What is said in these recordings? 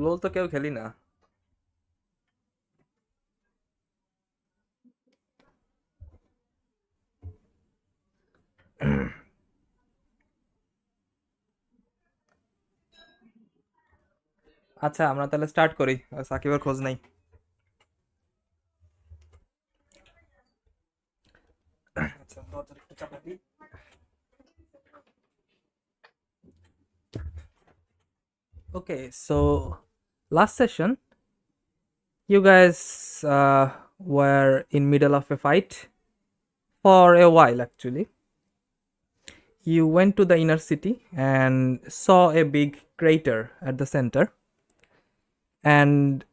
লোল তো কেউ খেলি না। আচ্ছা, আমরা তাহলে স্টার্ট করি। সাকিবের খোঁজ নাই। আচ্ছা, দরজাটা একটু চাপা দিই। Okay, so last session, you guys were in middle of a fight for a while actually. You went to the inner city and saw a big crater at the center, and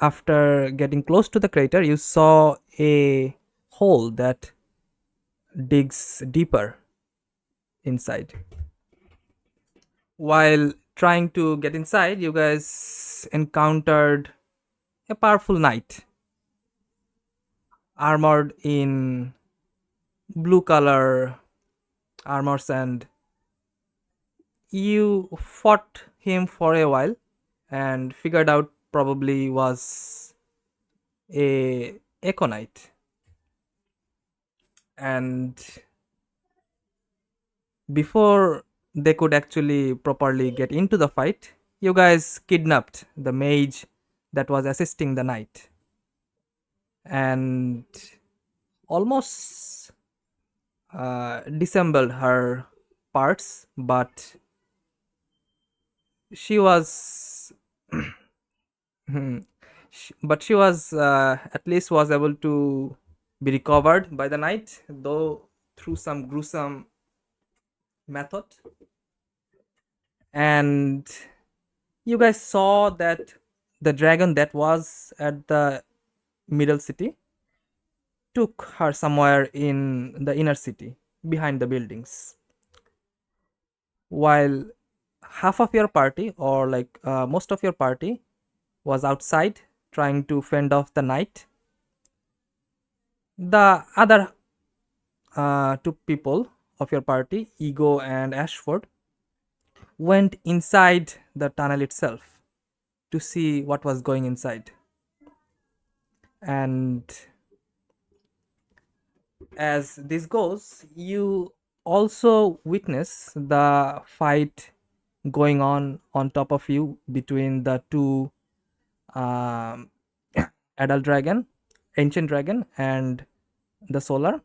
after getting close to the crater, you saw a hole that digs deeper inside. While trying to get inside, you guys encountered a powerful knight armored in blue color armors, and you fought him for a while and figured out probably was a echo knight. And before they could actually properly get into the fight, you guys kidnapped the mage that was assisting the knight and almost disassembled her parts, but she was but she was at least was able to be recovered by the knight, though through some gruesome method. And you guys saw that the dragon that was at the middle city took her somewhere in the inner city behind the buildings, while half of your party, or like most of your party, was outside trying to fend off the knight. The other two people of your party, Ego and Ashford, went inside the tunnel itself to see what was going inside. And as this goes, you also witness the fight going on top of you between the two um, adult dragon, ancient dragon, and the solar.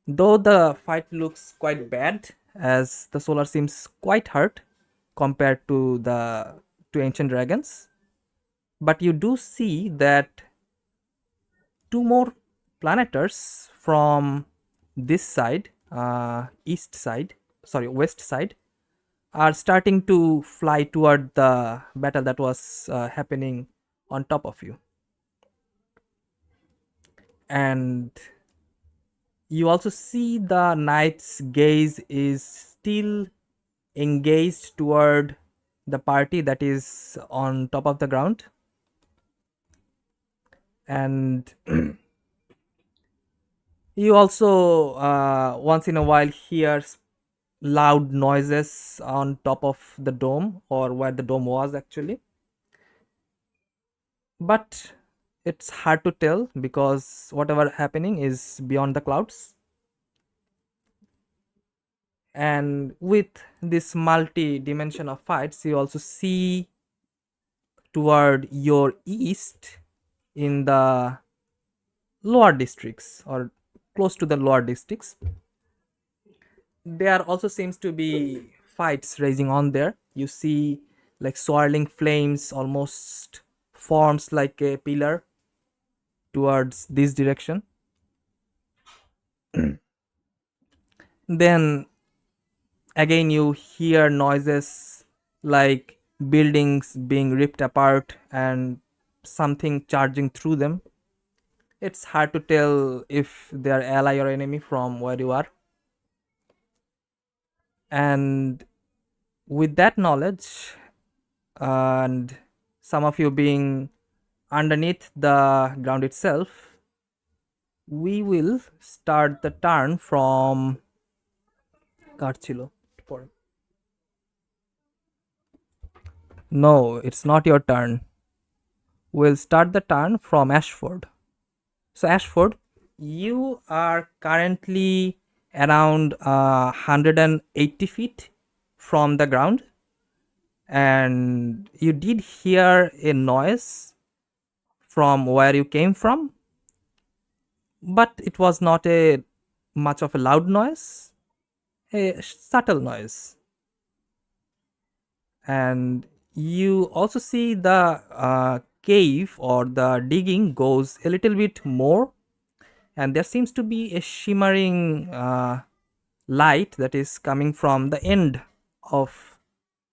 Though the fight looks quite bad, as the solar seems quite hurt compared to the two ancient dragons, but you do see that two more planetars from this side, west side, are starting to fly toward the battle that was happening on top of you. And you also see the knight's gaze is still engaged toward the party that is on top of the ground. And you also once in a while hears loud noises on top of the dome, or where the dome was actually, but it's hard to tell because whatever happening is beyond the clouds. And with this multi-dimension of fights, you also see toward your east in the lower districts, or close to the lower districts, there also seems to be fights raging on there. You see like swirling flames almost forms like a pillar towards this direction. Then again you hear noises like buildings being ripped apart and something charging through them. It's hard to tell if they are ally or enemy from where you are. And with that knowledge, and some of you being underneath the ground itself, we will start the turn from কার ছিল পরে? No, it's not your turn. We'll start the turn from Ashford. So Ashford, you are currently around 180 feet from the ground, and you did hear a noise from where you came from, but it was not a much of a loud noise, a subtle noise. And you also see the cave or the digging goes a little bit more, and there seems to be a shimmering light that is coming from the end of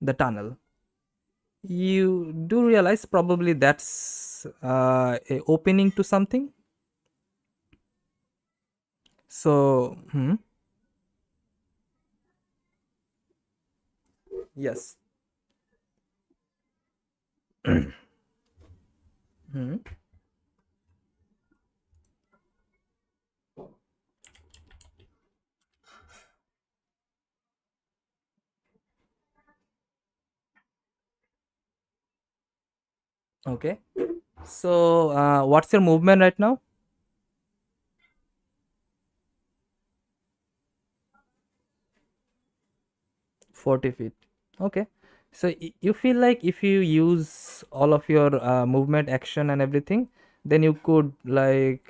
the tunnel. You do realize probably that's a opening to something. So yes. Okay. So what's your movement right now? 40 feet. Okay. So you feel like if you use all of your movement, action, and everything, then you could like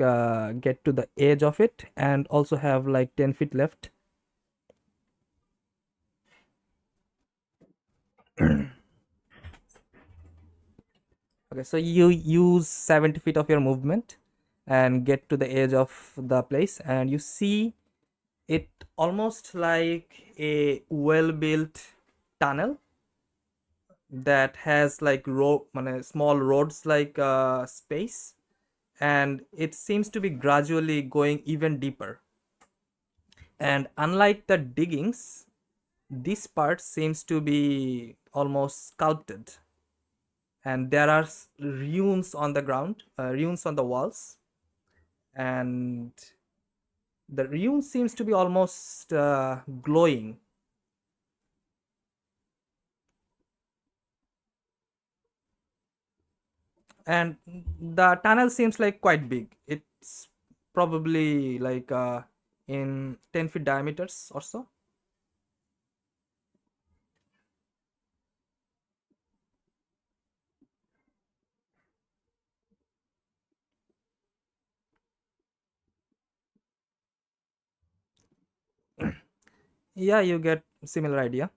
get to the edge of it and also have like 10 feet left. Okay, so you use 70 feet of your movement and get to the edge of the place, and you see it almost like a well built tunnel that has like small roads like space, and it seems to be gradually going even deeper. And unlike the diggings, this part seems to be almost sculpted, and there are runes on the ground, runes on the walls, and the rune seems to be almost glowing. And the tunnel seems like quite big. It's probably like in 10 feet diameters or so. Yeah, you get similar idea.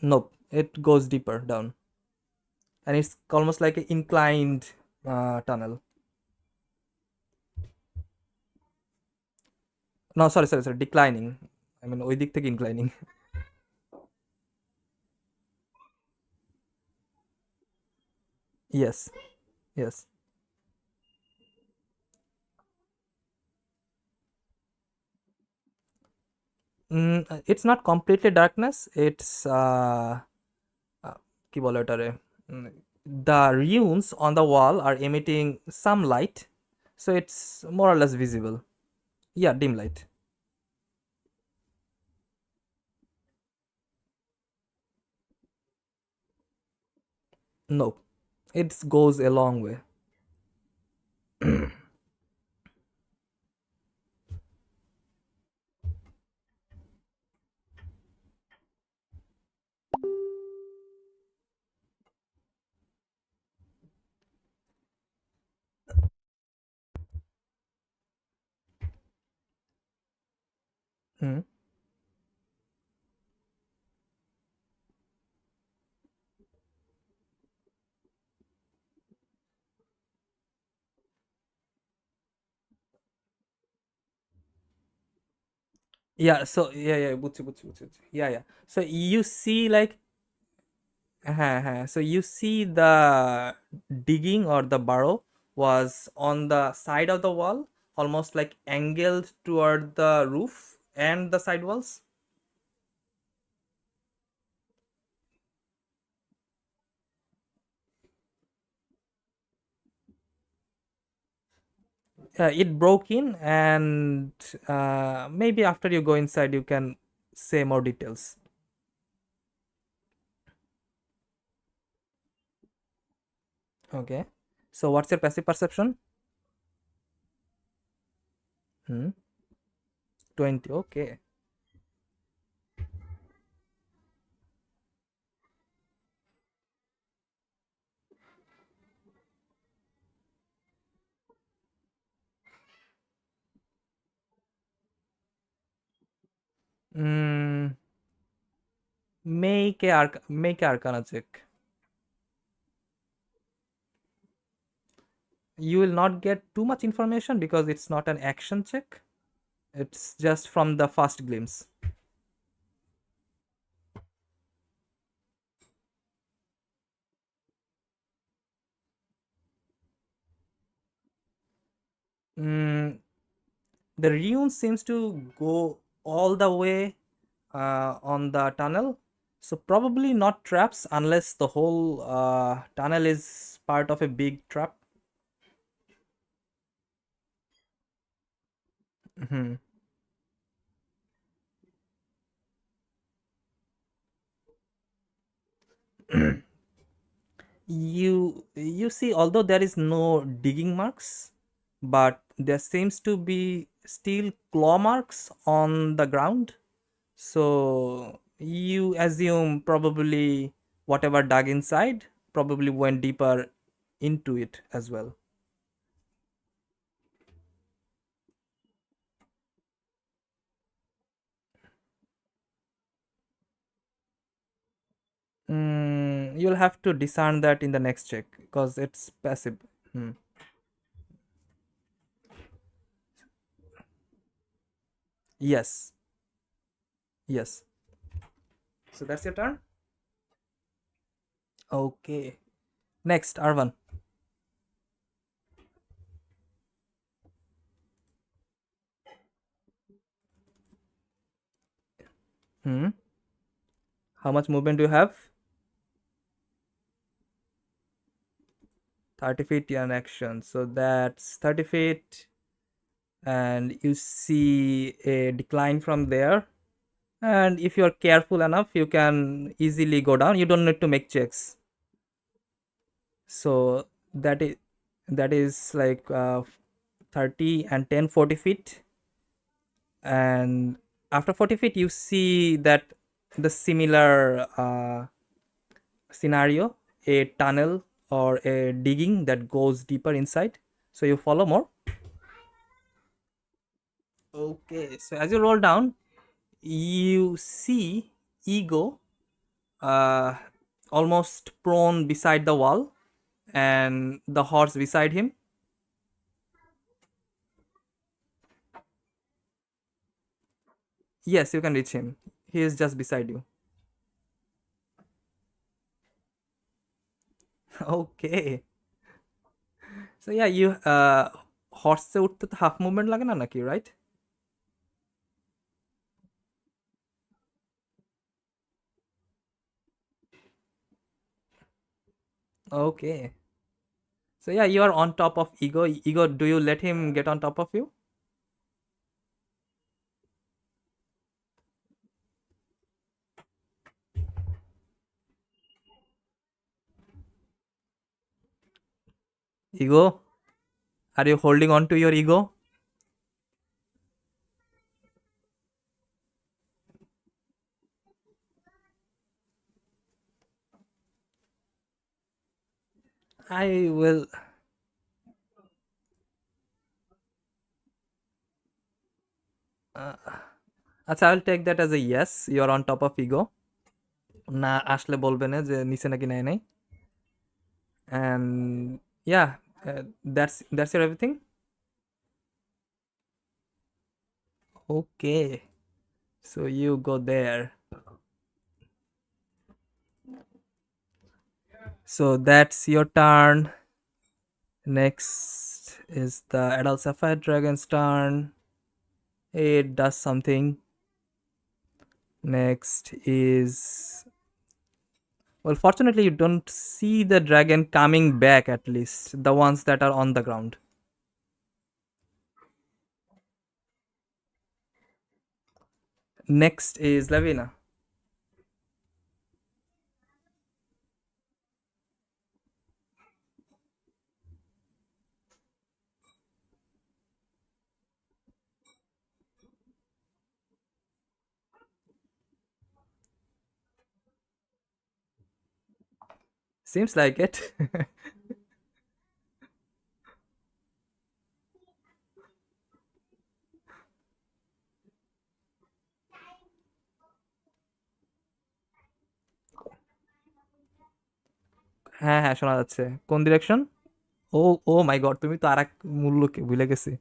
Nope, it goes deeper down, and it's almost like an inclined tunnel. No, sorry, declining. I mean, ওই দিক থেকে inclining. Yes, yes. It's not completely darkness. It's কি বলে ওটারে? The runes on the wall are emitting some light, so it's more or less visible. Yeah, dim light. No, it goes a long way. Hmm. Yeah, so yeah, বুঝছি. Yeah. So you see like so you see the digging or the burrow was on the side of the wall, almost like angled toward the roof, and the side walls. It broke in, and maybe after you go inside, you can say more details. Okay. So, what's your passive perception? 20. Okay. Mm, make a Arcana check. You will not get too much information because it's not an action check. It's just from the first glimpse. Mm, the rune seems to go all the way on the tunnel. So probably not traps unless the whole tunnel is part of a big trap. Mhm. You see, although there is no digging marks, but there seems to be still claw marks on the ground. So you assume probably whatever dug inside probably went deeper into it as well. You'll have to discern that in the next check because it's passive. Hmm. Yes, yes. So that's your turn. Okay. Next, Arvan. Hmm. How much movement do you have? 30 feet in action. So that's 30 feet, and you see a decline from there. And if you're careful enough, you can easily go down. You don't need to make checks. So that is like 30 and 10, 40 feet. And after 40 feet, you see that the similar scenario, a tunnel or a digging that goes deeper inside. So you follow more. Okay, so as you roll down, you see Ego uh, almost prone beside the wall, and the horse beside him. Yes, you can reach him. He is just beside you. Okay. So yeah, you horse উঠতে তো half movement লাগে না নাকি, right? Okay. So yeah, you are on top of Ego. Ego, do you let him get on top of you? Ego, are you holding on to your ego? I will. আচ্ছা, I'll take that as a yes. You're on top of ego. না আসলে বলবে না যে নিচে নাকি নেয় নাই. And yeah, that's your everything. Okay. So you go there. So that's your turn. Next is the adult sapphire dragon's turn. It does something. Next is, well, fortunately, you don't see the dragon coming back, at least the ones that are on the ground. Next is Lavina. Seems like it. হ্যাঁ হ্যাঁ শোনা যাচ্ছে। কোন direction? ও ও মাই god, তুমি তো আর এক মূল্যকে ভুলে গেছি।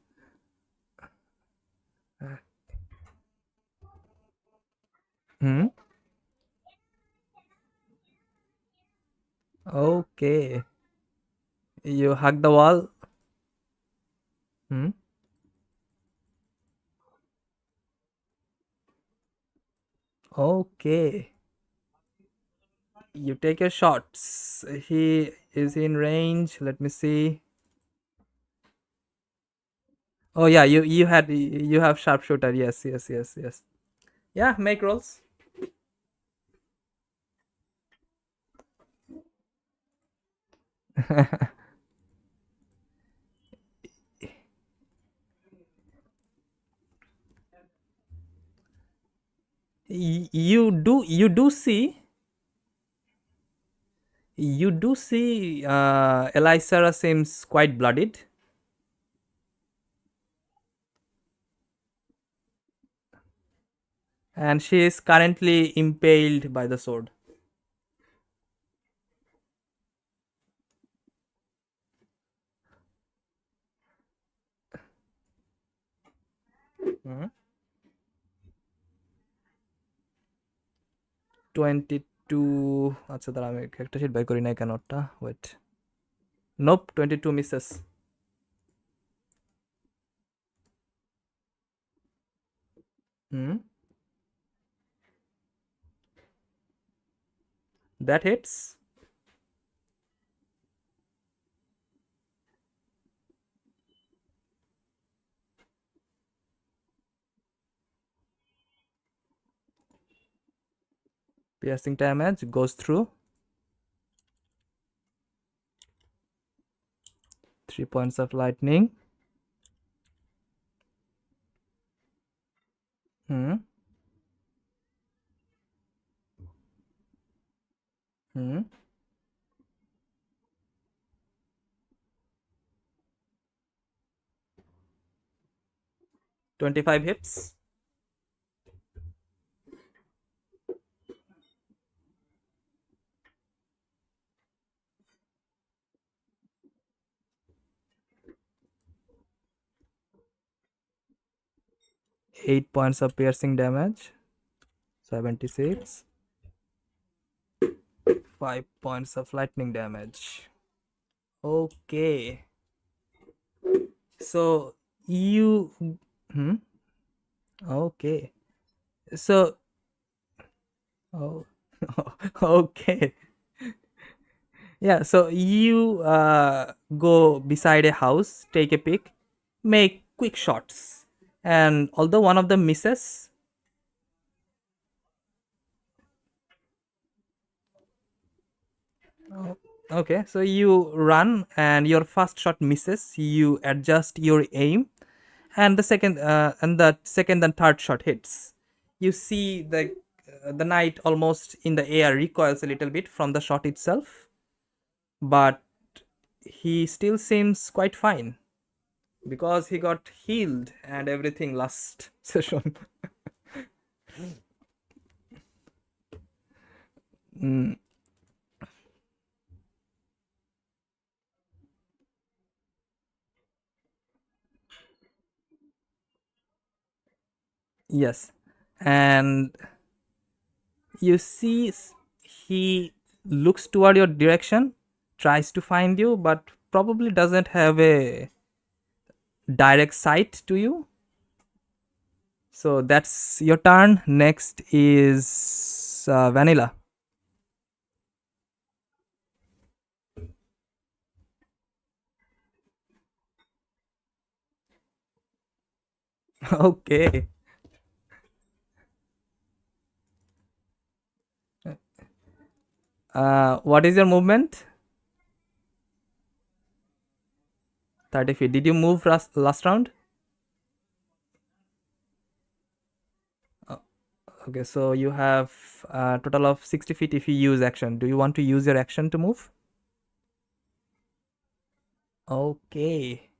Hmm. Okay, you hug the wall. Hmm. Okay, you take your shots. He is in range. Let me see. Oh yeah, you have sharpshooter. Yes, yes, yes, yes. Yeah, make rolls. You do see Elysara seems quite bloodied, and she is currently impaled by the sword. Mhm. 22, আচ্ছা দাঁড়া আমি একটা sheet বের করি নাই কেন ওটা, wait. Nope, 22 misses. Hmm. That hits. Piercing damage goes through. 3 points of lightning. Hmm. Hmm. 25 hits. 8 points of piercing damage. 76. 5 points of lightning damage. Okay. So you. Hmm? Okay. So. Oh. Okay. Yeah, so you go beside a house, take a pick, make quick shots. And although one of them misses, okay, so you run and your first shot misses, you adjust your aim, and the second and third shot hits. You see the knight almost in the air recoils a little bit from the shot itself, but he still seems quite fine because he got healed and everything last session. Mm, yes, and you see he looks toward your direction, tries to find you, but probably doesn't have a direct sight to you. So that's your turn. Next is Vanilla. Okay. What is your movement? 30 feet. Did you move last round? Okay, so you have a total of 60 feet if you use action. Do you want to use your action to move? Okay.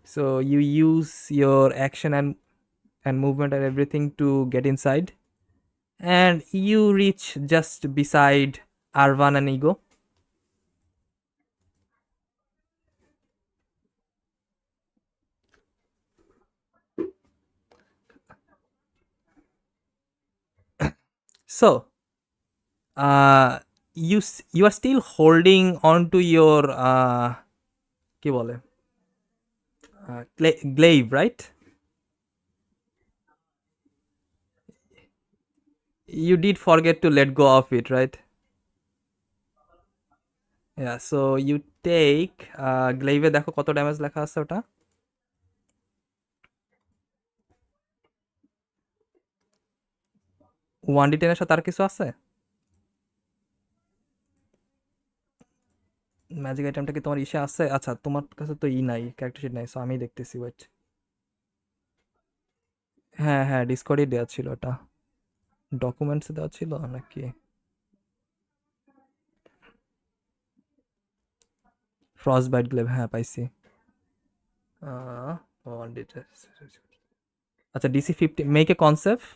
So you use your action and movement and everything to get inside. And you reach just beside Arvan and Ego. So, you are still holding on to your কি বলে glaive, right? You did forget to let go of it, right? Yeah, so you take glaive দেখো কত damage লেখা আছে ওটা 1d10 এর সাথে আর কিছু আছে ম্যাজিক আইটেমটা কি তোমার ইসে আছে আচ্ছা তোমার কাছে তো নাই ক্যারেক্টার শিট নাই সো আমি দেখতেছি ওয়েট হ্যাঁ হ্যাঁ ডিসকর্ডে দেওয়া ছিল ওটা ডকুমেন্টসে দেওয়া ছিল নাকি ফ্রস্ট বাইট গ্লেভ হ্যাঁ পাইছি 1d10 আচ্ছা DC 50 make a concept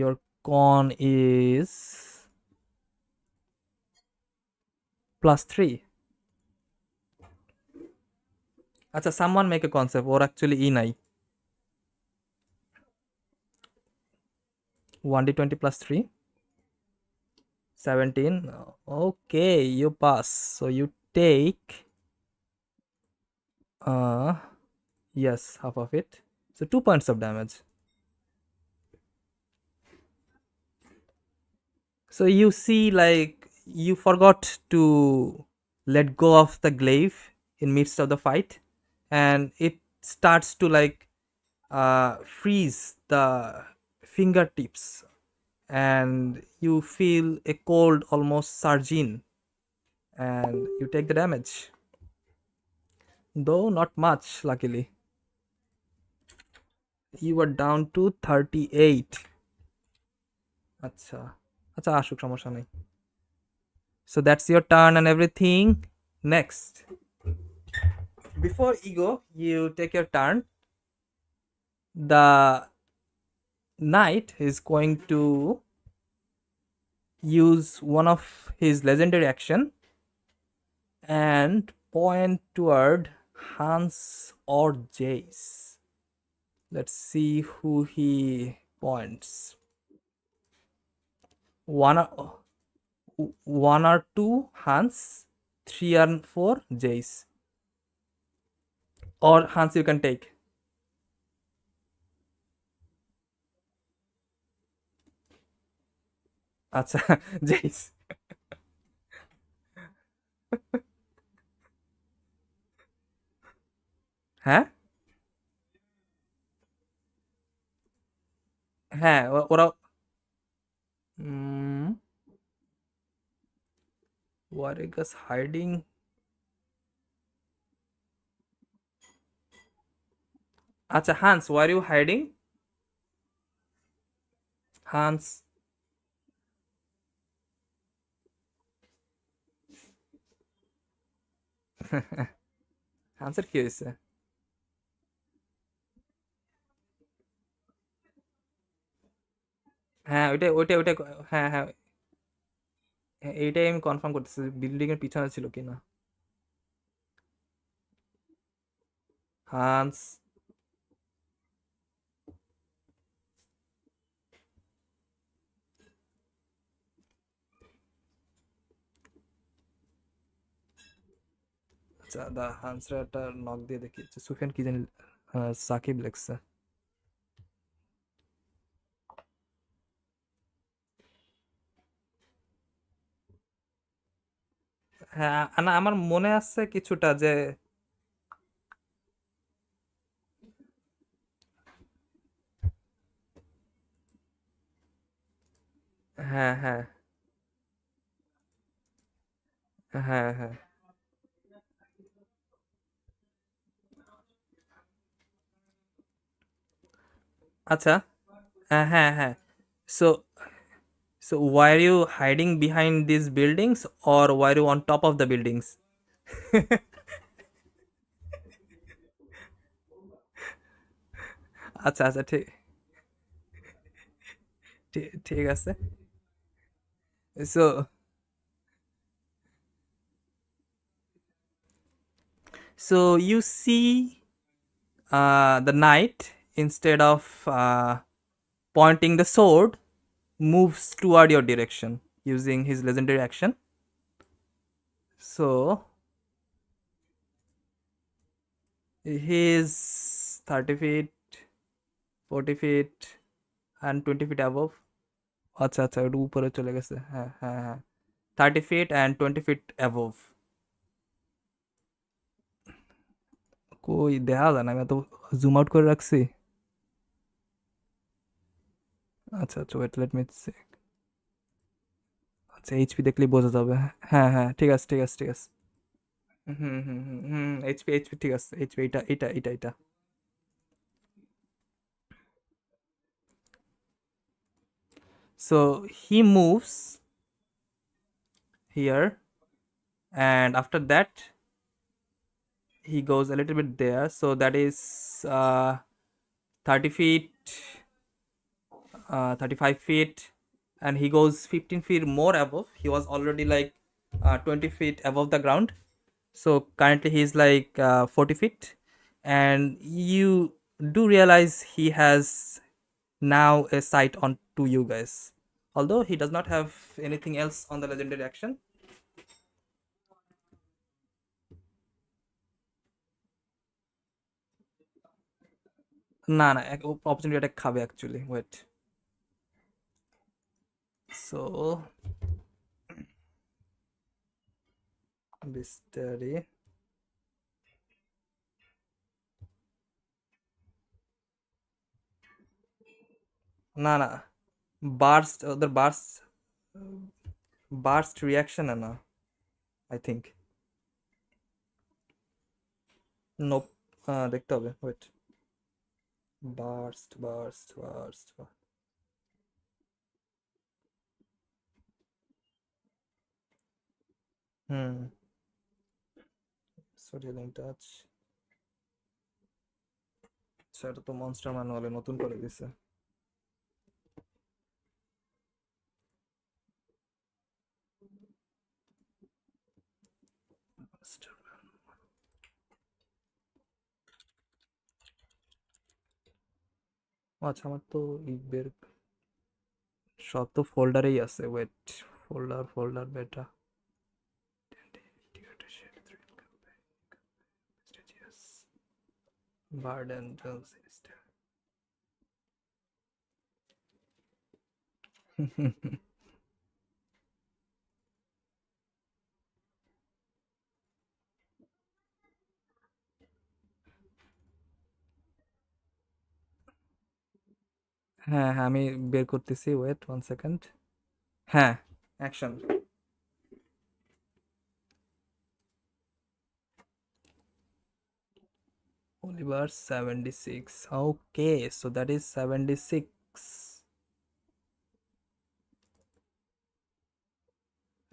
your con is +3 আচ্ছা someone make a concept or actually নাই 1d20 +3 17 okay you pass so you take yes half of it so 2 points of damage so you see like you forgot to let go of the glaive in midst of the fight and it starts to like freeze the fingertips and you feel a cold almost surge in and you take the damage though not much luckily you are down to 38 আচ্ছা আচ্ছা আসুক সমস্যা নেই so that's your turn and everything next before ego you take your turn the knight is going to use one of his legendary action and point toward Hans or Jace. Let's see who he points. One or two Hans, 3 and 4 Jace. Or Hans you can take. আচ্ছা Jace. হ্যাঁ হ্যাঁ ওরা Warriors hiding আচ্ছা Hans why are you hiding Hans Hansের কি হয়েছে হ্যাঁ ওইটাই ওইটাই ওইটাই হ্যাঁ হ্যাঁ এইটাই আমি কনফার্ম করতেছি বিল্ডিং এর পিছনে ছিল কিনা হান্স আচ্ছা, দা আনসারটা নক দিয়ে দেখি যে সুফিয়ান কি জানি সাকিব লেখছে। হ্যাঁ, না আমার মনে আছে কিছুটা যে হ্যাঁ, হ্যাঁ, হ্যাঁ, হ্যাঁ। আচ্ছা, হ্যাঁ, হ্যাঁ, হ্যাঁ। So so why are you hiding behind these buildings or why are you on top of the buildings? আচ্ছা, আচ্ছা, ঠিক ঠিক আছে। So you see the knight, instead of pointing the sword, moves toward your direction using his legendary action. So he is 30 feet, 40 feet, and 20 feet above. আচ্ছা, আচ্ছা, একটু উপরে চলে গেছে। হ্যাঁ, হ্যাঁ, হ্যাঁ। 30 feet and 20 feet above. কই দেখা যায় না, আমি তো জুম আউট করে রাখছি। আচ্ছা, আচ্ছা, ওয়েট, লেট মি চেক। আচ্ছা, এইচপি দেখলেই বোঝা যাবে। হ্যাঁ, হ্যাঁ, ঠিক আছে, ঠিক আছে, ঠিক আছে। হুম, হুম, হুম, হুম, এইচপি, এইচপি, ঠিক আছে, এইচপি, এটা। So he moves here, and after that he goes a little bit there. So that is 30 feet, 35 feet, and he goes 15 feet more above. He was already like 20 feet above the ground. So currently he's like 40 feet, and you do realize he has now a sight on to you guys. Although he does not have anything else on the legendary action. না, না, opportunity attack খাবে actually, wait. So বিস্তারি, না, না, burst, ওদের burst reaction না, I think. Nope, দেখতে হবে, wait. Burst. হুম, sorry, touch. সেটা তো মনস্টার ম্যানুয়ালে নতুন করে দিছে। আচ্ছা, আমার তো বের সব তো ফোল্ডারেই আছে, ওয়েট। ফোল্ডার বেটা। Burden system. হ্যাঁ, হ্যাঁ, আমি বের করতেছি, ওয়েট 1 সেকেন্ড। হ্যাঁ, action. Oliver 76. Okay, so that is 76.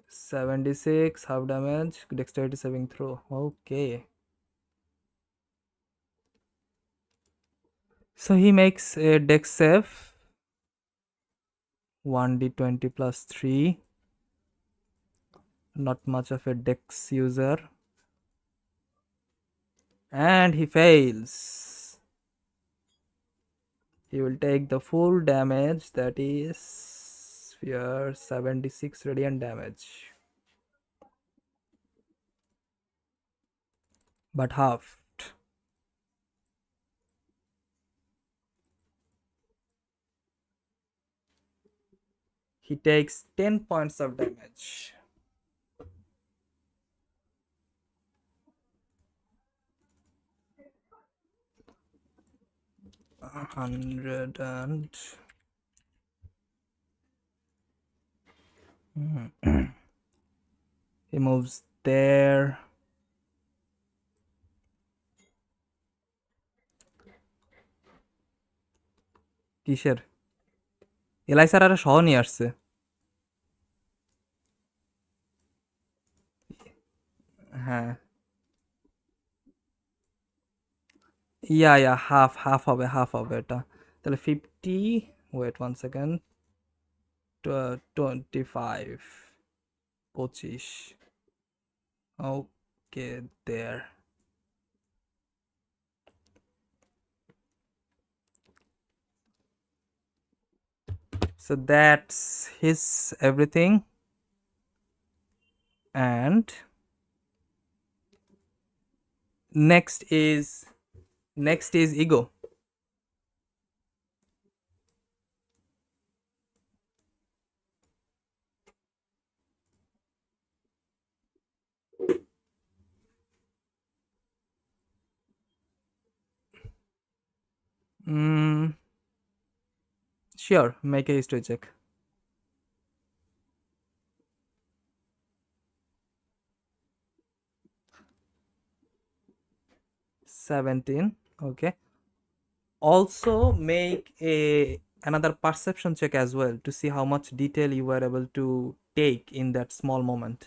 76, half damage, dexterity saving throw. Okay. So he makes a dex save, 1d20 plus 3. Not much of a dex user. And he fails. He will take the full damage, that is your 76 radiant damage. but halved. He takes 10 points of damage. A 100 and he moves there. কিসের এলাই sir আরো সহ নিয়ে আসছে হ্যাঁ ইয়া half হবে এটা তাহলে 50 wait 1 second 25 25 okay there. So that's his everything, and next is ego. Sure, make a history check. 17. Okay, also make another perception check as well to see how much detail you were able to take in that small moment.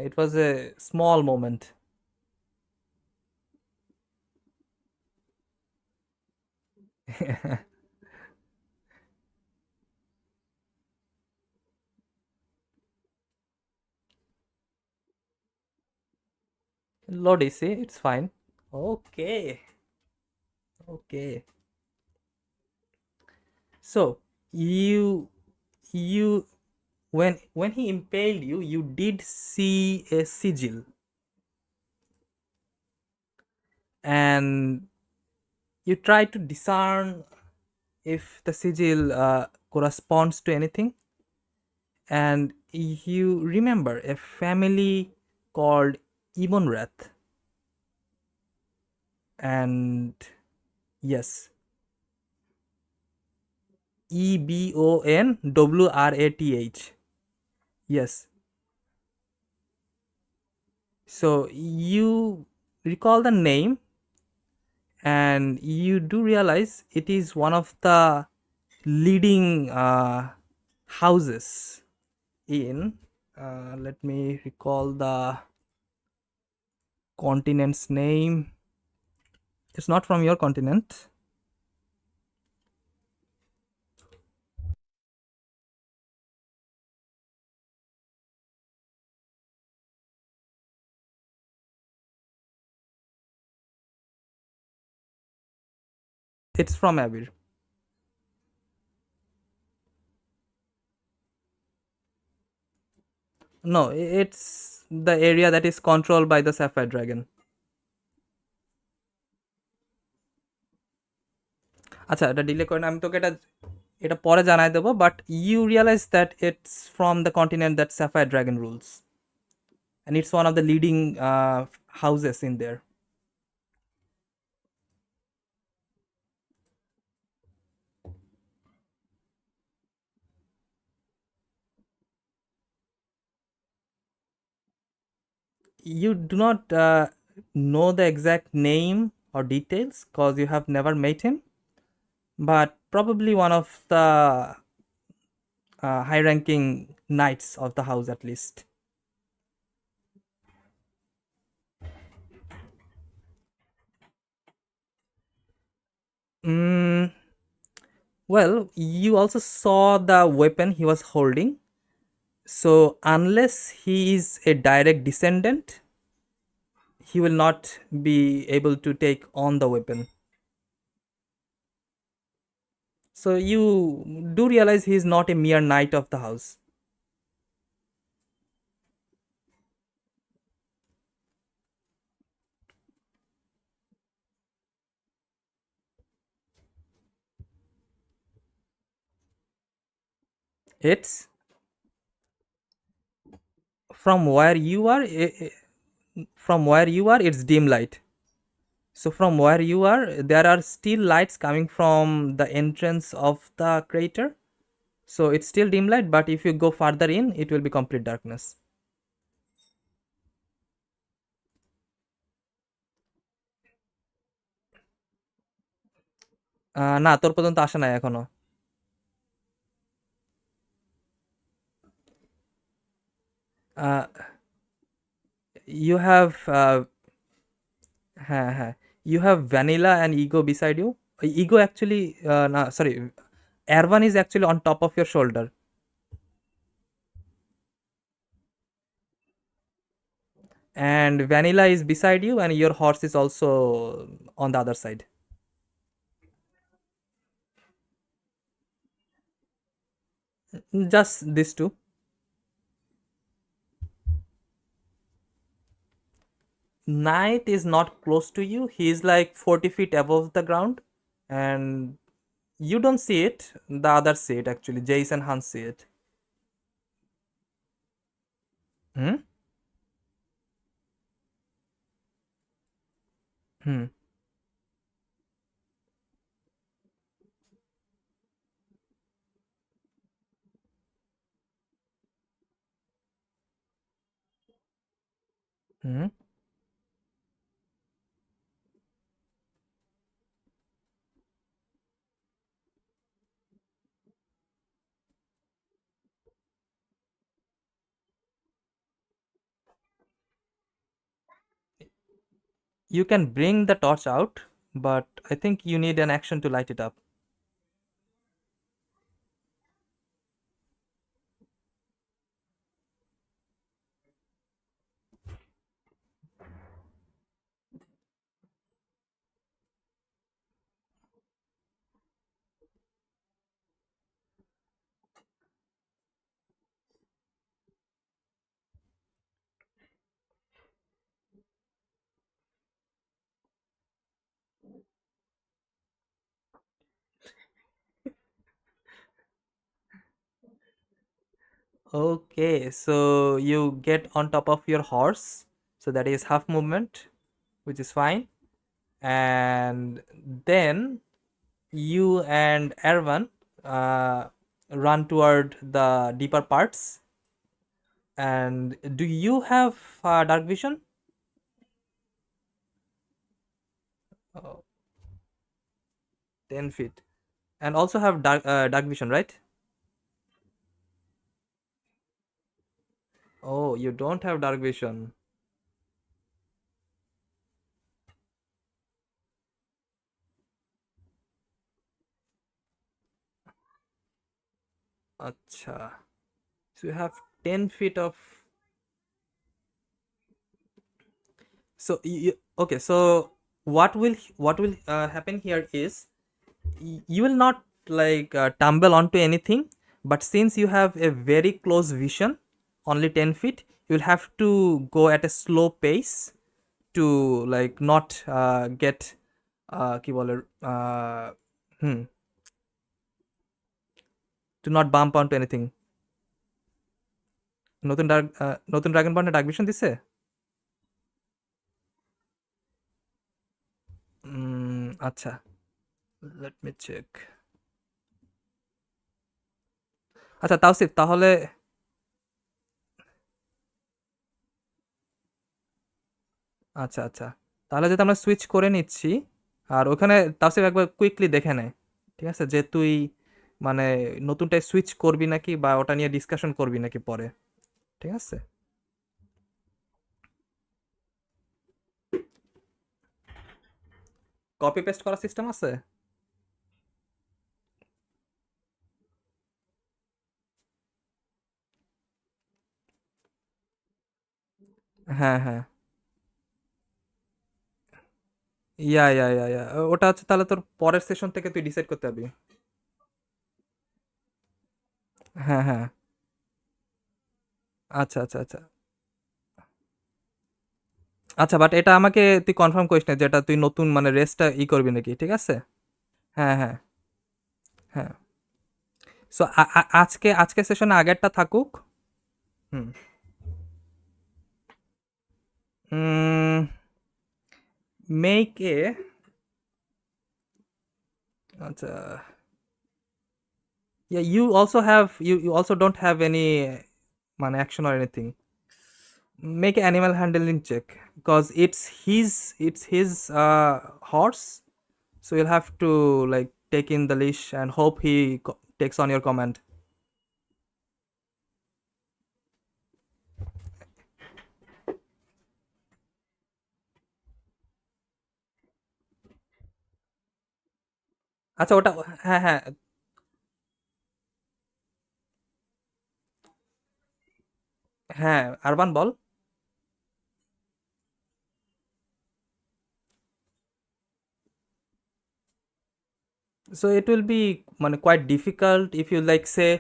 It was a small moment. Low DC, it's fine. Okay. So you when he impaled you, you did see a sigil, and you try to discern if the sigil corresponds to anything, and you remember a family called Ebonrath, and yes, Ebonwrath. Yes. So you recall the name, and you do realize it is one of the leading houses in let me recall the continent's name. It's not from your continent. It's from Abir. No, it's the area that is controlled by the Sapphire Dragon. আচ্ছা এটা delay করে না, আমি তোকে এটা পরে জানাই দেবো, but you realise that it's from the continent that Sapphire Dragon rules, and it's one of the leading houses in there. You do not know the exact name or details because you have never met him, but probably one of the high ranking knights of the house at least. Well, you also saw the weapon he was holding. So, unless he is a direct descendant, he will not be able to take on the weapon. So you do realize he is not a mere knight of the house. It's from where you are. From where you are, it's dim light. So from where you are, there are still lights coming from the entrance of the crater. So it's still dim light, but if you go further in, it will be complete darkness. না, তোর পর্যন্ত আসে নাই এখনো। Uh, you have হ্যাঁ, হ্যাঁ। You have Vanilla and Ego beside you. Ego actually, না, sorry. Ervan is actually on top of your shoulder, and Vanilla is beside you, and your horse is also on the other side. Just these two. Knight is not close to you. He is like 40 feet above the ground, and you don't see it. The others see it actually. Jace and Hans see it. Hmm? Hmm. Hmm. You can bring the torch out, but I think you need an action to light it up. Okay, so you get on top of your horse, so that is half movement, which is fine. And then you and Erwan uh, run toward the deeper parts. And do you have dark vision? Oh, 10 feet. And also have dark vision, right? Oh, you don't have dark vision. Acha. So you have 10 feet of. So okay. So what will happen here is you will not like tumble onto anything, but since you have a very close vision, only 10 feet, you will have to go at a slow pace to like not get কি বলে hmm to not bump onto anything. নতুন dragon পয়েন্টে ডাক vision দিছে? আচ্ছা, let me check. আচ্ছা তাওসিফ, তাহলে আচ্ছা, আচ্ছা। তাহলে যদি আমরা সুইচ করে নিচ্ছি, আর ওখানে তাওসিফ একবার কুইকলি দেখে নেয়। ঠিক আছে? যে তুই মানে নতুনটায় সুইচ করবি নাকি বা ওটা নিয়ে ডিসকাশন করবি নাকি পরে। ঠিক আছে? কপি পেস্ট করার সিস্টেম আছে? হ্যাঁ, হ্যাঁ। ইয়া ওটা হচ্ছে তাহলে তোর পরের সেশন থেকে তুই ডিসাইড করতে পারবি। হ্যাঁ হ্যাঁ। আচ্ছা আচ্ছা আচ্ছা। আচ্ছা বাট এটা আমাকে তুই কনফার্ম করিস না যেটা তুই নতুন মানে রেসটা করবি নাকি, ঠিক আছে? হ্যাঁ হ্যাঁ হ্যাঁ। সো আজকে আজকে সেশনে আগেরটা থাকুক। হুম। মেক এ, আচ্ছা, you also have, you also don't have any মানে action or anything. Make an animal handling check because it's his horse, so you'll have to like take in the leash and hope he takes on your command. আচ্ছা ওটা, হ্যাঁ হ্যাঁ হ্যাঁ, urban ball. So it will be মানে quite difficult if you like say,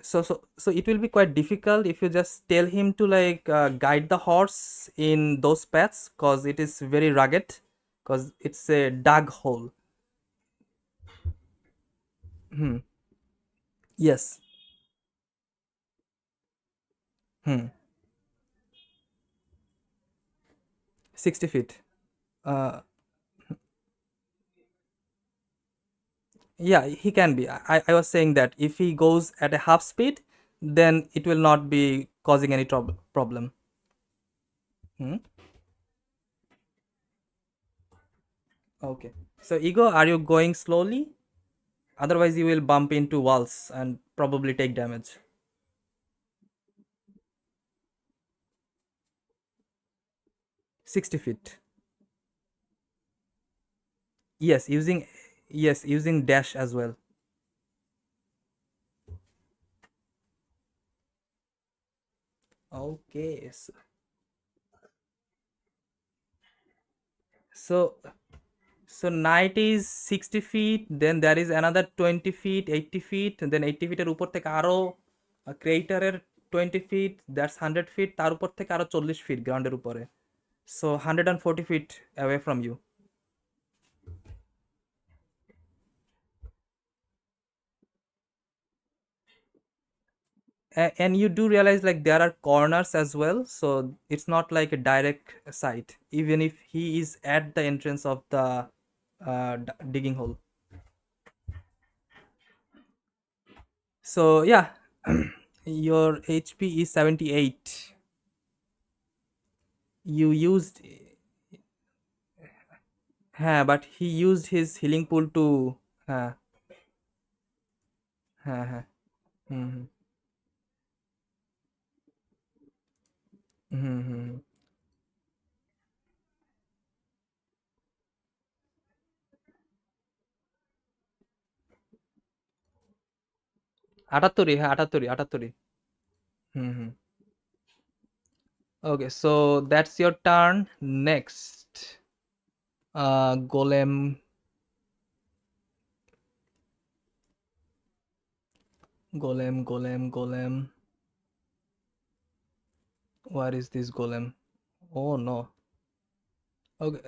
so it will be quite difficult if you just tell him to like guide the horse in those paths because it is very rugged, because it's a dug hole. Hmm. Yes. Hmm. 60 feet. Uh, yeah, he can be. I was saying that if he goes at a half speed, then it will not be causing any problem. Hmm? Okay. So, Ego, are you going slowly? Otherwise, you will bump into walls and probably take damage. 60 feet. Yes, using dash as well. Okay. So so night is 60 feet, then there is another 20 feet, 80 feet, and then 80 feet এর উপর থেকে আরো ক্রেটারের 20 feet, that's 100 feet, তার উপর থেকে আরো 40 feet গ্রাউন্ডের উপরে, so 140 feet away from you. And you do realize like there are corners as well, so it's not like a direct sight even if he is at the entrance of the digging hole. So yeah, your HP is 78. You used, হ্যাঁ but he used his healing pool too, হ্যাঁ হ্যাঁ হ্যাঁ। হুম hmm hmm hmm হুম। 78, হ্যাঁ 78, 78। Hmm hmm. Okay so that's your turn. Next golem, golem, where is this golem? Oh no. Okay,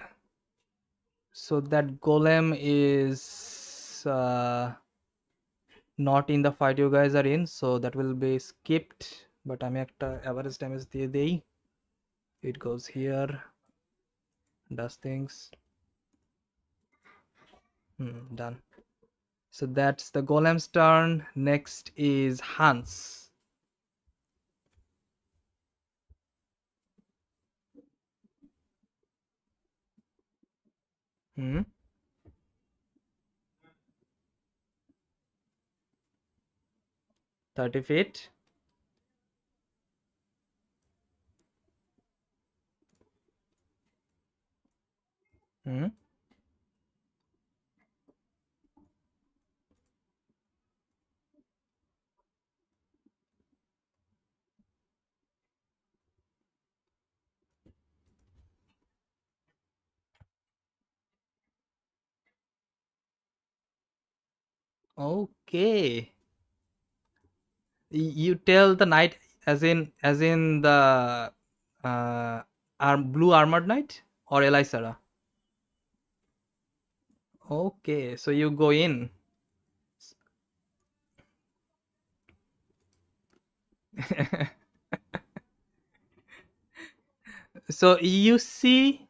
so that golem is not in the fight you guys are in, so that will be skipped, but আমি একটা average damage দিয়ে দেই, it goes here, does things. Done. So that's the golem's turn. Next is Hans. Hmm. 30 feet. Hmm. Okay. You tell the knight as in the uh blue armored knight or Elisara? Okay, so you go in. So you see,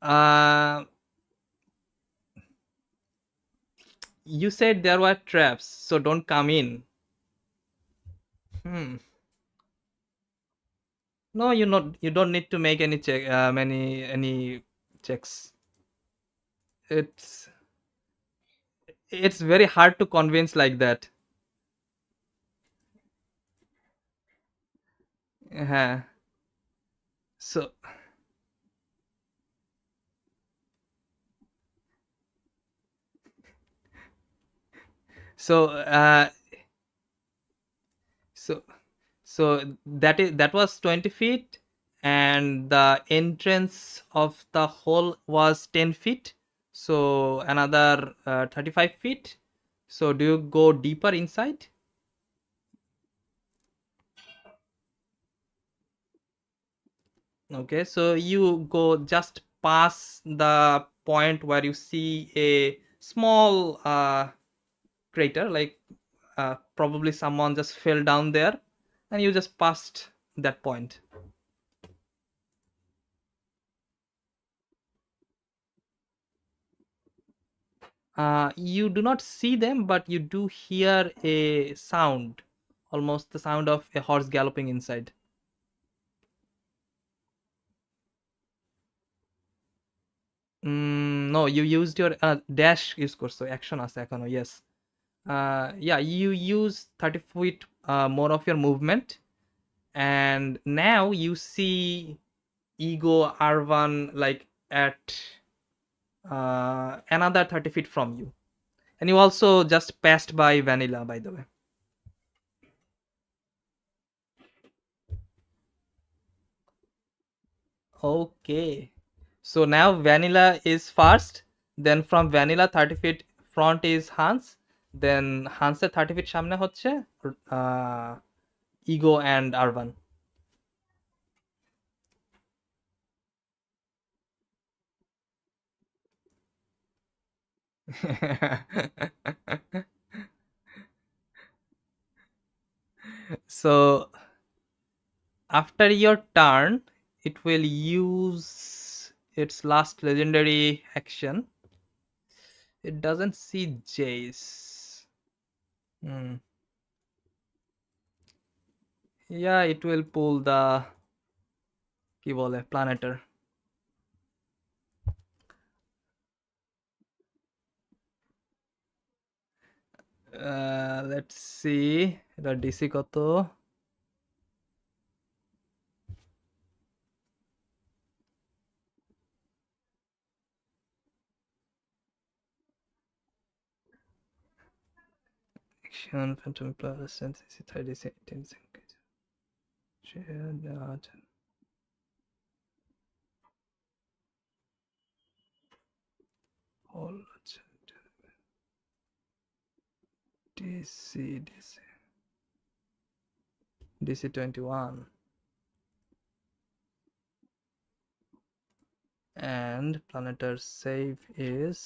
uh you said there were traps, so don't come in. Hmm. No, you don't need to make any check any checks. It's it's very hard to convince like that. Uh, so so so that was 20 feet, and the entrance of the hole was 10 feet, so another 35 feet. So do you go deeper inside? Okay, so you go just past the point where you see a small crater, like probably someone just fell down there, and you just passed that point. You do not see them, but you do hear a sound, almost the sound of a horse galloping inside. No, you used your dash use করছো, action আছে এখনো, yes. Yeah, you use 30 feet more of your movement, and now you see Ego Arvan like at another 30 feet from you. And you also just passed by Vanilla, by the way. Okay. So now Vanilla is first. Then from Vanilla 30 feet front is Hans. Then Hansের 30 feet সামনে হচ্ছে Ego and Arvan. So after your turn, it will use its last legendary action. It doesn't see Jace. Hmm. Yeah, it will pull the কি বলে planeter. Let's see এটা DC কত. Action phantom plus sensitivity 30 seconds. All DC 21, and planeter save is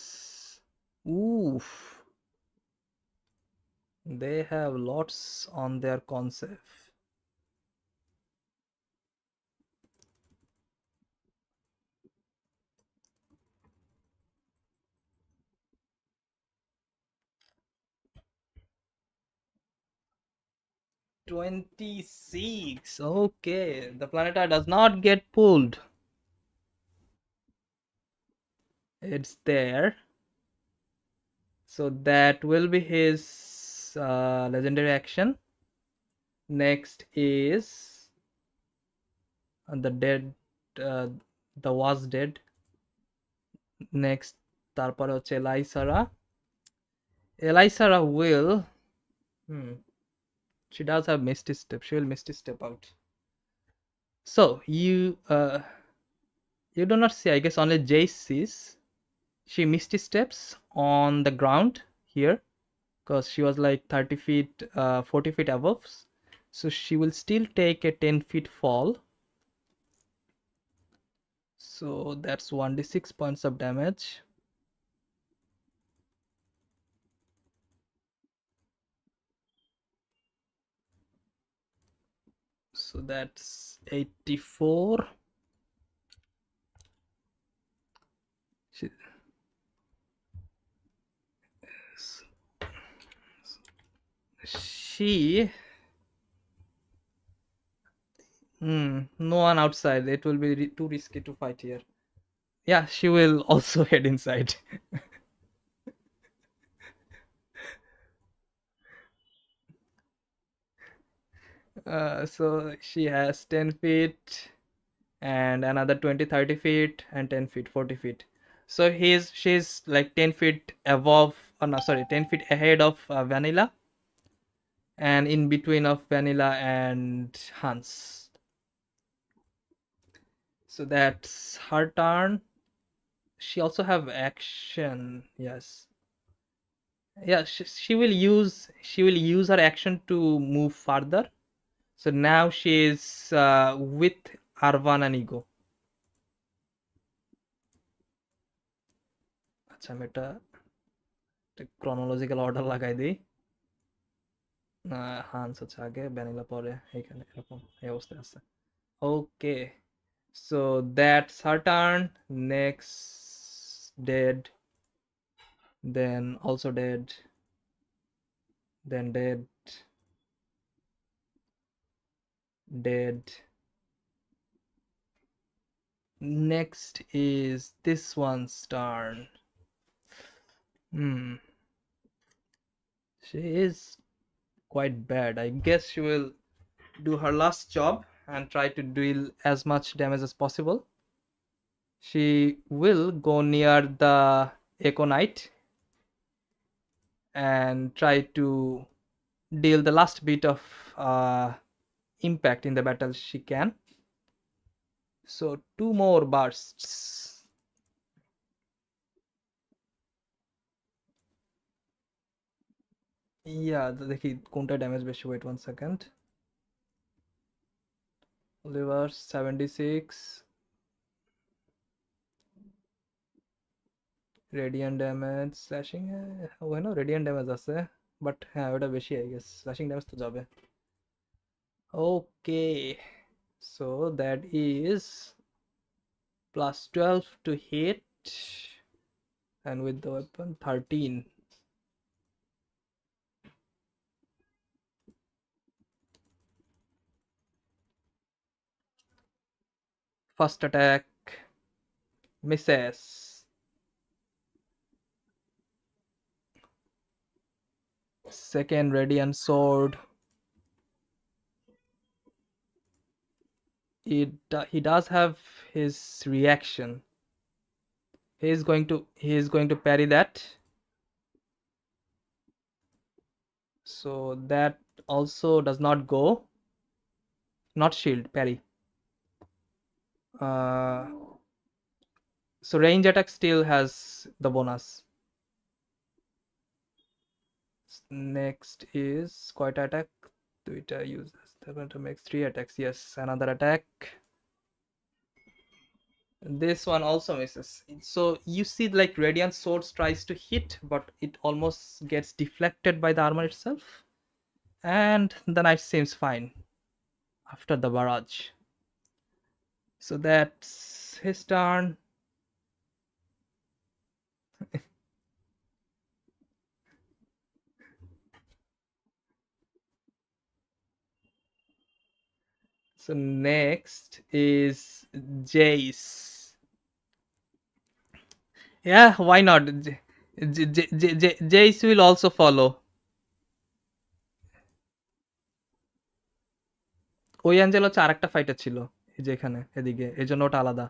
oof. They have lots on their concept. $26. Okay, the planeter does not get pulled. It's there. So that will be his legendary action. Next is the dead, the was dead. Next তারপরে হচ্ছে Elisara. Elisara will she does have Misty Step. She will Misty Step out. So you do not see, I guess only Jace sees. She Misty Steps on the ground. here, because she was like 30 feet, 40 feet above. So she will still take a 10 feet fall. So that's 1d6 points of damage. So that's 84. She, she no one outside. It will be too risky to fight here. Yeah, she will also head inside. So she has 10 feet and another 20, 30 feet and 10 feet, 40 feet. So she's like 10 feet above, oh no, sorry, 10 feet ahead of Vanilla, and in between of Vanilla and Hans. So that's her turn. She also have action. Yes. Yeah, she will use her action to move further. So now she is with Arvan and Ego. আচ্ছা আমি এটা chronological order লাগাই দিই। Hans হচ্ছে আগে, vanilla পরে, এখানে এরকম এই অবস্থায় আছে। Okay, so that's her turn. Next dead, then also dead, then dead, dead. Next is this one's turn. She is quite bad. I guess she will do her last job and try to deal as much damage as possible. She will go near the Echo Knight and try to deal the last bit of impact in the battle she can. So 2 more bursts. Yeah, দেখি কোনটা damage বেশি। Wait 1 second. লিভার 76, radiant damage, slashing ওখানেও radiant damage আছে, but হ্যাঁ ওটা বেশি I guess, স্ল্যাশিং damage তো যাবে। Okay, so that is +12 to hit, and with the weapon 13. First attack misses. Second radiant sword, he does have his reaction. He is going to parry that. So that also does not go. Not shield, parry. So range attack still has the bonus. Next is quite attack. Duita uses to make 3 attacks. Yes, another attack. This one also misses. So you see, like, radiant swords tries to hit, but it almost gets deflected by the armor itself, and the knight seems fine after the barrage. So that's his turn. So next is Jace. Yeah, why not? Jace will also follow. ওই Angel হচ্ছে আরেকটা fighter ছিল, এই যে এখানে এদিকে, এই জন্য ওটা আলাদা।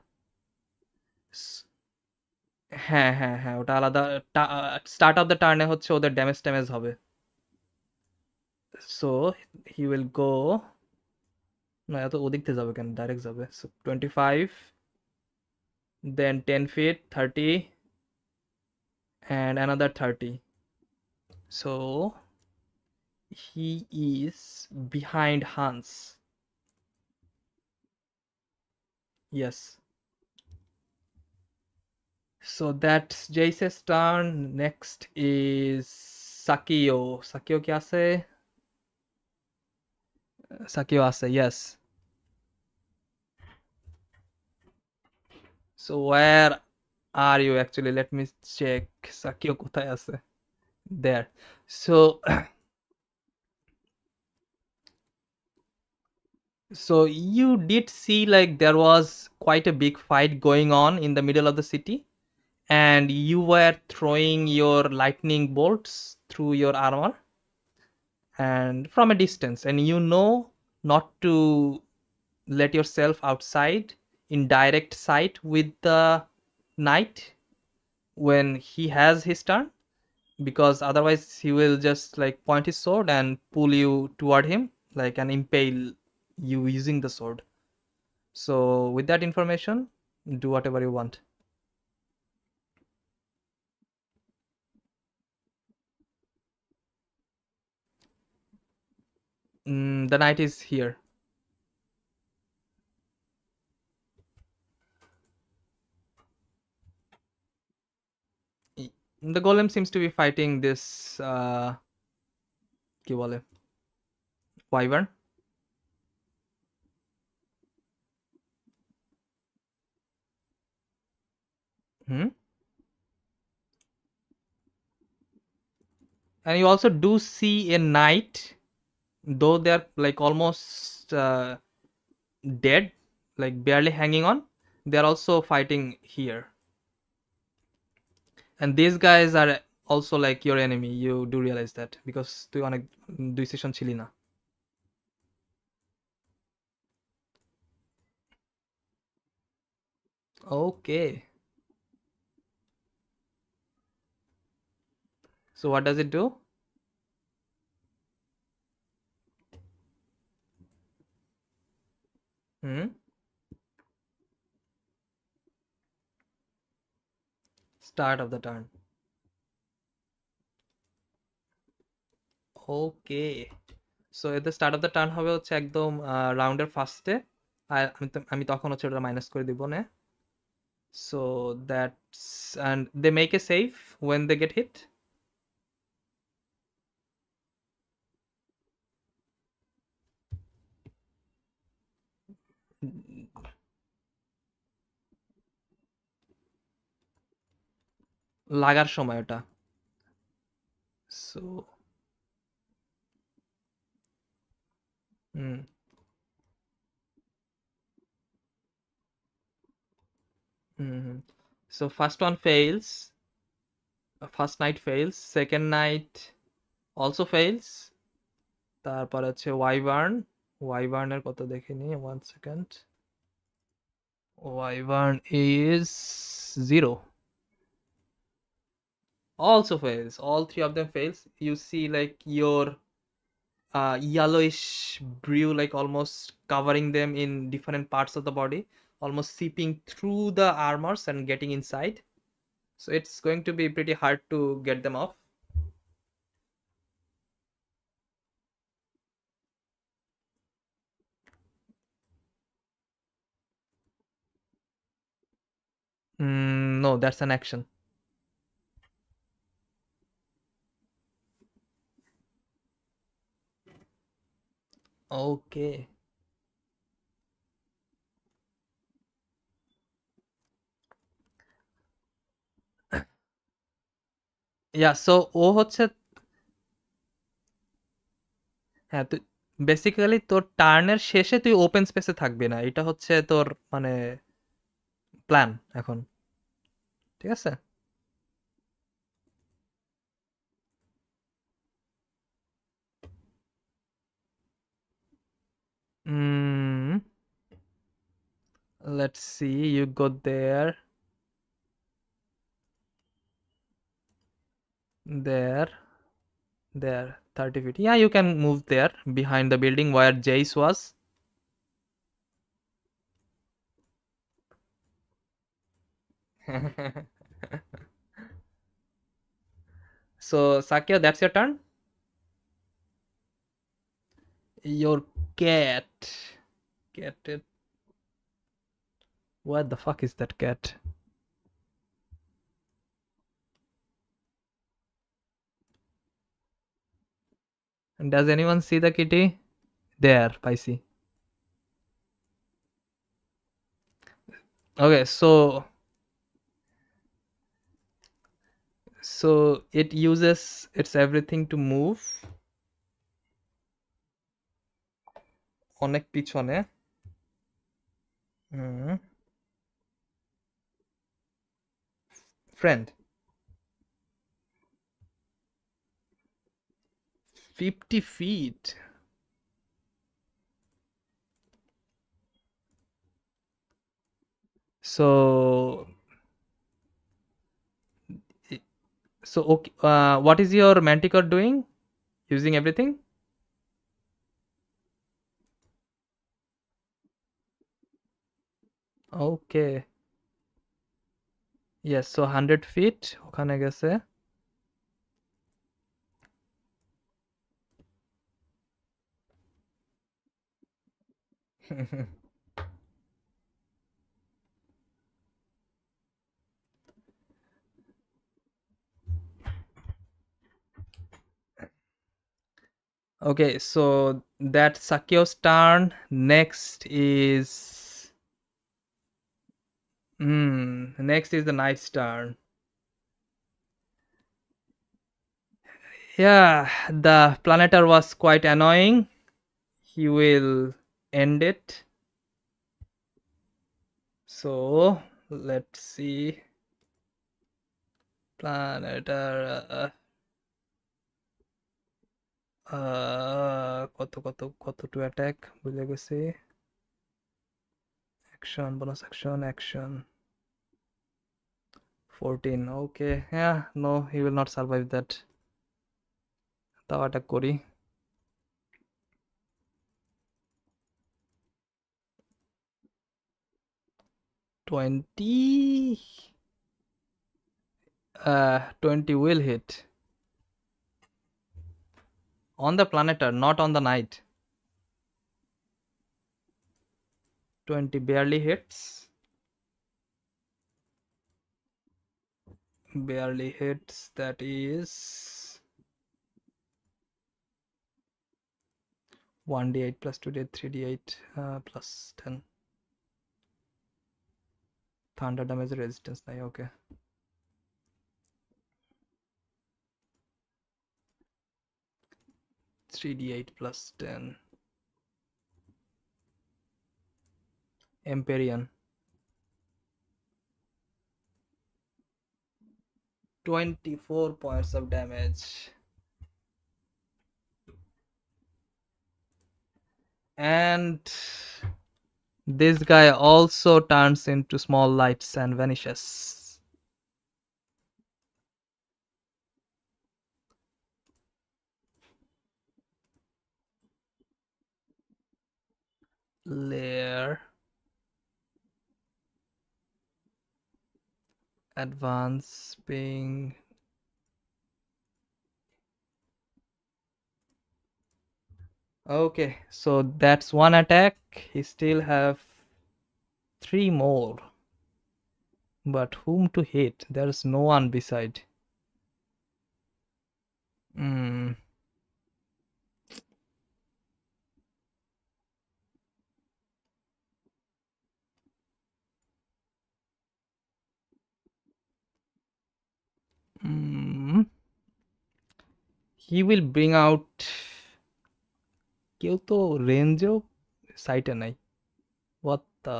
হ্যাঁ হ্যাঁ হ্যাঁ, ওটা আলাদা। স্টার্ট অফ দ্য টার্নে হচ্ছে ওদের ড্যামেজ হবে। সো হি উইল গো, না এত ওদিক থেকে যাবে কেন, ডাইরেক্ট যাবে। So 25, then 10 feet, 30, and another 30. So he is behind Hans. Yes. So that's Jace's turn. Next is Sakio. Sakio kya se? Sakio ase, yes. So where are you actually? Let me check. Sakio কোথায় আছে? There. So so you did see like there was quite a big fight going on in the middle of the city, and you were throwing your lightning bolts through your armor and from a distance, and you know not to let yourself outside in direct sight with the knight when he has his turn, because otherwise he will just like point his sword and pull you toward him like and impale you using the sword. So with that information, do whatever you want. The knight is here. The golem seems to be fighting this কি বলে wyvern. Hmm? And you also do see a knight, though they're like almost dead, like barely hanging on. They're also fighting here. And these guys are also like your enemy. You do realize that because তুই অনেক দুই session ছিলি না. Okay. So what does it do? Hmm? Start of the turn. Okay. So at the start of the turn হবে হচ্ছে একদম রাউন্ডের ফার্স্টে, আর আমি তখন হচ্ছে ওটা মাইনাস করে দিব না. So that's, and they make a save when they get hit. লাগার সময় ওটা. So হুম হুম. So first one fails. First night fails. Second night also fails. তারপর হচ্ছে wyvern. wyvern এর কত দেখে নি, 1 second. wyvern is 0. Also fails. All three of them fails. You see like your yellowish brew like almost covering them in different parts of the body, almost seeping through the armors and getting inside. So it's going to be pretty hard to get them off. No, that's an action. Okay. Yeah, so ও হচ্ছে, হ্যাঁ তুই basically তোর টার্নের শেষে তুই open স্পেসে থাকবি না, এটা হচ্ছে তোর মানে প্ল্যান এখন, ঠিক আছে? Mm, let's see, you go there, there, there, 30 feet. Yeah, you can move there behind the building where Jace was. So So Sakya, that's your turn. Your cat. Cat. What the fuck is that cat? And does anyone see the kitty? There, I see. Okay, so it uses its everything to move. অনেক পিছনে friend 50 feet. So okay, what is your manticore doing? Using everything? Okay. Yes, so 100 feet ওখানে গেছে। Okay, so that's Sakyo's turn. Next is the knight's turn. Yeah, the planeter was quite annoying. He will end it. So let's see. Planeter কত to attack ভুলে গেছি। Action, bonus action 14. Okay, yeah, no, he will not survive that. তাও attack করি। 20 20 will hit on the planeter, not on the knight. 20 barely hits. Barely hits. That is 1d8 plus 2d8 3d8 plus 10 thunder damage resistance nai. Okay, 3d8 plus 10 Empyrean 24 points of damage. And this guy also turns into small lights and vanishes. Layer advance ping. Okay, so that's one attack. He still have 3 more, but whom to hit? There's no one beside. He will bring out কেউ তো রেঞ্জও সাইটে নাই। What the?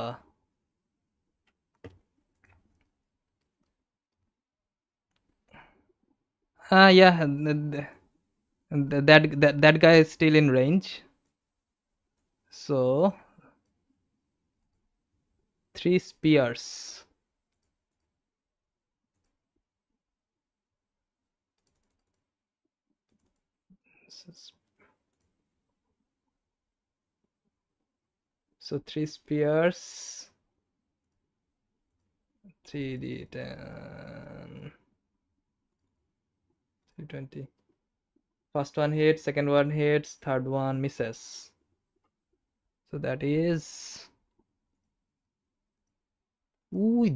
Yeah, that guy is still in range. So 3 spears. So 3 spears, 3d10, 320. First one hits, second one hits, third one misses. So that is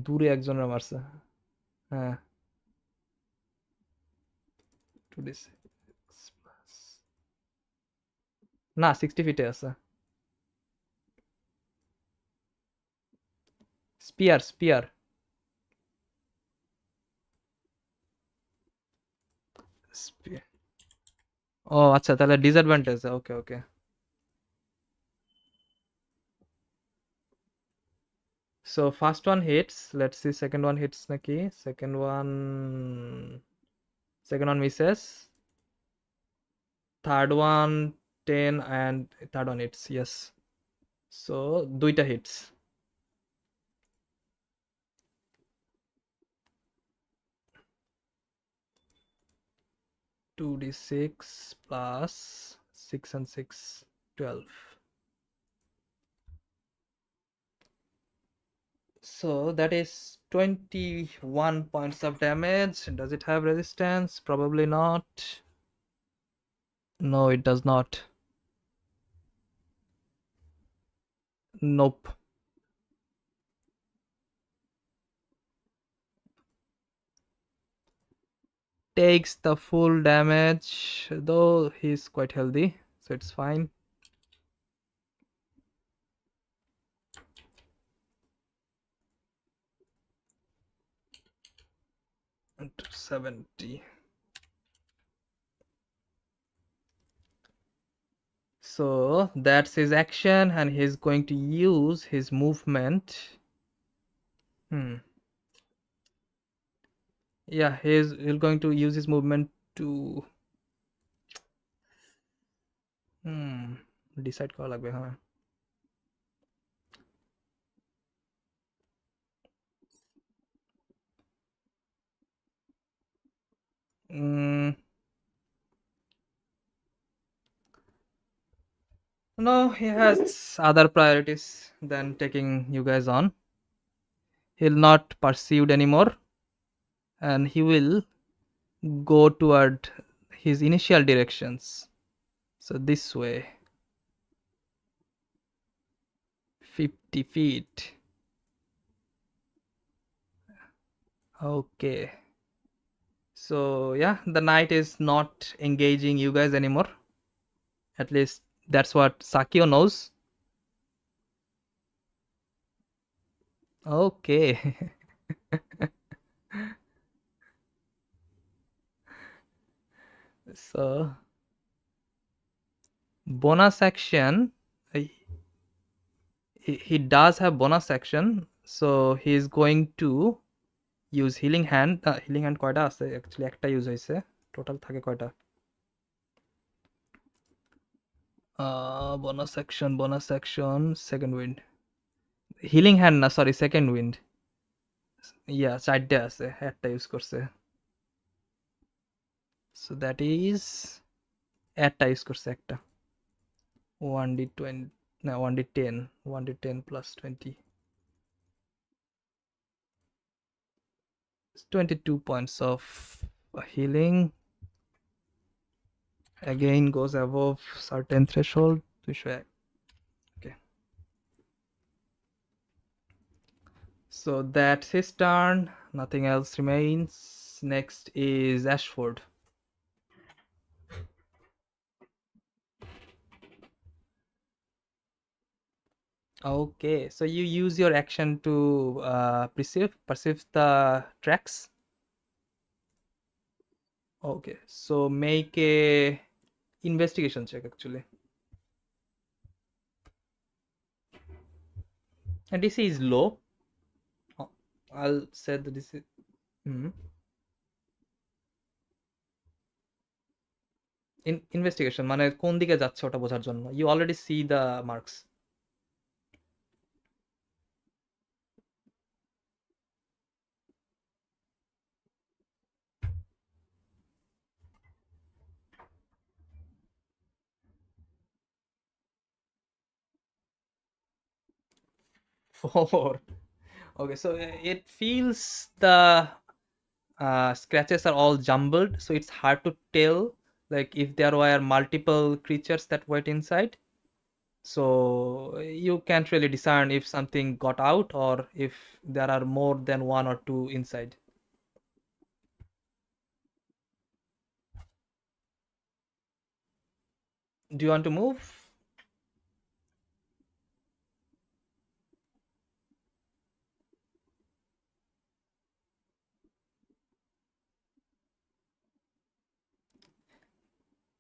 দূরে একজনের মারছে। হ্যাঁ 2d6 plus না 60 ফিটে আছে। স্পিয়ার ও আচ্ছা তাহলে disadvantage. Okay so first one hits, let's see second one hits naki, second one misses, third one 10 and third one hits, yes, so দুইটা hits। 2d6 plus 6 and 6 12, so that is 21 points of damage. Does it have resistance? Probably not. No, it does not. Nope. Takes the full damage, though he's quite healthy, so it's fine. And 70. So that's his action, and he's going to use his movement. Yeah, he's going to use his movement to decide করা লাগবে। হ্যাঁ no, he has other priorities than taking you guys on. He'll not pursued anymore, and he will go toward his initial directions, so this way 50 feet. Okay, so yeah, the knight is not engaging you guys anymore, at least that's what Sakio knows. Okay. So bonus action, he does have bonus action, so he's going to use healing hand। healing hand কয়টা আছে actually? একটা use হইছে, total থাকে কয়টা? bonus action second wind, healing hand না sorry second wind, ইয়া চারটে আছে, একটা ইউজ করছে, so that is একটা ইউজ করছে একটা। 1d20 না 1d10, 1d10 plus 20, 22 points of healing, again goes above certain threshold. Okay, so that's his turn, nothing else remains. Next is Ashford. Okay, so you use your action to perceive the tracks. Okay, so make a investigation check actually, and DC is low. I'll say the DC investigation মানে কোন দিকে যাচ্ছে ওটা বোঝার জন্য, you already see the marks. Four. Okay, so it feels the scratches are all jumbled, so it's hard to tell like if there were multiple creatures that went inside. So you can't really discern if something got out or if there are more than one or two inside. Do you want to move?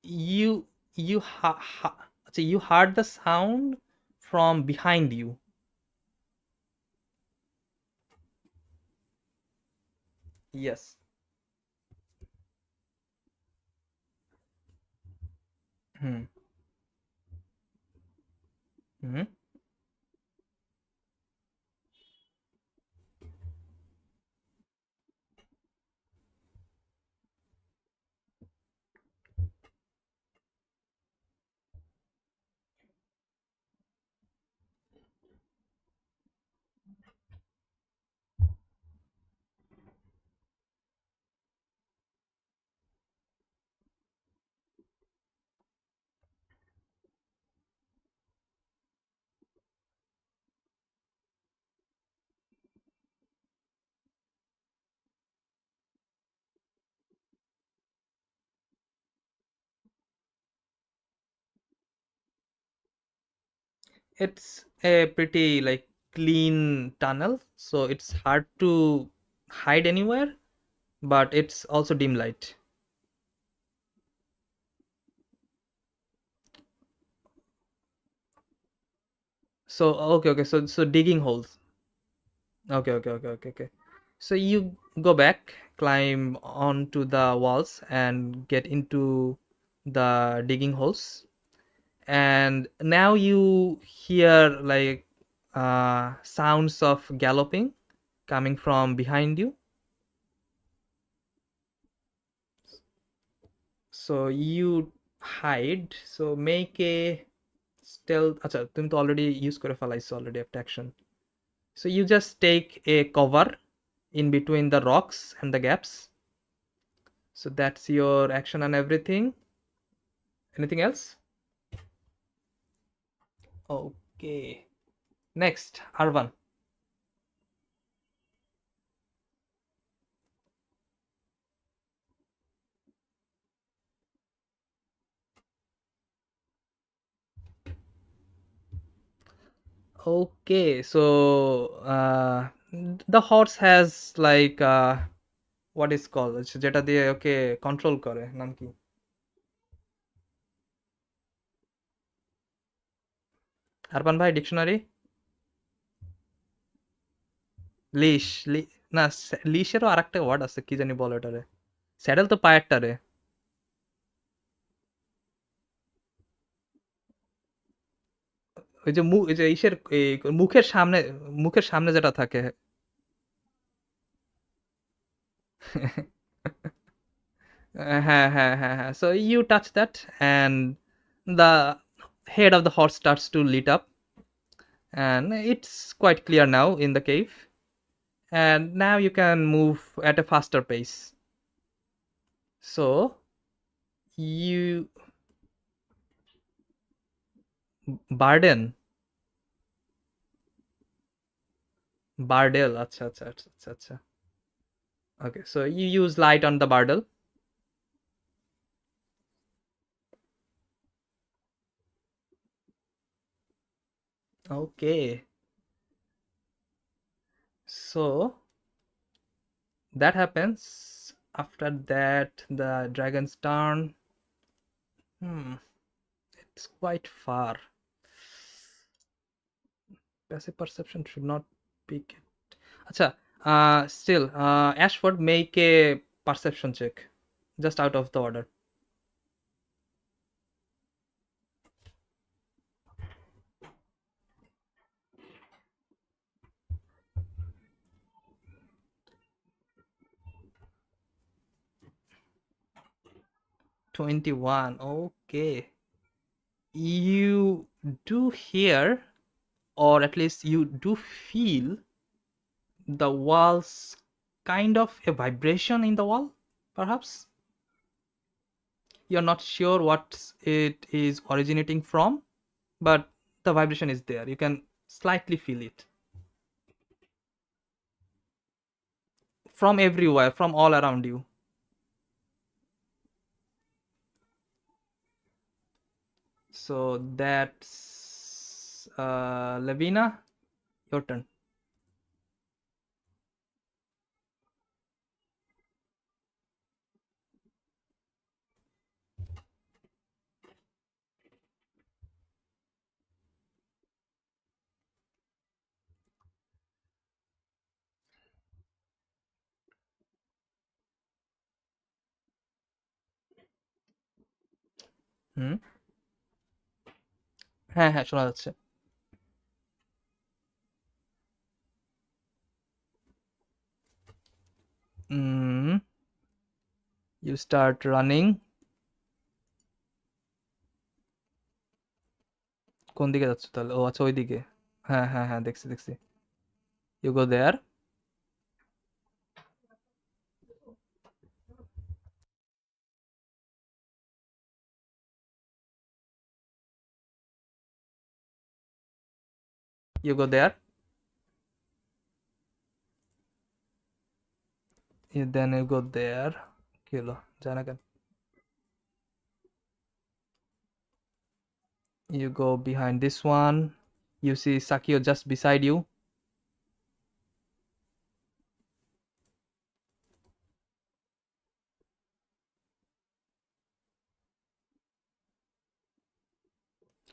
You so you heard the sound from behind you. Yes. Hmm. Hmm. It's a pretty like clean tunnel, so it's hard to hide anywhere, but it's also dim light. So okay, so digging holes. Okay. So you go back, climb onto the walls, and get into the digging holes. And now you hear like sounds of galloping coming from behind you. So you hide. So make a stealth. আচ্ছা তুমি তো already use করে ফেলাইছো already একটা action. So you just take a cover in between the rocks and the gaps. So that's your action and everything. Anything else? Okay. Next, Arvan. Okay, so the horse has like what is called যেটা দিয়ে ওকে control করে নাম কি? Urban ভাই dictionary? লিশ না লিশেরও আরেকটা word আছে কি জানি বলে ওটারে। স্যাডেল তো পায়েরটারে। ওই যে ওই যে ইসের মুখের সামনে যেটা থাকে। হ্যাঁ. So you touch that and the head of the horse starts to lit up and it's quite clear now in the cave. And now you can move at a faster pace. So you burden bardel. আচ্ছা. Okay, so you use light on the bardel. Okay, so that happens. After that, the dragon's turn. Hmm, it's quite far. Passive perception should not be kept. Acha, still, Ashford, make a perception check. Just out of the order. 21. Okay. You do hear, or at least you do feel the walls kind of a vibration in the wall, perhaps. You're not sure what it is originating from, but the vibration is there. You can slightly feel it from everywhere, from all around you. So that's Lavina, your turn. হুম, হ্যাঁ হ্যাঁ শোনা যাচ্ছে। You start running. কোন দিকে যাচ্ছ তাহলে? ও আচ্ছা, ওই দিকে। হ্যাঁ হ্যাঁ হ্যাঁ, দেখছি দেখছি। You go there. You go there. Then you go there. কি হলো? যায় না কেন? You go behind this one. You see Sakio just beside you.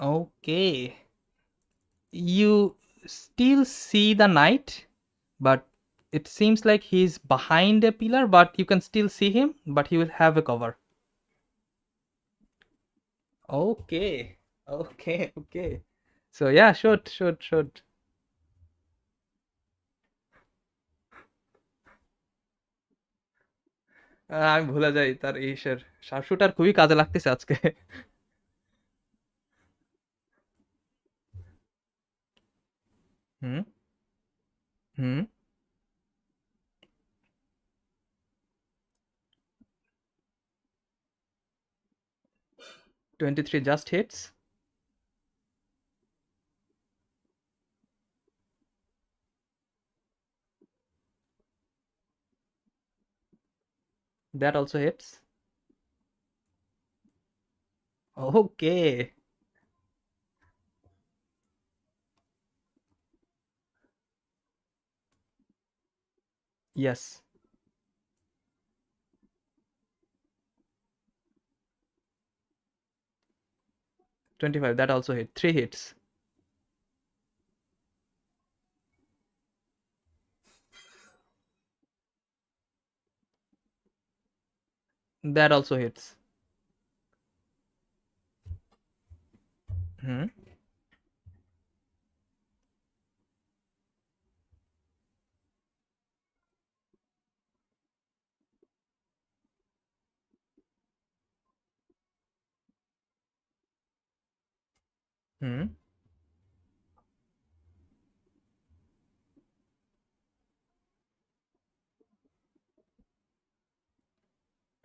Okay. You still see the knight, but it seems like he's behind a pillar, but you can still see him, but he will have a cover. Okay. Okay. Okay. So yeah, shoot. আমি ভুলে যাই তার ইসের শার্পশুটার খুবই কাজে লাগতেছে আজকে। হুম হুম 23 just hits. That also hits. Okay. Yes. 25. That also hit. 3 hits. That also hits. হুম হুম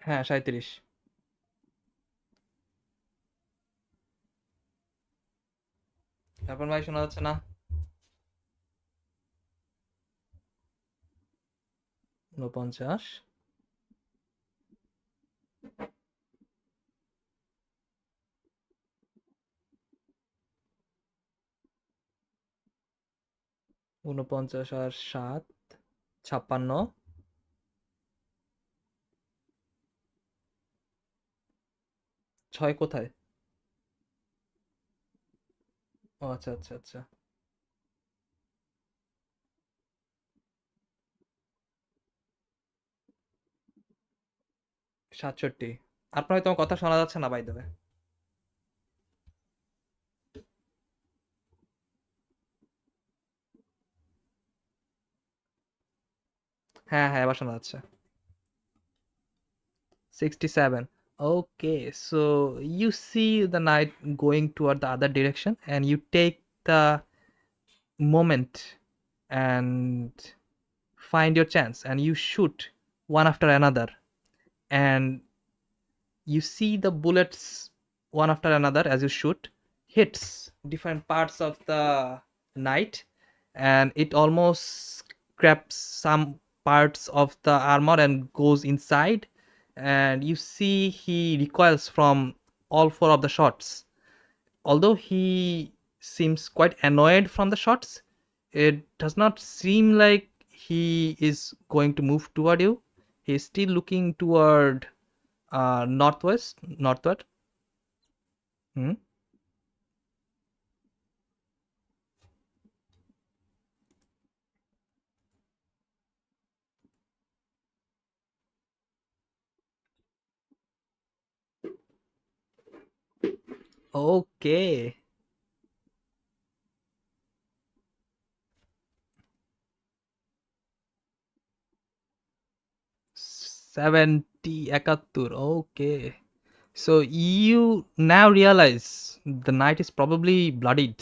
হ্যাঁ 37। তারপর ভাই শোনা যাচ্ছে না? 49। 49 আর 7, 56। 6 কোথায়? ও আচ্ছা আচ্ছা আচ্ছা। 67। আপনার হয়তো আমার কথা শোনা যাচ্ছে না, বাই দ্য ওয়ে। হ্যাঁ হ্যাঁ, এবার শোনা যাচ্ছে। 67. Okay, so you see the knight going toward the other direction, and you take the moment and find your chance and you shoot one after another, and you see the bullets one after another as you shoot hits different parts of the knight, and it almost grabs some parts of the armor and goes inside, and you see he recoils from all four of the shots. Although he seems quite annoyed from the shots, it does not seem like he is going to move toward you. He's still looking toward northward. Hmm? Okay. 70 একাত্তর. Okay. So you now realize the knight is probably bloodied.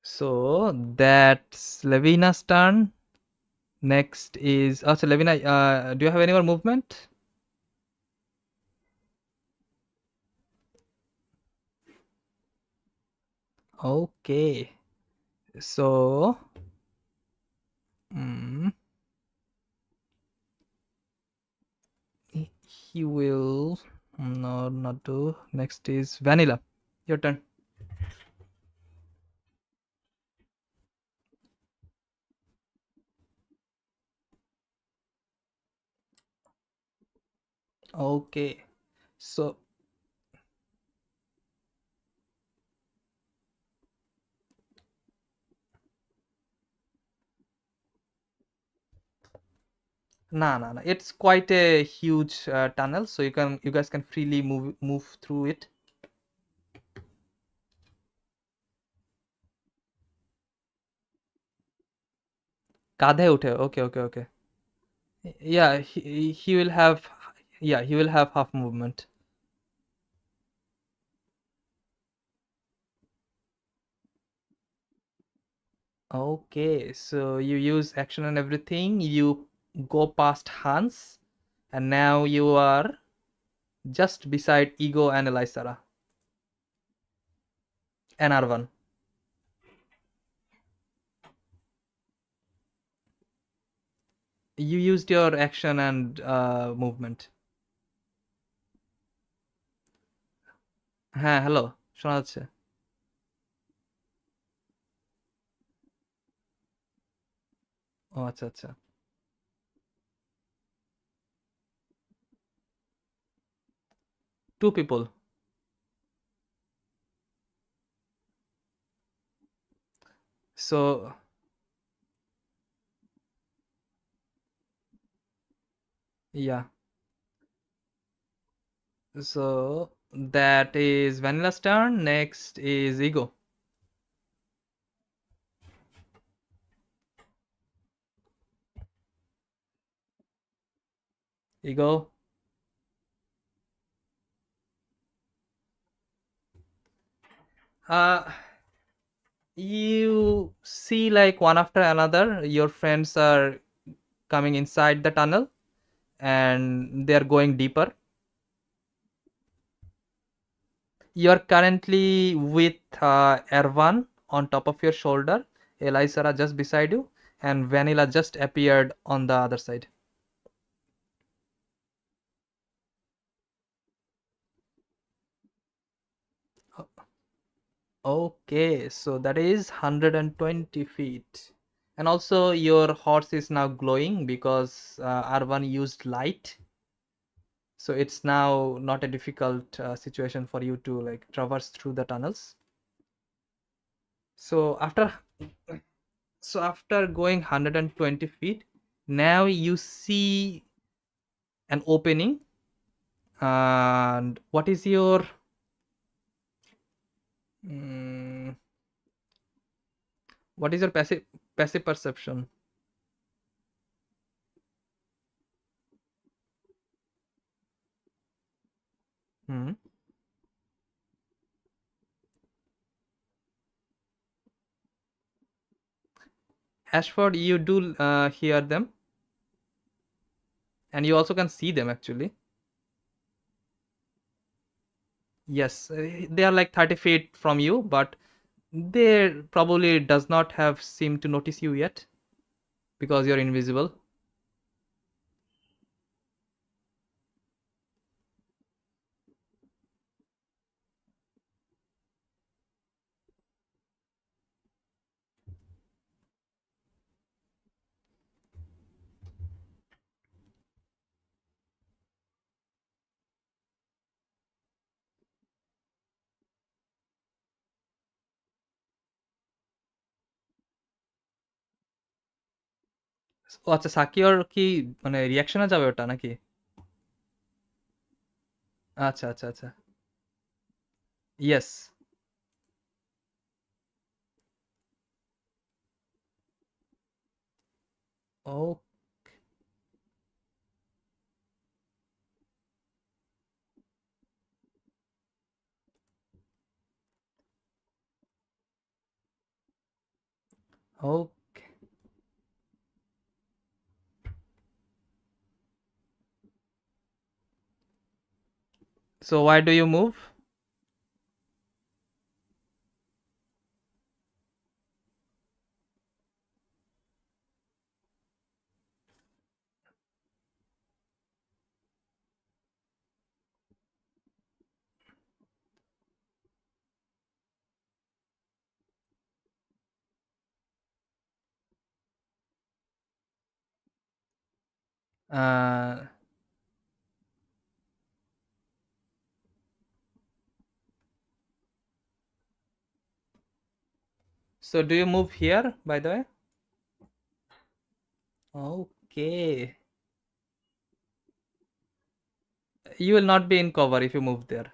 So that's Levina's turn. Next is so Levina. Do you have any more movement? Okay. So mm, he will no not do. Next is Vanilla. Your turn. Okay. So no. It's quite a huge tunnel, so you guys can freely move through it. কাঁধে উঠে. Okay. Yeah, he will have, yeah, he will have half movement. Okay, so you use action and everything. You go past Hans, and now you are just beside Ego and Elisara and Arvan. You used your action and movement. হ্যাঁ, hello, শোনা যাচ্ছে? ও আচ্ছা. Two people. So yeah, so that is Vanilla's turn. Next is Ego. Ego. Uh, you see like one after another your friends are coming inside the tunnel and they're going deeper. You're currently with Ervan on top of your shoulder, Elisara just beside you, and Vanilla just appeared on the other side. Okay, so that is 120 feet. And also your horse is now glowing because Arvan used light. So it's now not a difficult situation for you to like traverse through the tunnels. So after going 120 feet, now you see an opening. And what is your mm, passive perception? Ashford, you do hear them, and you also can see them actually. Yes, they are like 30 feet from you, but they probably does not have seem to notice you yet because you're invisible. ও আচ্ছা, সাকিওর কি মানে রিয়াকশনে যাবে ওটা নাকি? আচ্ছা আচ্ছা আচ্ছা। Yes. ও, okay. So why do you move? Uh, so do you move here, by the way? Okay. You will not be in cover if you move there.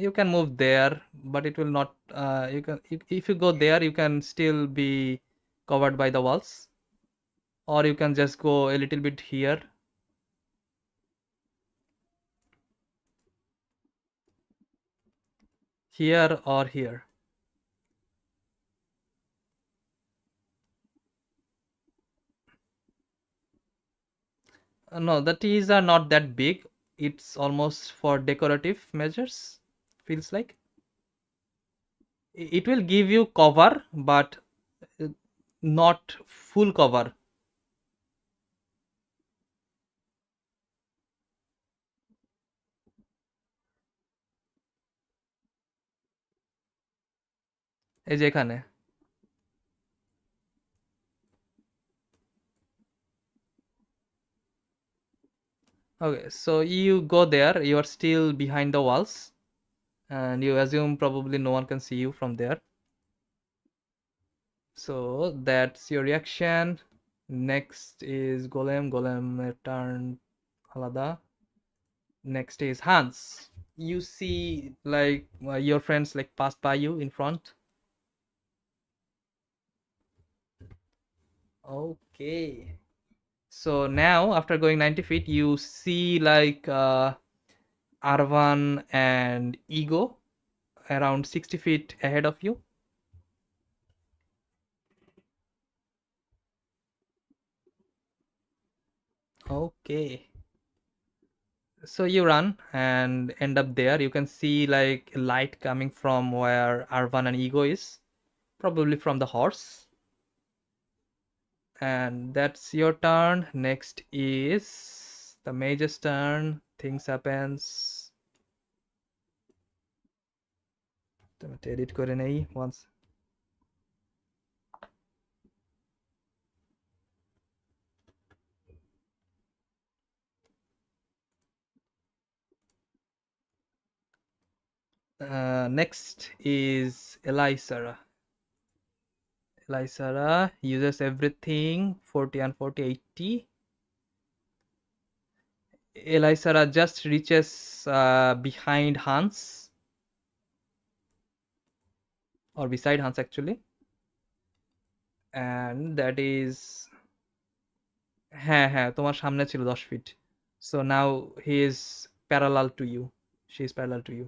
You can move there, but it will not. You can if you go there, you can still be covered by the walls, or you can just go a little bit here, here, or here. No, the trees are not that big. It's almost for decorative measures. Feels like it will give you cover, but uh, not full cover. এই যে এখানে। Okay, so you go there, you are still behind the walls, and you assume probably no one can see you from there. So that's your reaction. Next is Golem. Golem turn আলাদা. Next is Hans. You see like your friends like passed by you in front. Okay. So now after going 90 feet, you see like Arvan and Ego around 60 feet ahead of you. Okay. So you run and end up there. You can see like light coming from where Arvan and Ego is, probably from the horse. And that's your turn. Next is the mage's turn. Things happens. Edit করে নেই once. Next is Elisara. Elisara uses everything 40 and 40, 80. Elisara just reaches behind Hans, or beside Hans actually, and that is হ্যাঁ হ্যাঁ তোমার সামনে ছিল 10 feet. So now he is parallel to you. She is parallel to you.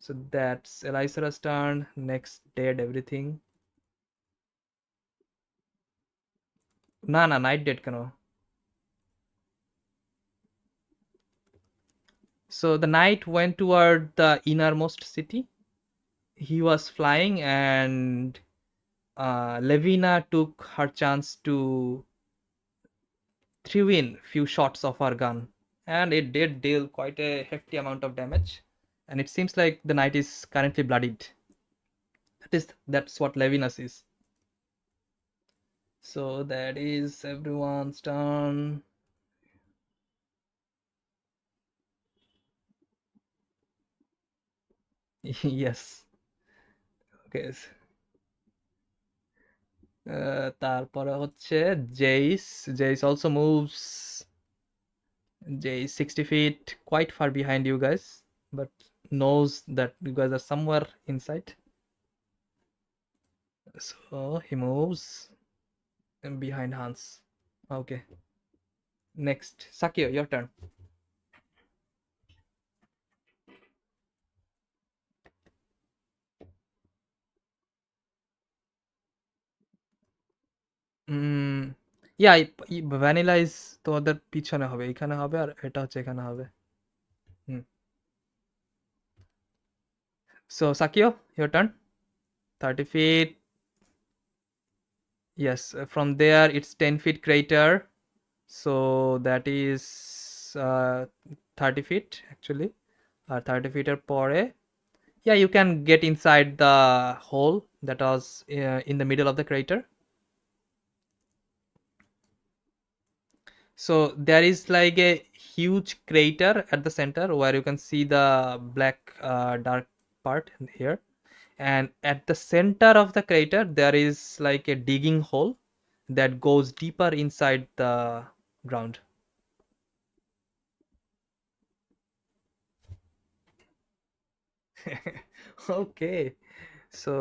So that's Elysara's turn. Next, dead everything. না night dead কেন? So the knight went toward the innermost city. He was flying, and Levina took her chance to threw in few shots of her gun, and it did deal quite a hefty amount of damage, and it seems like the knight is currently bloodied. That's what Levina sees. So that is everyone's turn. Yes. Okay. তারপরে হচ্ছে Jace also moves. Jace 60 feet, quite far behind you guys, but knows that you guys are somewhere inside. So he moves behind Hans. Okay. Next, Sakio, your turn. Yeah, vanilla is তোমাদের পিছনে হবে, এখানে হবে, আর এটা হচ্ছে এখানে হবে। So Sakio, your turn. 30 feet. Yes, from there it's 10 feet crater. So that is 30 feet actually. 30 feet পরে, yeah, you can get inside the hole that was in the middle of the crater. So there is like a huge crater at the center where you can see the black dark part here, and at the center of the crater there is like a digging hole that goes deeper inside the ground. Okay, so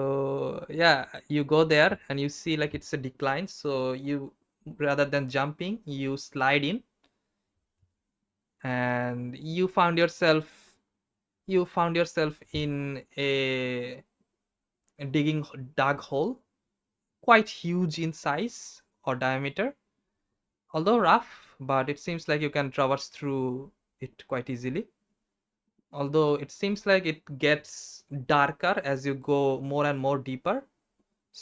yeah, you go there and you see like it's a decline, so you, rather than jumping, you slide in, and you found yourself in a dug hole, quite huge in size or diameter, although rough, but it seems like you can traverse through it quite easily. Although it seems like it gets darker as you go more and more deeper.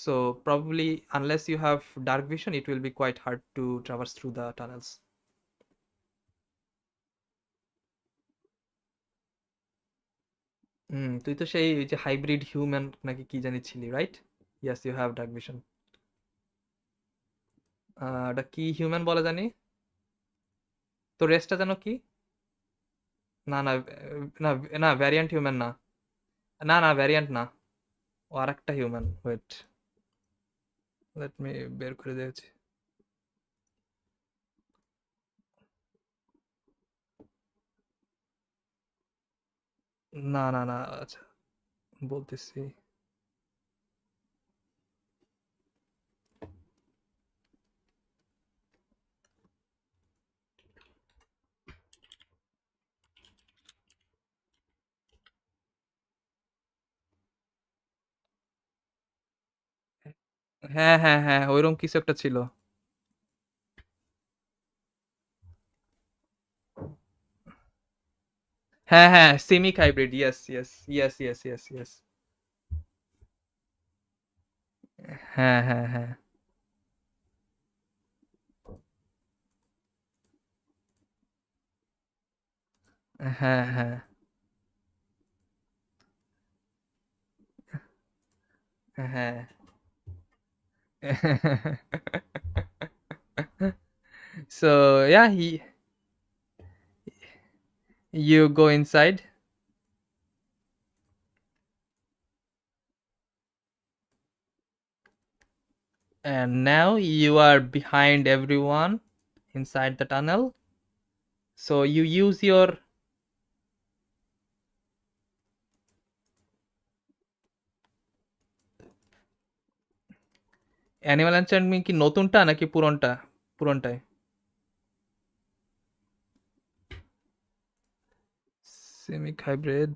So probably, unless you have dark vision, it will be quite hard to traverse through the tunnels. তুই তো সেই যে hybrid human নাকি কি জানি ছিলি, right? Yes, you have dark vision. ওটা কি হিউম্যান বলে জানি? তো রেসটা যেন কি? না না না না, ভ্যারিয়েন্ট হিউম্যান না। না না, ভ্যারিয়েন্ট না, ও আরেকটা হিউম্যান। ওয়েট, লেট মি বের করে দিয়েছি। না না না, আচ্ছা বলতেছি। হ্যাঁ হ্যাঁ হ্যাঁ, ওইরকম কিছু একটা ছিল। হ্যাঁ হ্যাঁ, Simic hybrid, yes yes yes yes yes yes. হ্যাঁ হ্যাঁ হ্যাঁ হ্যাঁ হ্যাঁ হ্যাঁ। So yeah, you go inside, and now you are behind everyone inside the tunnel. So you use your animal enchantment কি নতুনটা নাকি পুরনটা? পুরনটাই। সিমিক হাইব্রিড।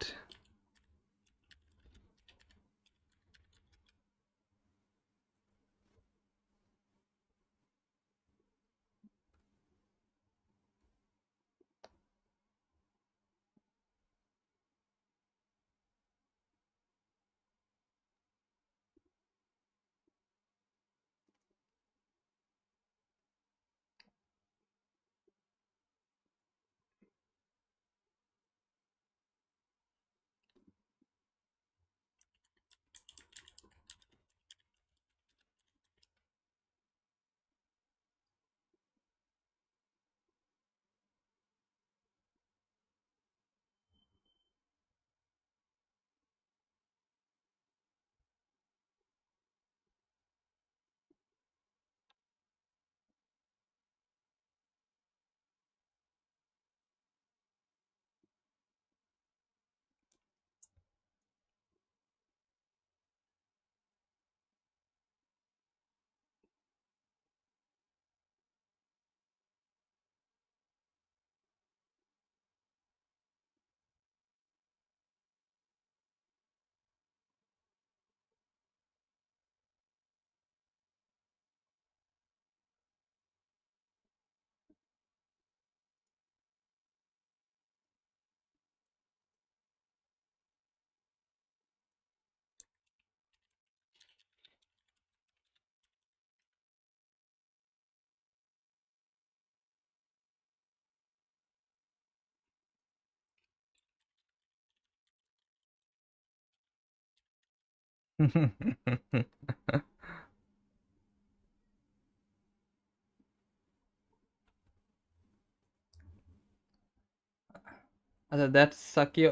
আচ্ছা, দ্যাটস সাকিও।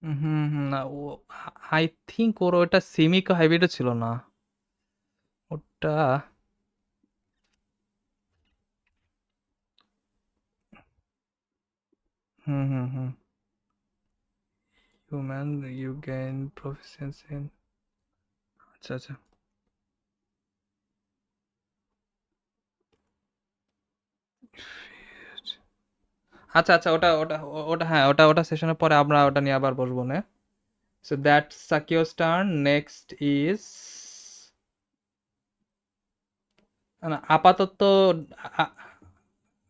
হুম, হুম, না ও, আই থিঙ্ক ওর ওটা সিমিকা হাইব্রিডও ছিল না ওটা। Hmm, hmm, hmm. Human, you gain proficiency in. আচ্ছা, আচ্ছা। আচ্ছা, আচ্ছা, ওটা ওটা ওটা হ্যাঁ, ওটা সেশনের পরে আমরা ওটা নিয়ে আবার বসবো না। So that Sakio's turn, next is, না আপাতত আ-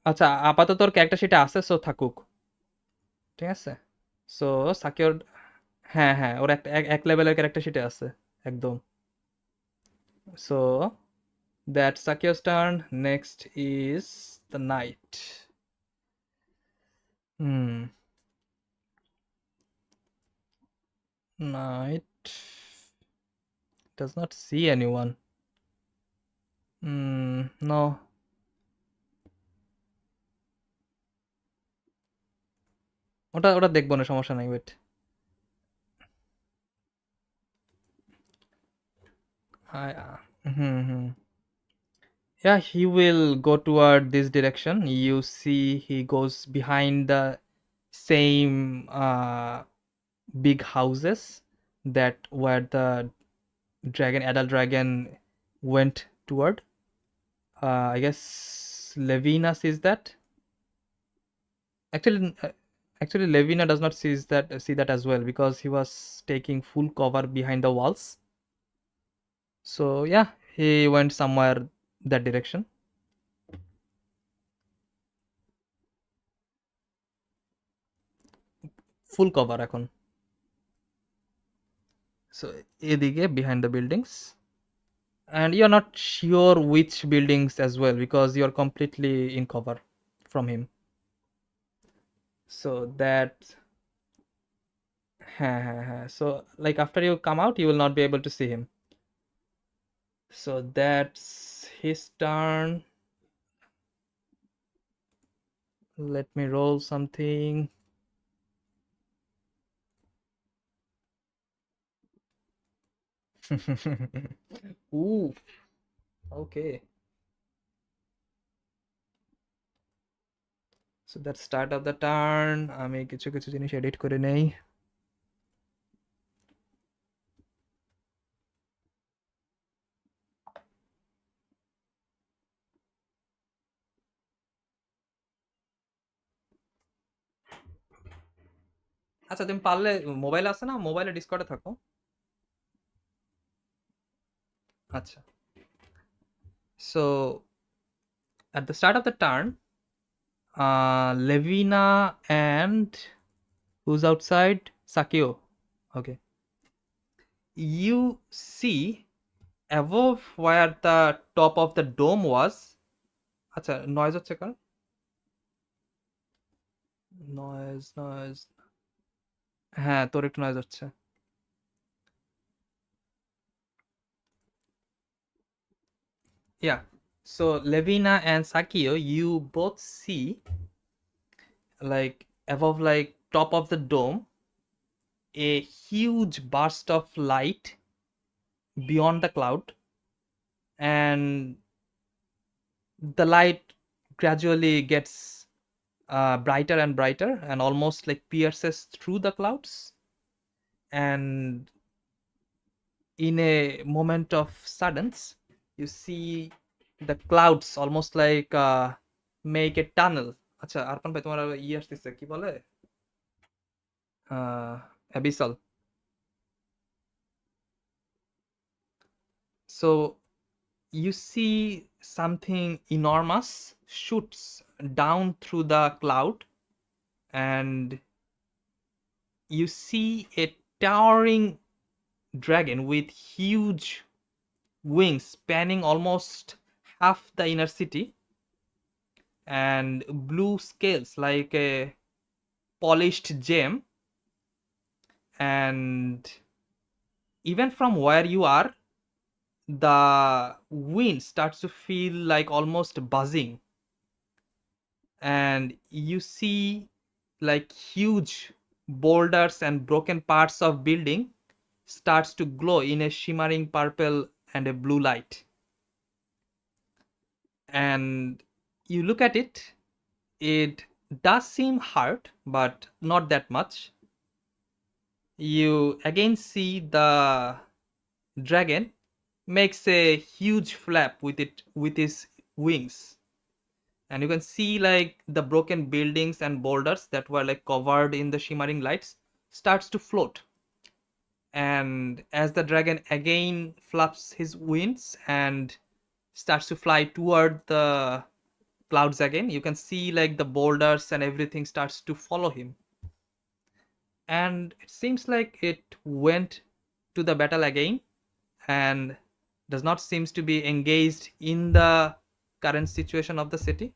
আচ্ছা, আপাতত ওর ক্যারেক্টার সেটা আছে, সো থাকুক। ঠিক আছে। সো সাকিওর, হ্যাঁ, হ্যাঁ, ওর একটা এক লেভেলের ক্যারেক্টার সেটা আছে একদম। So that Sakio's turn, next is the knight. Hmm, knight does not see anyone. No. ওটা ওটা দেখবো না, সমস্যা নাই, wait. Hmm, hmm. Yeah, he will go toward this direction. You see, he goes behind the same big houses that where the adult dragon went toward. I guess Levina sees that. Actually, Levina does not see that as well because he was taking full cover behind the walls. So yeah, he went somewhere that direction. Full cover এখন। So এদিকে behind the buildings, and you're not sure which buildings as well because you're completely in cover from him. So that, হ্যাঁ, হ্যাঁ, হ্যাঁ, so like after you come out you will not be able to see him. So that's his turn. Let me roll something. Ooh, okay. So that's start of the turn. আমি কিছু কিছু জিনিস edit করে নেই। আচ্ছা, তুমি পারলে, mobile আছে না, মোবাইলে ডিসকর্ডে থাকো। আচ্ছা, so at the start of the turn, Levina and who's outside? Sakio. Okay. You see above where the top of the dome was. আচ্ছা, নয়েজ হচ্ছে কার? নয়েজ। হ্যাঁ, তোর একটু নয়েজ হচ্ছে। Yeah. So Levina and Sakio, you both see like above, like top of the dome, a huge burst of light beyond the cloud, and the light gradually gets brighter and brighter and almost like pierces through the clouds, and in a moment of suddenness you see the clouds almost like make a tunnel আচ্ছা আরফান ভাই, তোমার আসতেছে কি বলে, abyssal. So you see something enormous shoots down through the cloud, and you see a towering dragon with huge wings spanning almost half the inner city, and blue scales like a polished gem. And even from where you are, the wind starts to feel like almost buzzing, and you see like huge boulders and broken parts of building starts to glow in a shimmering purple and a blue light. And you look at it, it does seem hard, but not that much. You again see the dragon makes a huge flap with it with his wings, and you can see like the broken buildings and boulders that were like covered in the shimmering lights starts to float. And as the dragon again flaps his wings and starts to fly toward the clouds again, you can see like the boulders and everything starts to follow him. And it seems like it went to the battle again and does not seems to be engaged in the current situation of the city.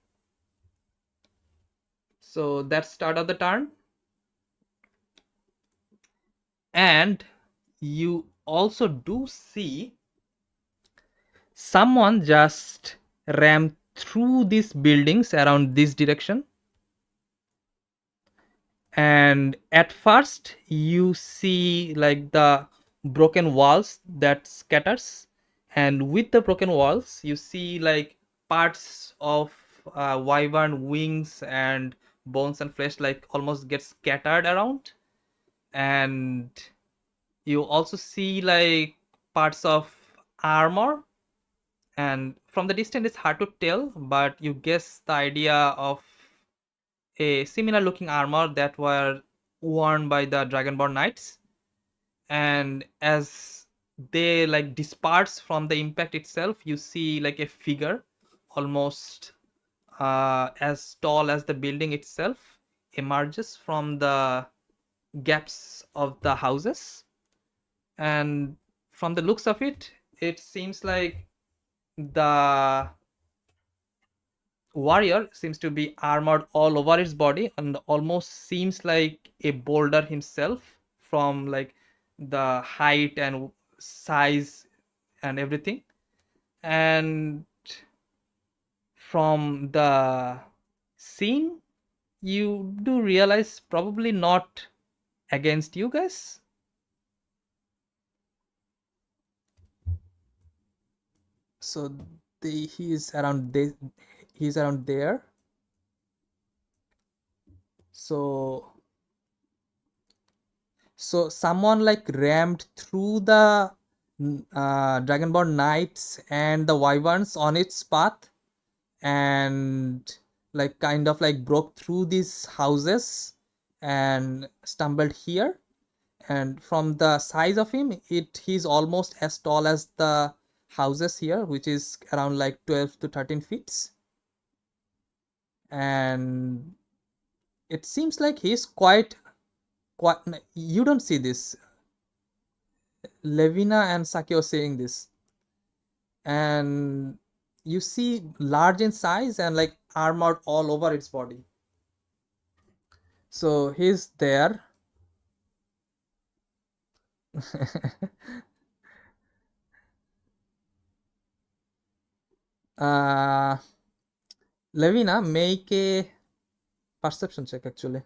So that's start of the turn. And you also do see someone just ran through these buildings around this direction. And at first you see like the broken walls that scatters, and with the broken walls you see like parts of wyvern wings and bones and flesh like almost get scattered around. And you also see like parts of armor, and from the distance it's hard to tell, but you guess the idea of a similar looking armor that were worn by the dragonborn knights. And as they like disperse from the impact itself, you see like a figure almost as tall as the building itself emerges from the gaps of the houses. And from the looks of it, it seems like the warrior seems to be armored all over its body and almost seems like a boulder himself from like the height and size and everything. And from the scene you do realize probably not against you guys. So he's around there. So someone like rammed through the dragonborn knights and the wyverns on its path, and like kind of like broke through these houses and stumbled here. And from the size of him, he's almost as tall as the houses here, which is around like 12 to 13 feet. And it seems like he's quite you don't see this. Levina and Saki are saying this, and you see large in size and like armored all over its body. So he's there. uh, Levina, make a perception check actually.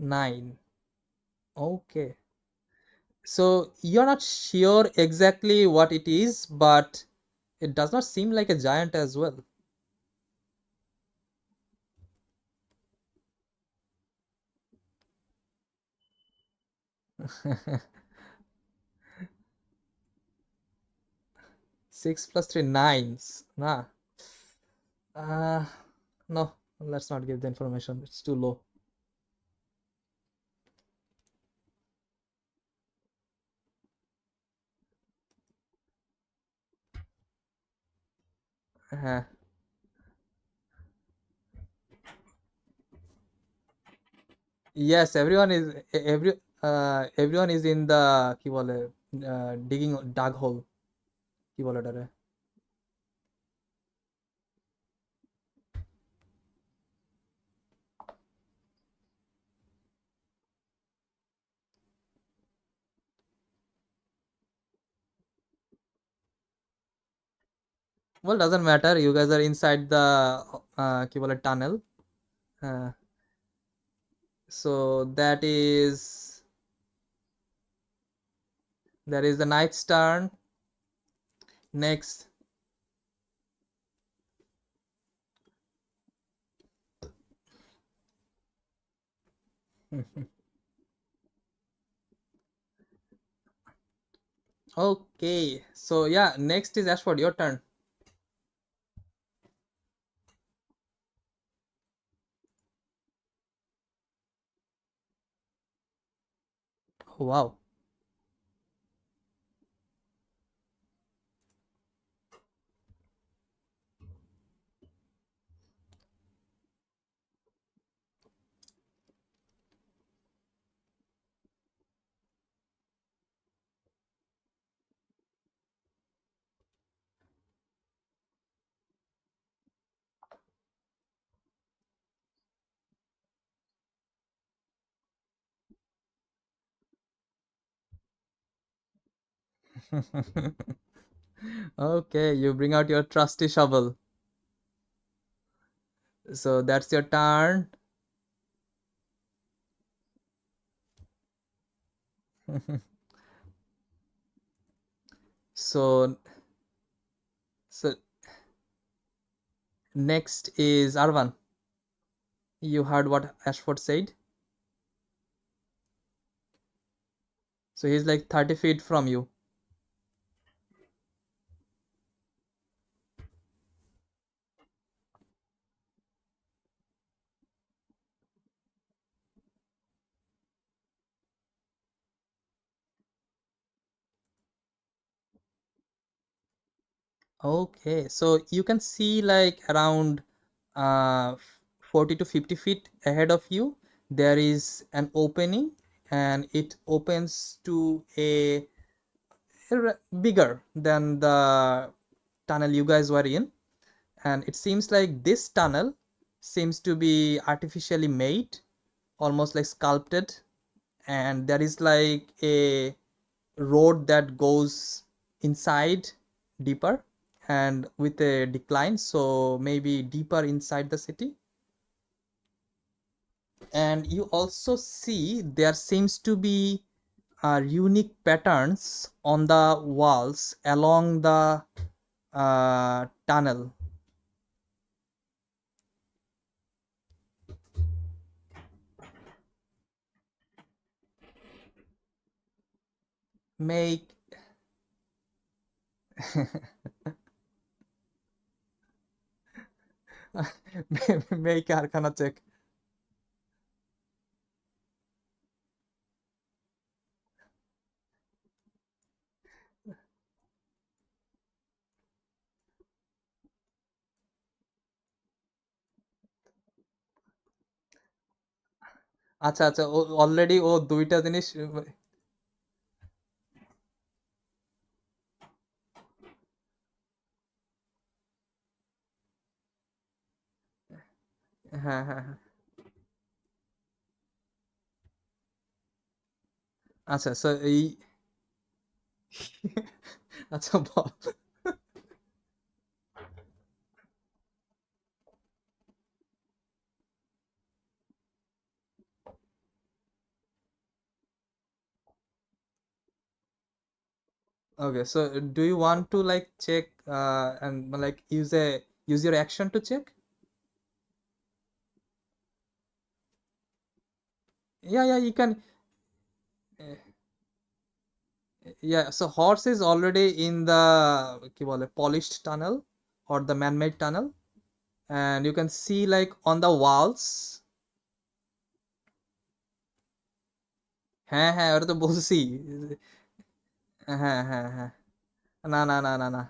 9. Okay. So you're not sure exactly what it is, but it does not seem like a giant as well. Six plus three, nines. Nah. Uh, no, let's not give the information. It's too low. Uh, yes, everyone is in the কি বলে digging dug hole কি বলে ওটারে? Well, doesn't matter. You guys are inside the কি বলে tunnel. Uh, so that is the knight's turn. Next. Okay. So yeah, next is Ashford. Your turn. Oh, wow. Okay, you bring out your trusty shovel. So that's your turn. So so next is Arvan. You heard what Ashford said. So he's like 30 feet from you. Okay, so you can see like around 40 to 50 feet ahead of you, there is an opening, and it opens to bigger than the tunnel you guys were in. And it seems like this tunnel seems to be artificially made, almost like sculpted, and there is like a road that goes inside deeper and with a decline, so maybe deeper inside the city. And you also see there seems to be unique patterns on the walls along the tunnel. Make make Arcana check. আচ্ছা আচ্ছা, ও already ও দুইটা জিনিস। হ্যাঁ হ্যাঁ হ্যাঁ, আচ্ছা so এই আচ্ছা বল। Okay, so do you want to like check and like use your action to check? Yeah, yeah, you can. Yeah, so horse is already in the কি বলে, polished tunnel or the man-made tunnel, and you can see like on the walls. হ্যাঁ হ্যাঁ, ওটা তো বলছি। হ্যাঁ হ্যাঁ হ্যাঁ। না না না না না।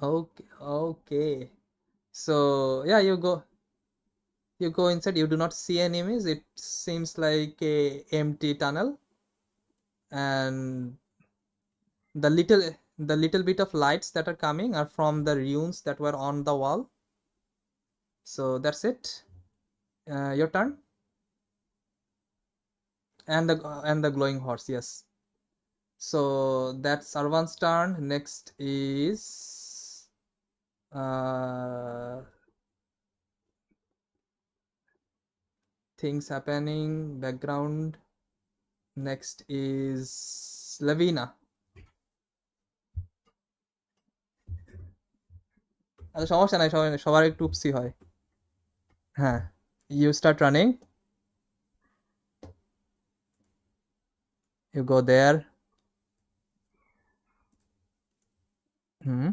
Okay, okay. So yeah, you go inside, you do not see enemies. It seems like a empty tunnel, and the little bit of lights that are coming are from the runes that were on the wall. So that's it. Your turn. And the glowing horse, yes. So that's Sarvan's turn. Next is uh things happening background. Next is Lavina. আচ্ছা, সমস্যা নাই, সবার একটু উপসি হয়। হ্যাঁ, you start running, you go there. Hmm.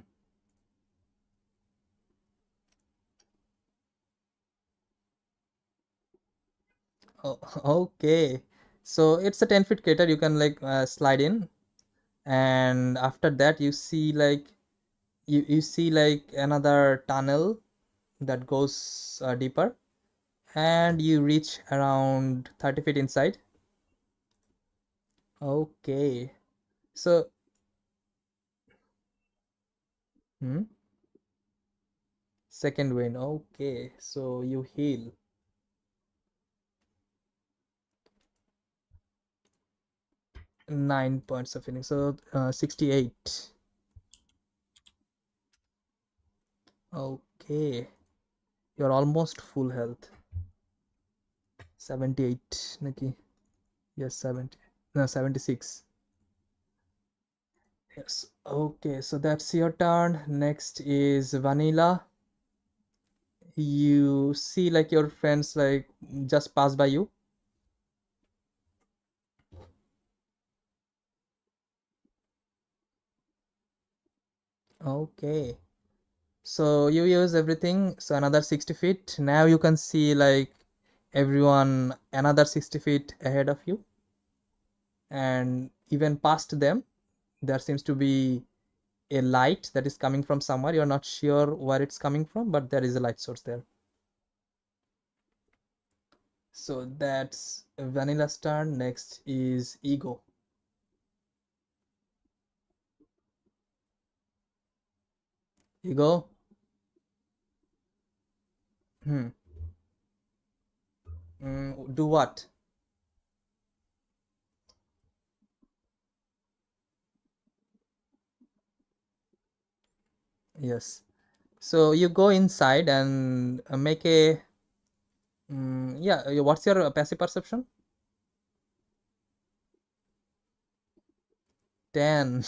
Oh, okay. So it's a 10 feet crater, you can like slide in, and after that you see like you see like another tunnel that goes deeper, and you reach around 30 feet inside. Okay. So hmm, second wind. Okay, so you heal 9 points of healing, so 68. Okay, you're almost full health. 78 naki. Yes, 70. No, 76. Yes. Okay, so that's your turn. Next is Vanilla. You see like your friends like just pass by you. Okay. So you use everything. So another 60 feet. Now you can see like everyone another 60 feet ahead of you. And even past them, there seems to be a light that is coming from somewhere. You're not sure where it's coming from, but there is a light source there. So that's Vanilla's turn. Next is Ego. Ego. Hmm. Do what? Yes. So you go inside and make a. Yeah. What's your passive perception? 10.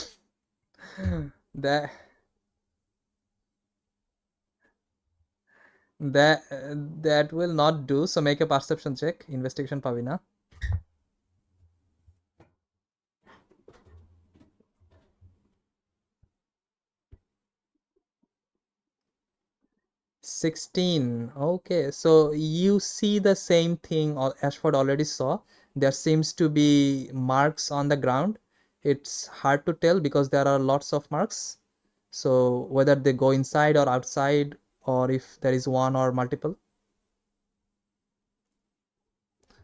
that that will not do. So make a perception check. Investigation, Pavina. 16. Okay, so you see the same thing Ashford already saw. There seems to be marks on the ground. It's hard to tell because there are lots of marks. So whether they go inside or outside, or if there is one or multiple.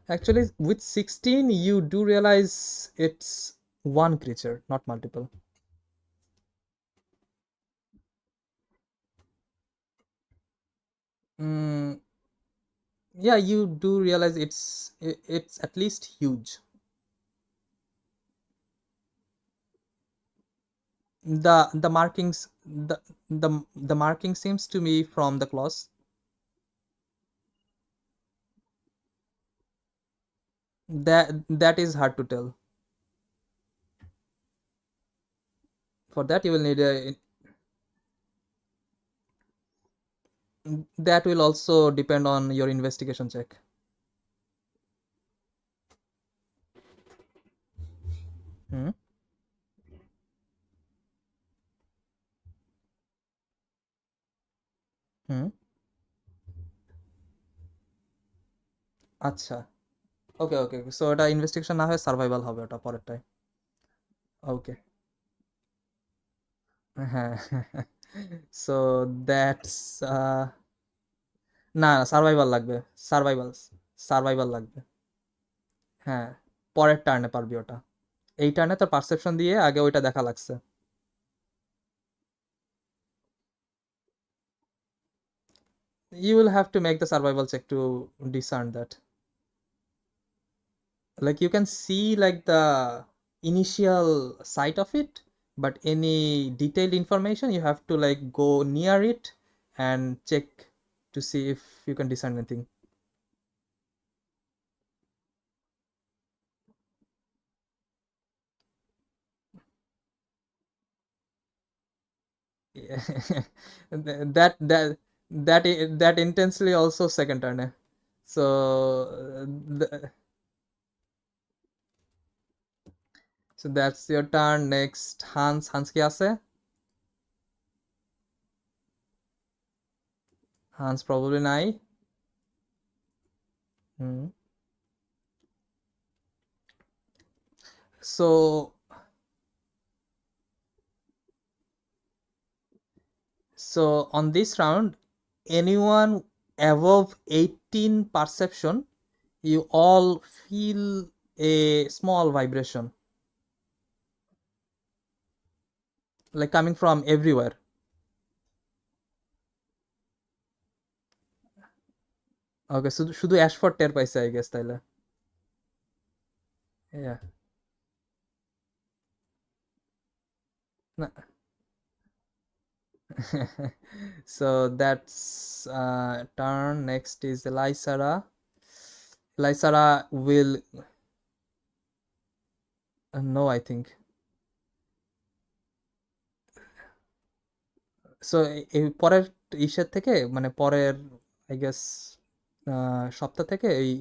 Actually, with 16, you do realize it's one creature, not multiple. Mm, yeah, you do realize it's at least huge. The markings the marking seems to me from the clause. That is hard to tell. For that you will need a That will also depend on your investigation check. হুম হুম আচ্ছা, ওকে ওকে, so এটা investigation না হয় survival হবে, ওটা পরেরটায়। ওকে, হ্যাঁ। So that's, না survival লাগবে, survival, survival লাগবে। হ্যাঁ, পরের টার্নে পারবি ওটা, এই টার্নে তোর পারসেপশন দিয়ে আগে ওইটা দেখা লাগছে। You will have to make the survival check to discern that. Like you can see like the initial sight of it, but any detailed information you have to like go near it and check to see if you can discern anything. Yeah. That intensely also second turn. So so that's your turn. Next, Hans কি আছে? Hans probably নাই। হুম। So So on this round, anyone above 18 perception, you all feel a small vibration, like coming from everywhere. Okay, শুধু শুধু অ্যাশফোর্ড টের পাইছে I guess তাইলে। Yeah. না। So that's turn. Next is Elysara. Elysara will no, I think. So এই পরের ইসের থেকে, মানে পরের আই গেস সপ্তাহ থেকে এই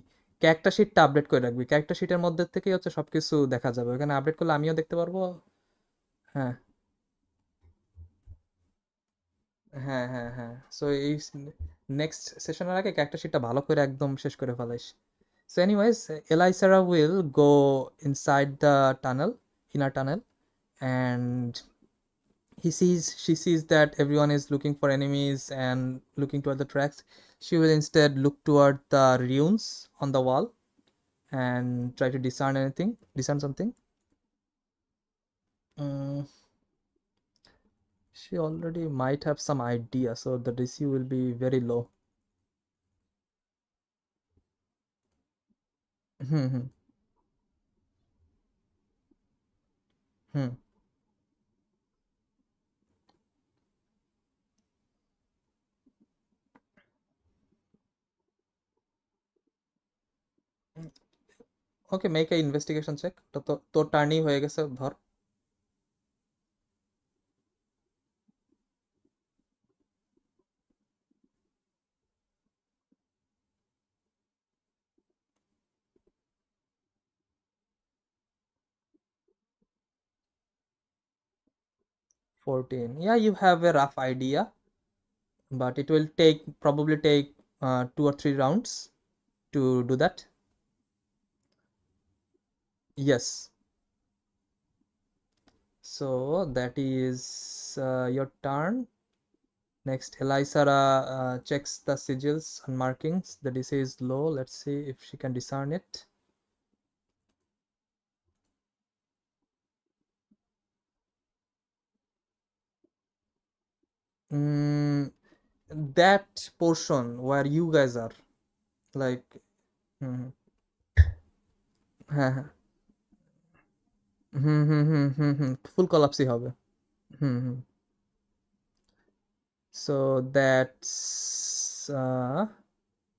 ক্যারেক্টার শিটটা আপডেট করে রাখবি, ক্যারেক্টার শিটের মধ্যে থেকেই হচ্ছে সবকিছু দেখা যাবে, ওখানে আপডেট করলে আমিও দেখতে পারবো। হ্যাঁ হ্যাঁ হ্যাঁ হ্যাঁ, সো এই নেক্সট সেশনের আগে ক্যারেক্টার শিটটা ভালো করে একদম শেষ করে ফেলাইস। So anyways, Elaisara will go inside the tunnel, inner tunnel, and she sees that everyone is looking for enemies and looking toward the tracks. She will instead look toward the runes on the wall and try to discern something. Mm, she already might have some idea, so the DC will be very low. Hmm, hmm, hmm. Okay, make a investigation check. তো টার্নই হয়ে গেছে ধর। 14. Yeah, you have a rough idea, but it will probably take 2 or 3 rounds to do that. Yes. So that is your turn. Next, Elisara checks the sigils and markings. The DC is low. Let's see if she can discern it. Mm, that portion where you guys are, like, হুম হ্যাঁ হ্যাঁ ফুল কলাপসই হবে। হুম হুম So that's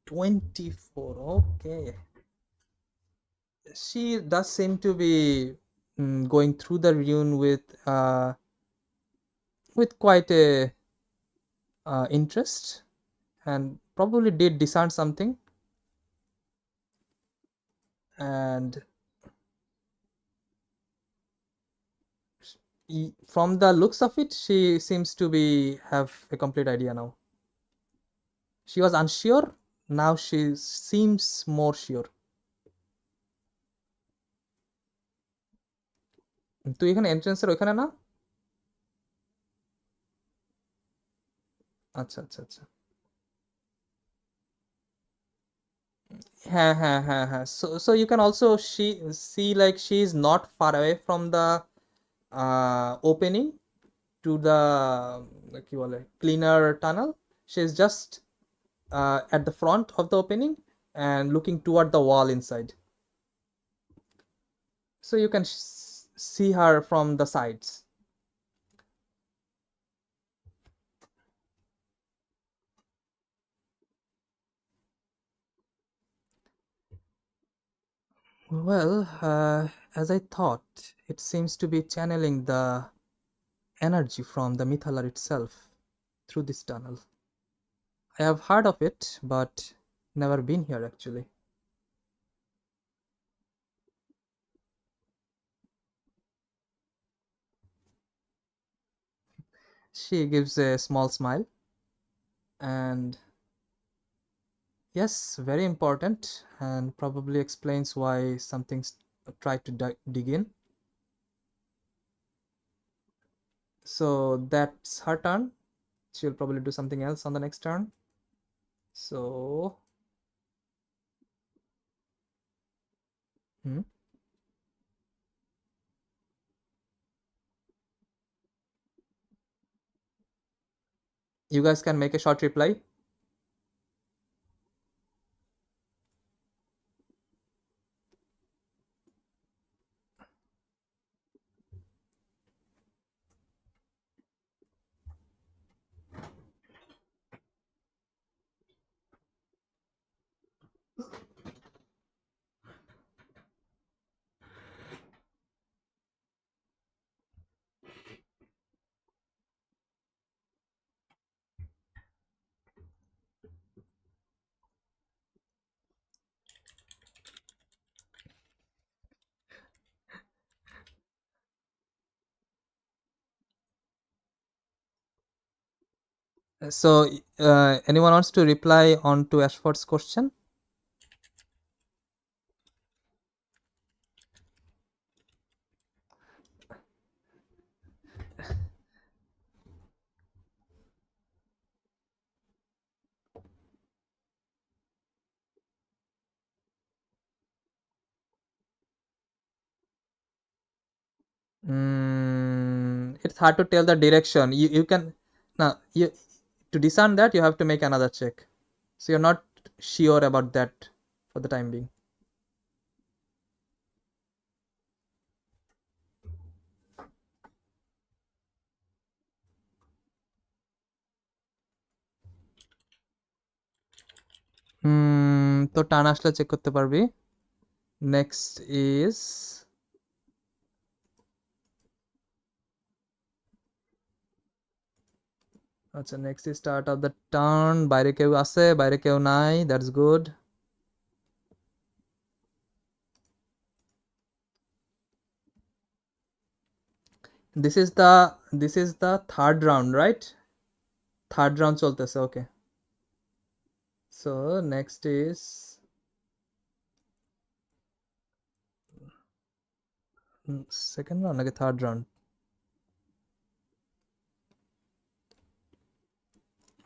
24. Okay. She does seem to be going through the rune with quite a interest, and probably did discern something. And from the looks of it, she seems to be have a complete idea now. She was unsure, now she seems more sure. তুই এখানে এন্ট্রান্সের ওখানে না? আচ্ছা আচ্ছা আচ্ছা। হ্যাঁ হ্যাঁ হ্যাঁ হ্যাঁ, so you can also see like she is not far away from the opening to the কি বলে cleaner tunnel. She is just at the front of the opening and looking toward the wall inside, so you can see her from the sides. Well, as I thought, it seems to be channeling the energy from the Mithalar itself through this tunnel. I have heard of it, but never been here actually. She gives a small smile and yes, very important, and probably explains why something's tried to dig in. So that's her turn. She'll probably do something else on the next turn. So, hmm, you guys can make a short reply. So, anyone wants to reply on to Ashford's question? It's hard to tell the direction. You can now you to discern that you have to make another check. So you're not sure about that for the time being. তো টান আসলে check করতে পারবি। Next is আচ্ছা next is start of the turn. বাইরে কেউ আছে, বাইরে কেউ নাই, that's good. this is the third round, right? Third round চলতেছে, okay. So next is second round নাকি থার্ড রাউন্ড?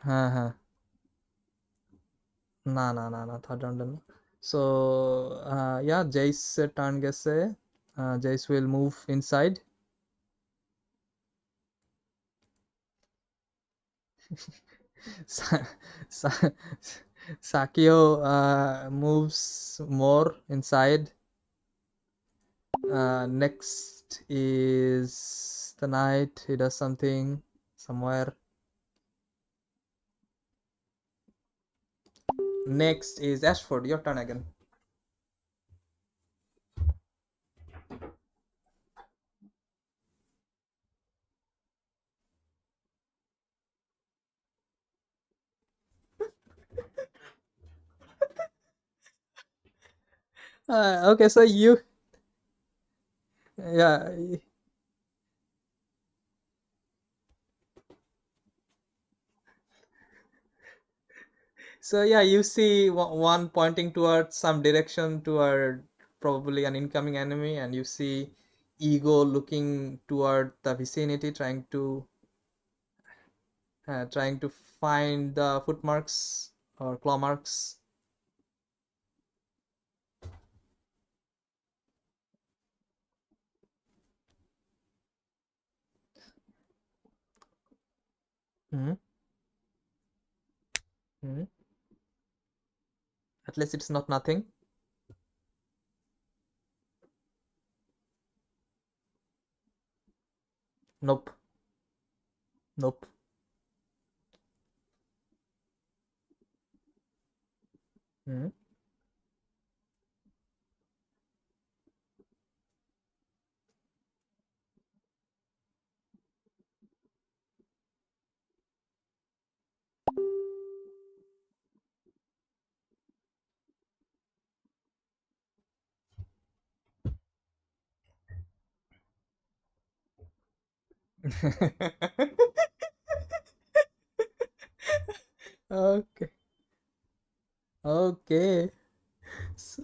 হ্যাঁ হ্যাঁ, না না না না, থার্ড রাউন্ডে না। সো ইয়া, জেইসের টার্ন গেছে। Jace will move inside. Sakio moves more inside. Next is the knight. He does something somewhere. Next is Ashford. Your turn again. Okay, so you, yeah, so yeah, you see one pointing towards some direction toward probably an incoming enemy, and you see ego looking toward the vicinity, trying to find the footmarks or claw marks. Hmm. Hmm. At least it's not nothing. Nope. Nope. Hmm. Okay. Okay. So,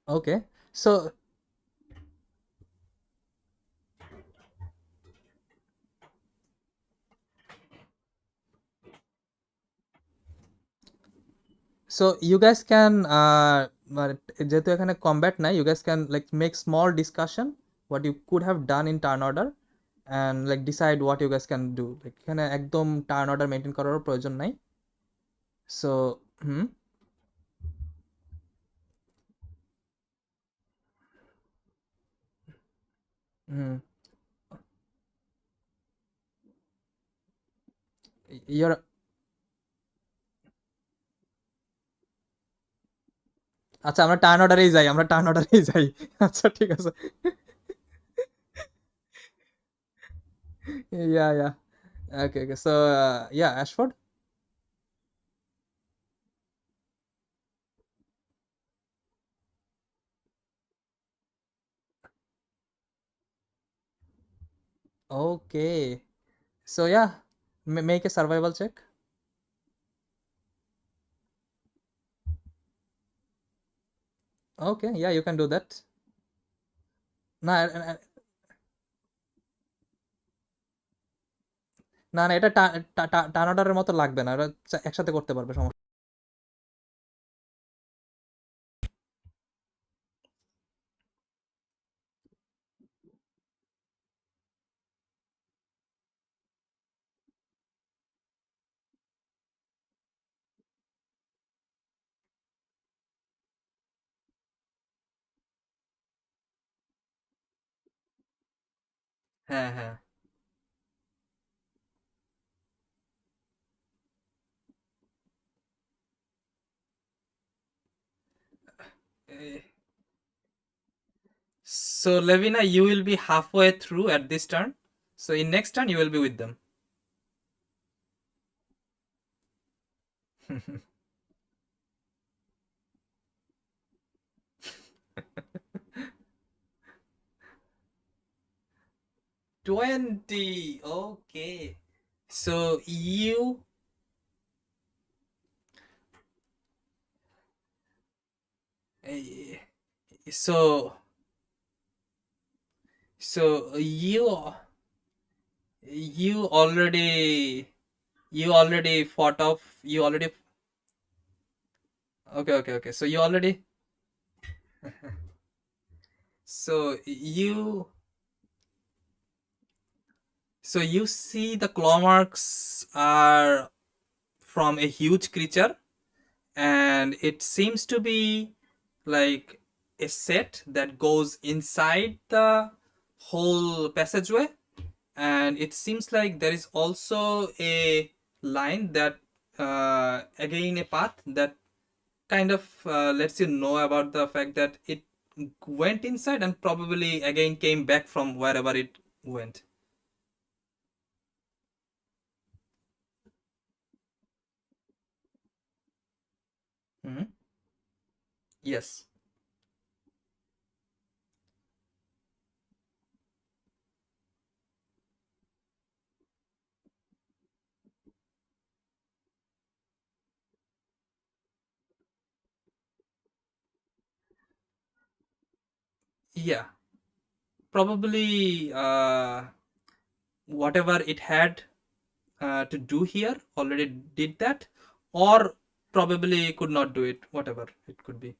okay. So you guys can যেহেতু এখানে combat নাই, you guys can like make small discussion what you could have done in turn order and like decide what you guys can do. Like এখানে একদম turn order maintain করার প্রয়োজন নাই। So hmm. Hmm. Your আচ্ছা, আমরা turn অর্ডারেই যাই, আমরা turn অর্ডারেই যাই। আচ্ছা ঠিক আছে। Yeah, yeah. Okay, okay. So yeah, Ashford. Okay. So yeah, make a survival check. Okay, yeah, you can do that. না না না, এটা টার্ন অর্ডারের মতো লাগবে না, এটা একসাথে করতে পারবে, সমস্যা। হ্যাঁ, হ্যাঁ। Eh, So Levina, you will be halfway through at this turn. So in next turn you will be with them. 20. Okay. So you eh, so so you already fought off, you already. Okay, okay, okay. So you already, so you see the claw marks are from a huge creature, and it seems to be like a set that goes inside the whole passageway, and it seems like there is also a line that again a path that kind of lets you know about the fact that it went inside and probably again came back from wherever it went. Mhm. Yes. Yeah, probably whatever it had to do here already did that, or probably could not do it, whatever it could be.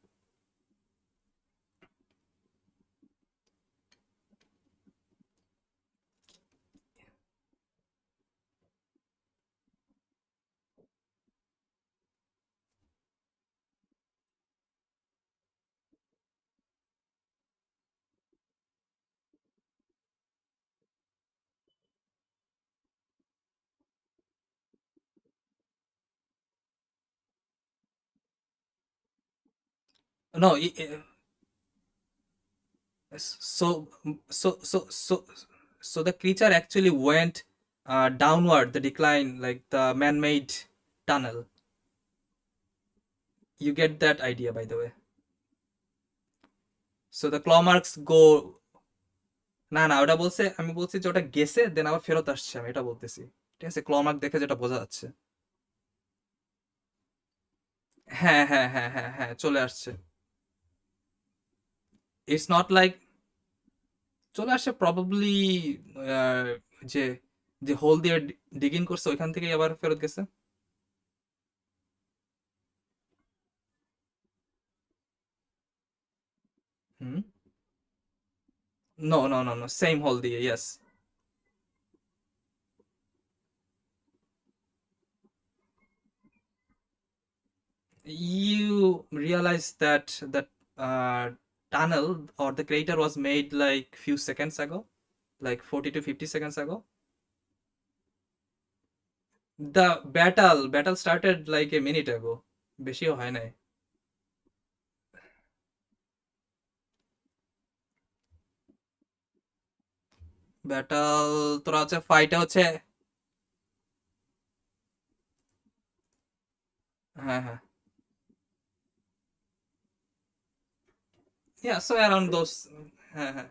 No, so so the creature actually went downward the decline, like the man-made tunnel. You get that idea, by the way. So the claw marks go. না না, ওটা বলছে, আমি বলছি যে ওটা গেছে দেন আবার ফেরত আসছে, আমি এটা বলতেছি। ঠিক আছে, ক্ল মার্ক দেখে যেটা বোঝা যাচ্ছে। হ্যাঁ হ্যাঁ হ্যাঁ হ্যাঁ হ্যাঁ, চলে আসছে। ইটস নট লাইক চলে আসছে প্রবাবলি যে যে হোল দিয়ে ডিগিং করছে ওইখান থেকেই আবার ফেরত গেছে। Hmm. No no no no, same hole দিয়ে, yes. You realize that that tunnel or the crater was made like few seconds ago, like 40 to 50 seconds ago. The battle started like a minute ago, বেশিও হয় নাই। Battle তোরা হচ্ছে ফাইটে হচ্ছে। হ্যাঁ হ্যাঁ, yeah, so around those। হ্যাঁ হ্যাঁ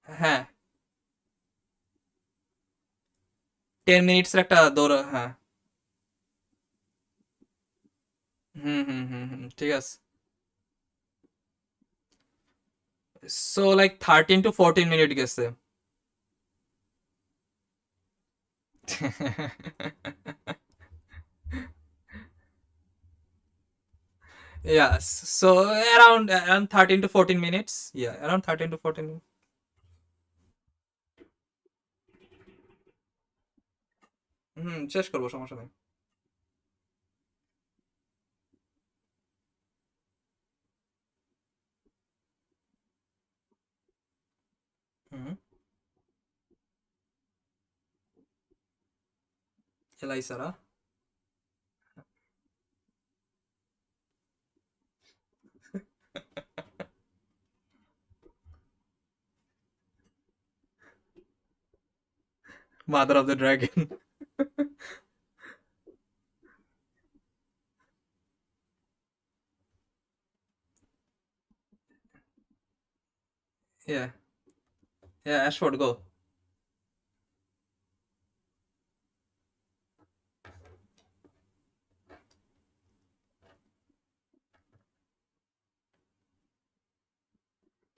হ্যাঁ, 10 মিনিটস একটা দৌড়, হ্যাঁ। হুম হুম হুম হুম, ঠিক আছে। সো লাইক 13 to 14 মিনিট গেছে। Yes, so around 13 to 14 minutes. Yeah, around 13 to 14 minutes. হুম, শেষ করবো, সমস্যা নেই। হুম। এলাইসারা। Mother of the dragon. Yeah, yeah, Ashford, go.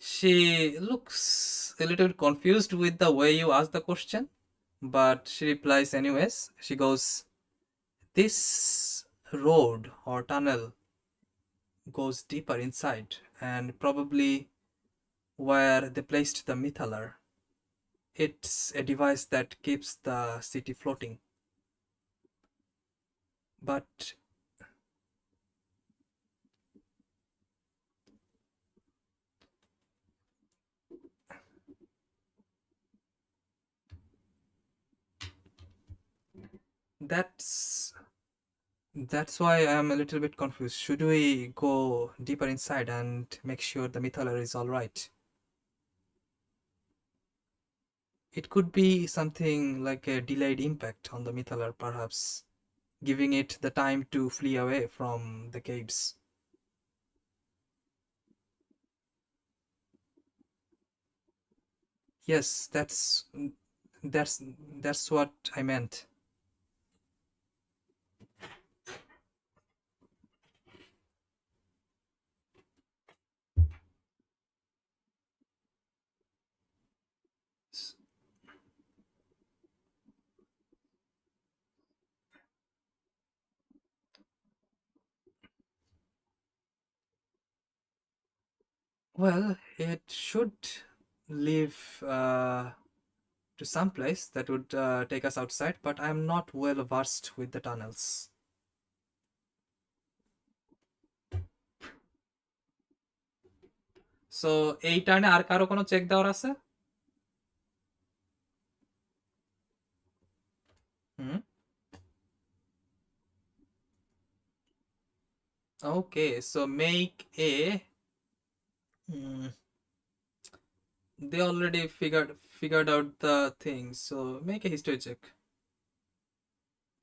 She looks a little bit confused with the way you ask the question, but she replies anyways. She goes, this road or tunnel goes deeper inside, and probably where they placed the mithalar. It's a device that keeps the city floating. But That's that's why I'm a little bit confused. Should we go deeper inside and make sure the mithaler is all right? It could be something like a delayed impact on the mithaler, perhaps giving it the time to flee away from the caves. Yes, that's that's what I meant. S- Well, it should leave to some place that would take us outside, but I'm not well versed with the tunnels. So এই টার্নে আর কারো কোনো check দেওয়ার আছে? হুম। Okay, so make a. Hmm, they already figured out the thing. So make a history check,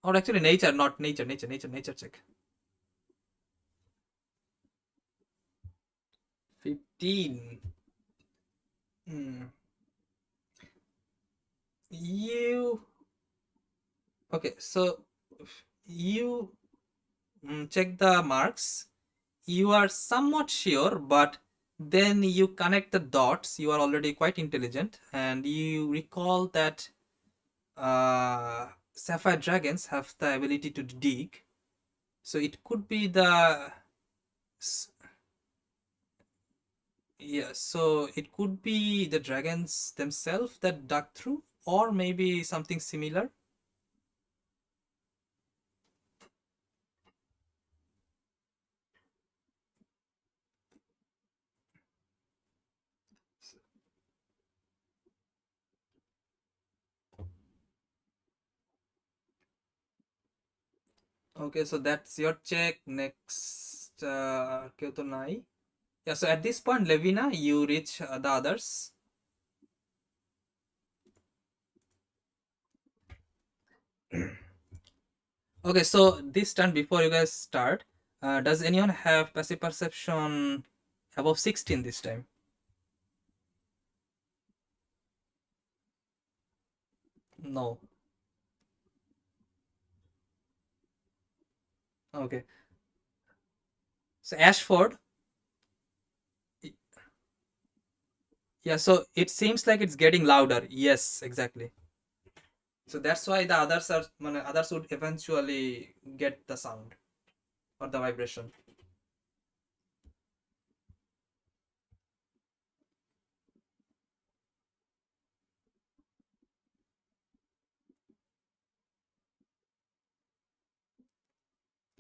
or actually nature, not nature check. 15. Hmm. You okay? So you check the marks. You are somewhat sure, but then you connect the dots. You are already quite intelligent, and you recall that sapphire dragons have the ability to dig. So it could be the yeah. So it could be the dragons themselves that dug through, or maybe something similar. Okay, so that's your check. Next, কেউ তো নাই. Yeah. So at this point, Levina, you reach the others. Okay, so this turn before you guys start, does anyone have passive perception above 16 this time? No. Okay. So Ashford, yeah, so it seems like it's getting louder. Yes, exactly. So that's why the others are, others would eventually get the sound or the vibration.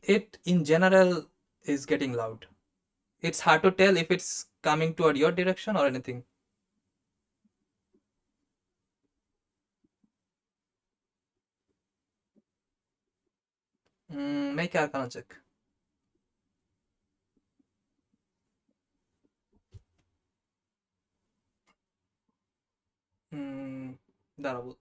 It in general is getting loud. It's hard to tell if it's coming toward your direction or anything. Make a Arcana check. Hmm, দাঁড়াবো.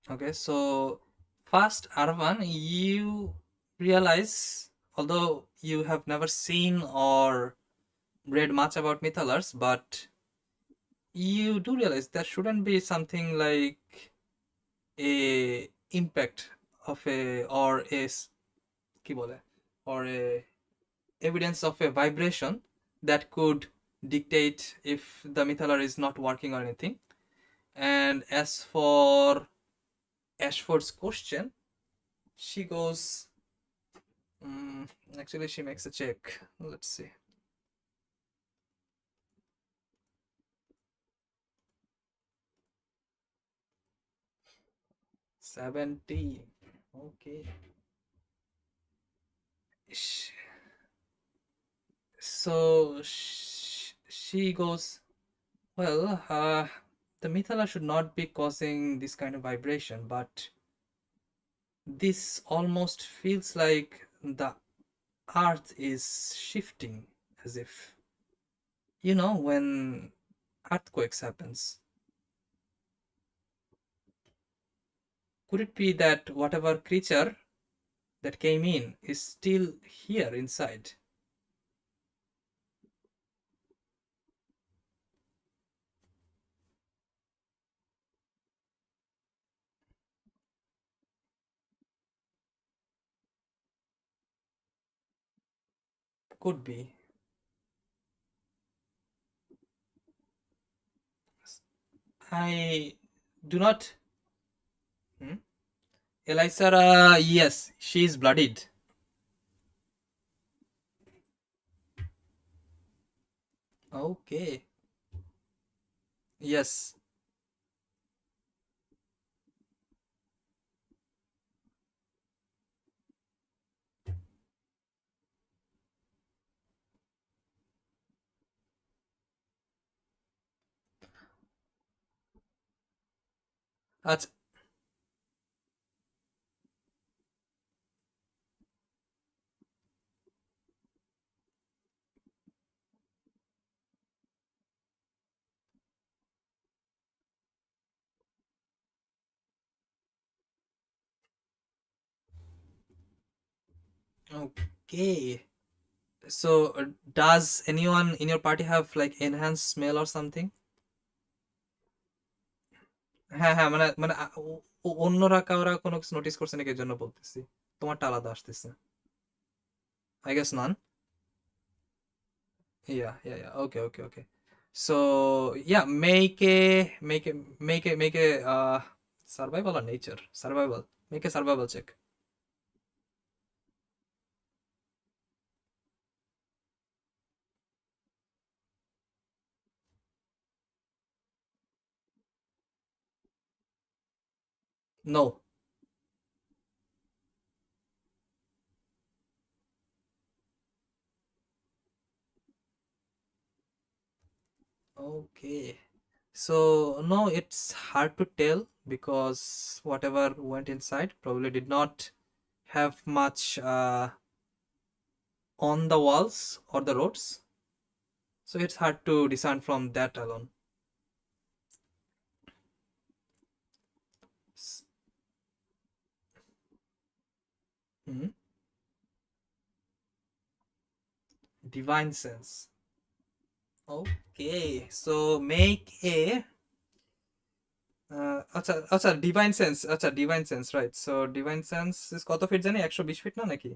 Okay, so first, Arvan, you realize, although you have never seen or read much about mythalars, but you do realize there shouldn't be something like a impact of a or a কি বলে or a evidence of a vibration that could dictate if the mithalar is not working or anything. And as for Ashford's question, she goes mm, actually she makes a check. Let's see. 17. Okay. So she goes, well, the Mithala should not be causing this kind of vibration, but this almost feels like the earth is shifting, as if, when earthquakes happens. Could it be that whatever creature that came in is still here inside? Could be. I do not. Hmm? Elisara, yes, she is bloodied. Okay. Yes. That's okay. So, does anyone in your party have like enhanced smell or something? হ্যাঁ হ্যাঁ মানে মানে অন্যরা কাউরা কোনো কিছু notice করছে নাকি এর জন্য বলতেছি। তোমারটা আলাদা আসতেছে। I guess none. Yeah. Okay. So yeah, make a survival or nature? Survival. Make a survival check. No. Okay. So no, it's hard to tell because whatever went inside probably did not have much on the walls or the roads. So it's hard to discern from that alone. S- mhm. Divine sense. Okay, so make a আচ্ছা divine sense, আচ্ছা divine sense, right. So divine sense কত fit জানি, 120 fit না নাকি?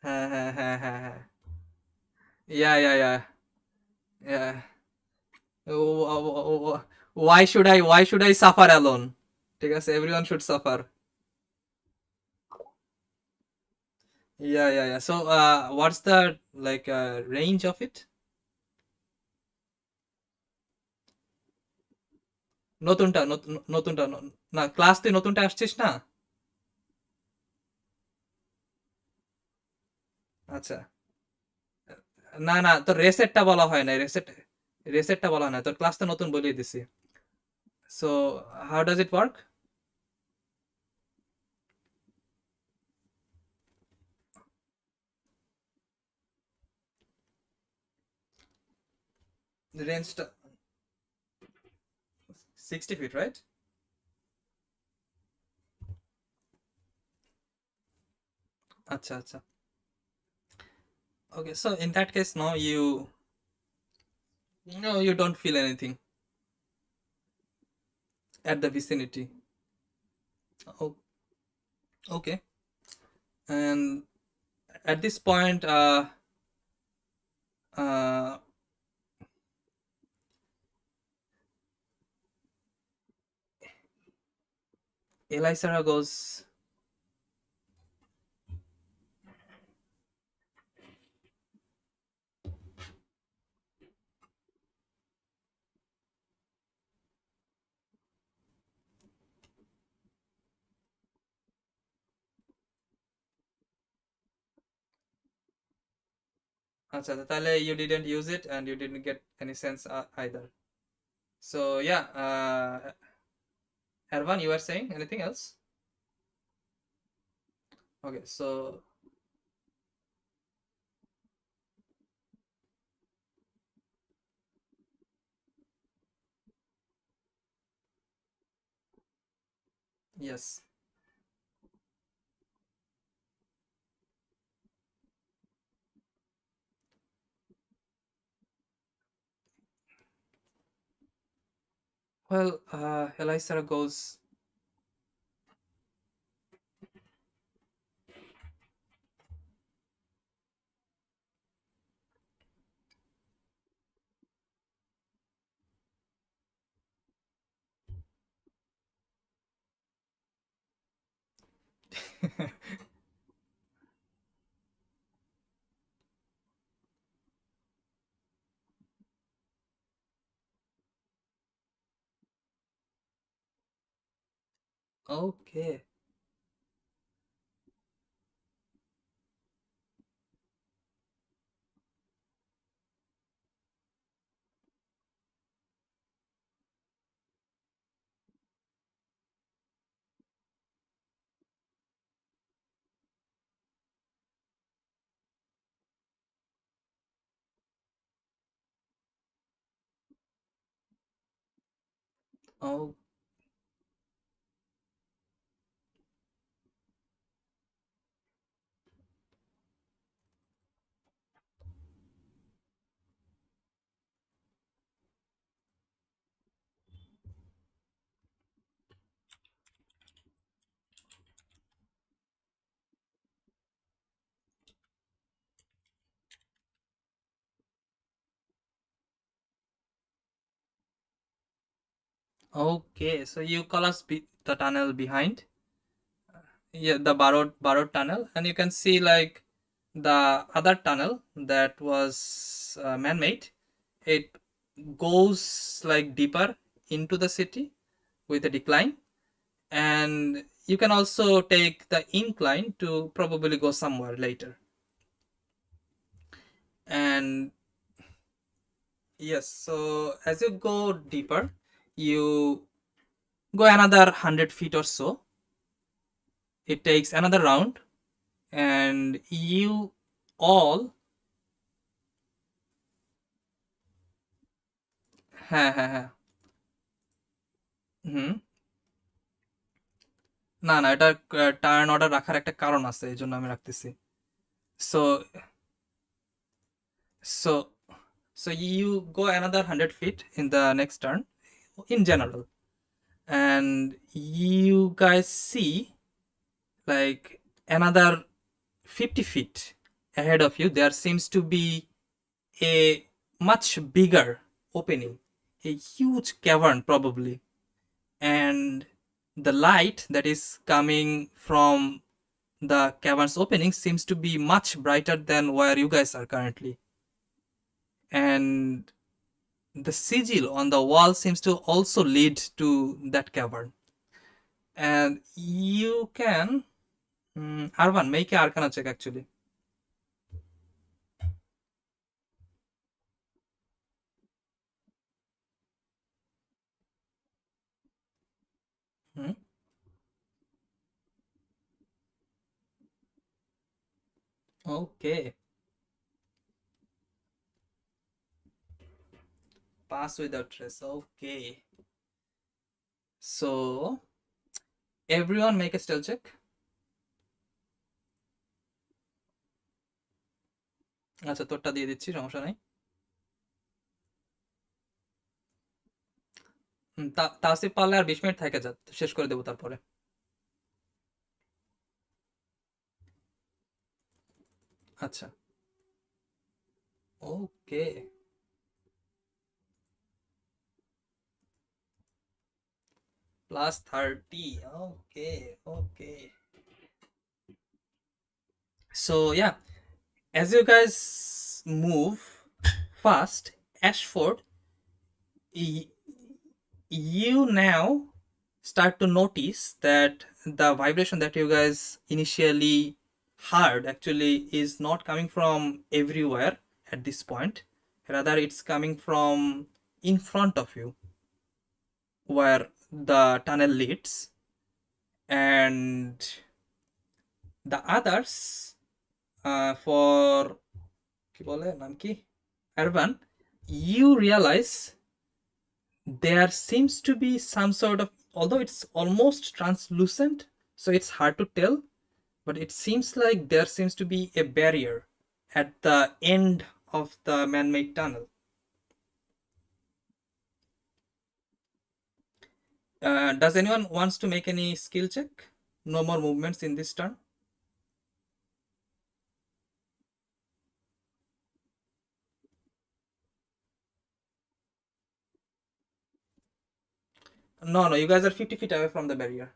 হ্যাঁ। ইয়া ইয়া why should I suffer alone? ঠিক আছে, everyone should suffer. Yeah. So what's the like range of it? নতুনটা না, ক্লাস তুই নতুনটা আসছিস না? আচ্ছা। না তোর রেসেটটা বলা হয় না, রেসেটটা বলা হয় না, তোর ক্লাস তো নতুন বলিয়ে দিছি। So how does it work? রেঞ্জটা 60 ফিট, রাইট? আচ্ছা। Okay, so in that case, no, you don't feel anything at the vicinity. Oh, okay. And at this point, uh, Elisara goes, আচ্ছা তাহলে you didn't use it and you didn't get any sense either. So yeah, Erwan, you were saying anything else? Okay, so yes. Well, Elisa goes. Okay. Oh, okay. So you collapse the tunnel behind. Yeah, the borrowed tunnel, and you can see like the other tunnel that was man-made. It goes like deeper into the city with a decline, and you can also take the incline to probably go somewhere later. And yes, so as you go deeper, you go another 100 feet or so. It takes another round, and you all, হ্যাঁ হ্যাঁ হ্যাঁ, হুম, না না, এটা turn order রাখার একটা কারণ আছে, এই জন্য আমি রাখতেছি। So so so you go another 100 feet in the next turn in general, and you guys see like another 50 feet ahead of you there seems to be a much bigger opening, a huge cavern probably, and the light that is coming from the cavern's opening seems to be much brighter than where you guys are currently. And the sigil on the wall seems to also lead to that cavern. And you can, Arvan, make a Arcana check actually. Hmm? Okay, pass without trace. Okay, so everyone make a stealth check. আচ্ছা তোরটা দিয়ে দিচ্ছি, সমস্যা নাই। তাসিফ পারলে আর 20 minute থেকে যা, শেষ করে দেবো তারপরে। আচ্ছা, ওকে, +30, okay, okay. So yeah, as you guys move fast, Ashford, you now start to notice that the vibration that you guys initially heard actually is not coming from everywhere at this point. Rather, it's coming from in front of you, where the tunnel leads, and the others for কি বলে নাম কি Arvan, you realize there seems to be some sort of, although it's almost translucent, so it's hard to tell, but it seems like there seems to be a barrier at the end of the man-made tunnel. Does anyone wants to make any skill check? No more movements in this turn. No, you guys are 50 feet away from the barrier.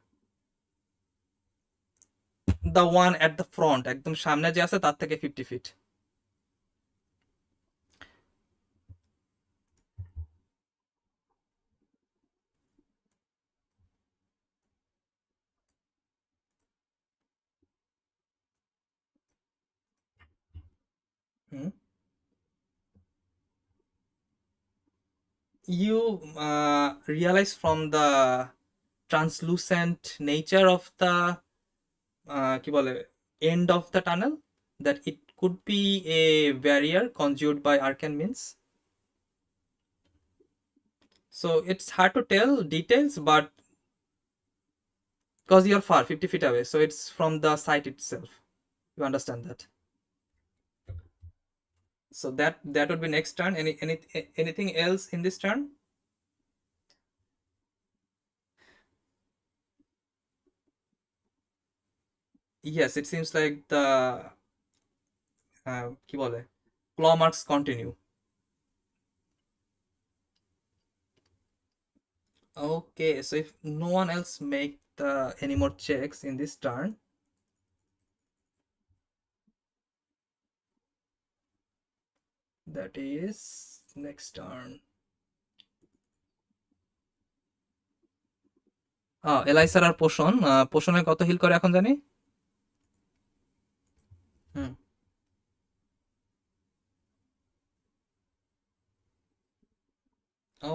The one at the front, একদম সামনে যে আছে তার থেকে 50 feet. You realize from the translucent nature of the কি বলে end of the tunnel that it could be a barrier conjured by arcane means. So it's hard to tell details, but because you're far 50 feet away, so it's from the site itself. You understand that? So that would be next turn. Anything else in this turn? Yes, it seems like the কি বলে claw marks continue. Okay, so if no one else make any more checks in this turn, that is next turn. এলাইসার আর পোষণ, পোষণে কত hill করে এখন জানি?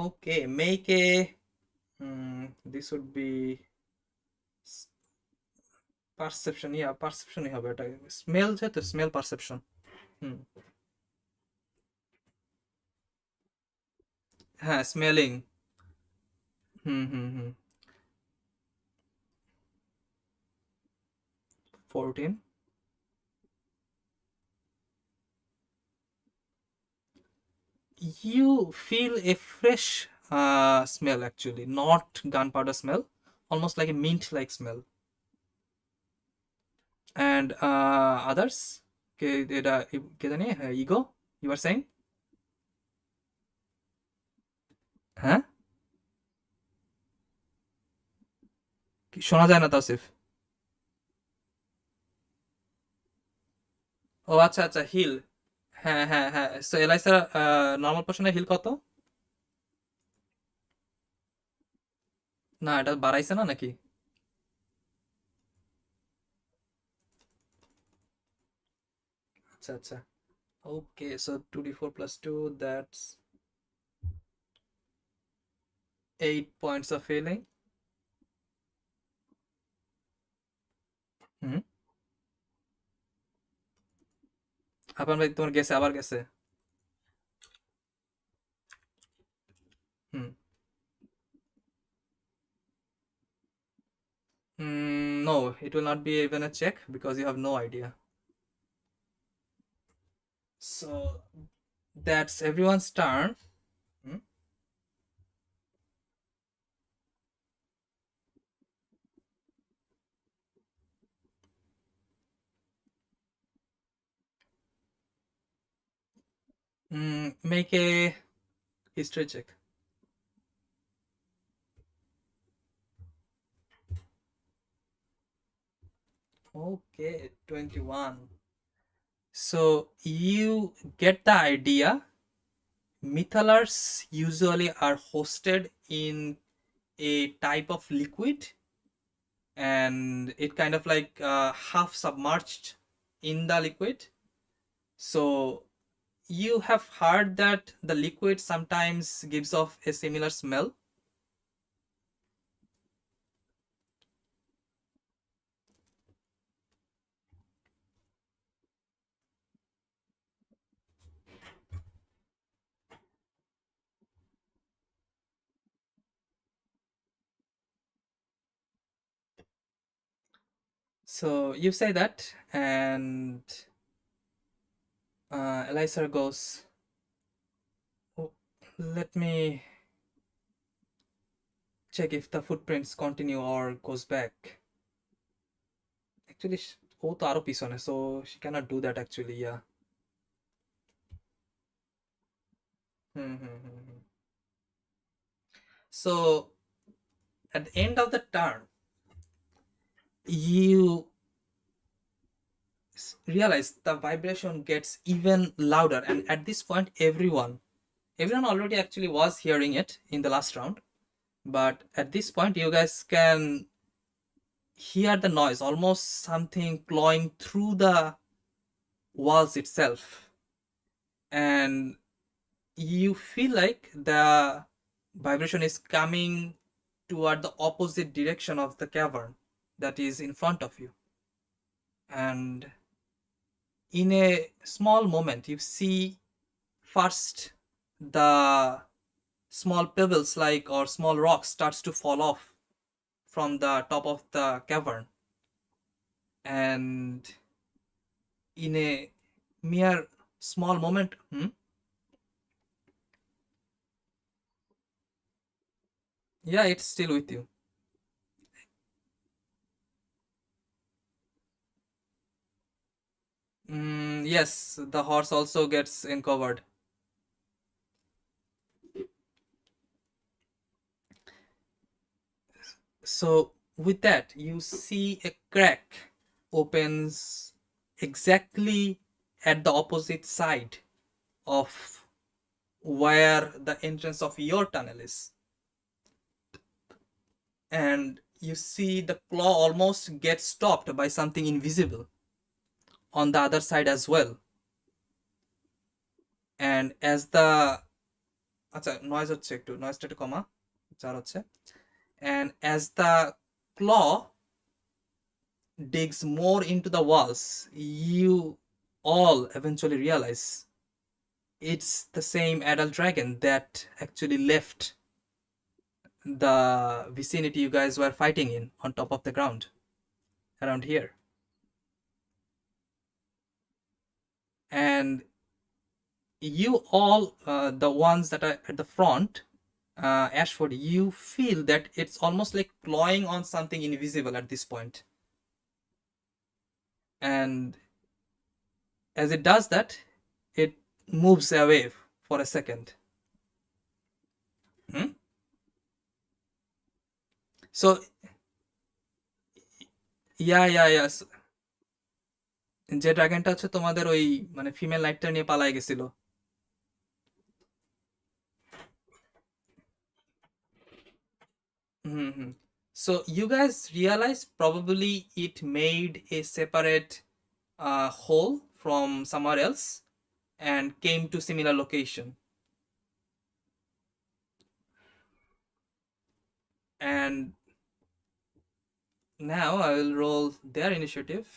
Okay, make a this would be perception. Yeah, perception হবে এটা, smell যেহেতু smell perception. হ্যাঁ, smelling. 14. You feel a fresh smell, actually, not gunpowder smell, almost like a mint like smell. And others, ego, you were saying? হ্যাঁ, শোনা যায় না তাসিফ। ও আচ্ছা আচ্ছা, হিল। হ্যাঁ, সো এলাইসা নর্মাল পোর্শনে হিল কত? না, এটা বাড়াইছে না নাকি? আচ্ছা, okay, so 2d4 plus 2, that's 8 points of healing. আপন ভাই তোমার গেছে, আবার গেছে। No, it will not be even a check because you have no idea. So that's everyone's turn. Make a history check. Okay, 21. So you get the idea. Mythalars usually are hosted in a type of liquid, and it kind of like half submerged in the liquid. So you have heard that the liquid sometimes gives off a similar smell. So you say that, and Elisa goes, "Oh, let me check if the footprints continue or goes back." Actually, ও তো আরো পিছনে, so she cannot do that actually, yeah. Hmm. So at the end of the turn, you realize the vibration gets even louder, and at this point, everyone already actually was hearing it in the last round, but at this point, you guys can hear the noise, almost something clawing through the walls itself, and you feel like the vibration is coming toward the opposite direction of the cavern that is in front of you. And in a small moment, you see first the small pebbles like or small rocks starts to fall off from the top of the cavern, and in a mere small moment, yeah, it's still with you. Yes, the horse also gets uncovered. So with that, you see a crack opens exactly at the opposite side of where the entrance of your tunnel is. And you see the claw almost get stopped by something invisible on the other side as well. And as the আচ্ছা noise হচ্ছে একটু নয়েজটা একটু কমা চার হচ্ছে and as the claw digs more into the walls, you all eventually realize it's the same adult dragon that actually left the vicinity you guys were fighting in on top of the ground around here. And you all, the ones that are at the front, Ashford, you feel that it's almost like clawing on something invisible at this point. And as it does that, it moves away for a second. Hmm? So, yeah. যে ড্রাগনটা হচ্ছে তোমাদের ওই মানে female নাইটটা নিয়ে পালায় গেছিল। হুম। So you guys realize probably it made a separate hole from somewhere else and came to similar location. And now I will roll their initiative.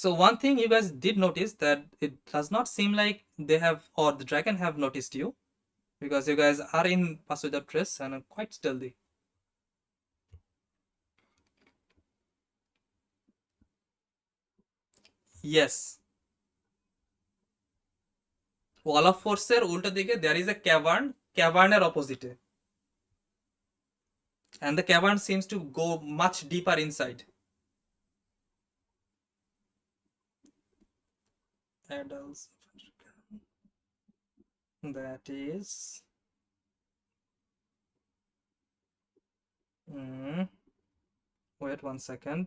So one thing you guys did notice that it does not seem like they have or the dragon have noticed you because you guys are in Pass Without Trace and are quite stealthy. Yes. Wall of Force এর উল্টো দিকে there is a cavern এর opposite, and the cavern seems to go much deeper inside. Adults. That is. Wait 1 second.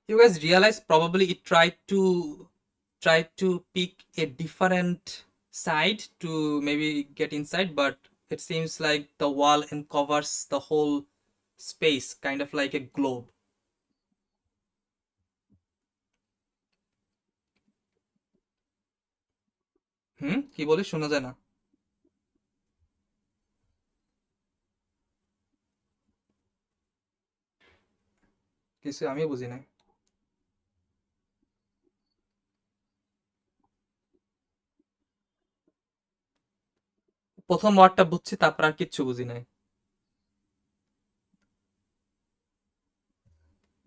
You guys realize probably it tried to pick a different side to maybe get inside, but it seems like the wall covers the whole space, kind of like a globe. হুম, কি বলিস শোনা যায় না? কিছু আমি বুঝি না। প্রথম ওয়ার্ডটা বুঝছি, তারপর আর কিচ্ছু বুঝি নাই।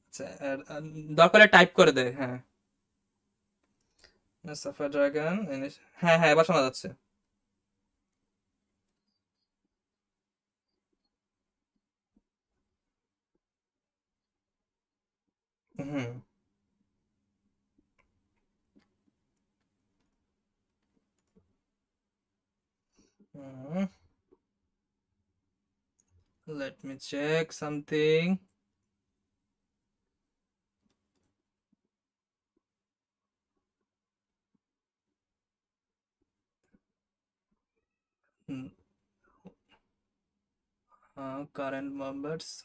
আচ্ছা, দরকার হলে টাইপ করে দে। হ্যাঁ, সাফার ড্রাগন। হ্যাঁ হ্যাঁ, এবার শোনা যাচ্ছে। হুম। হুম, let me check something. Hmm, current members.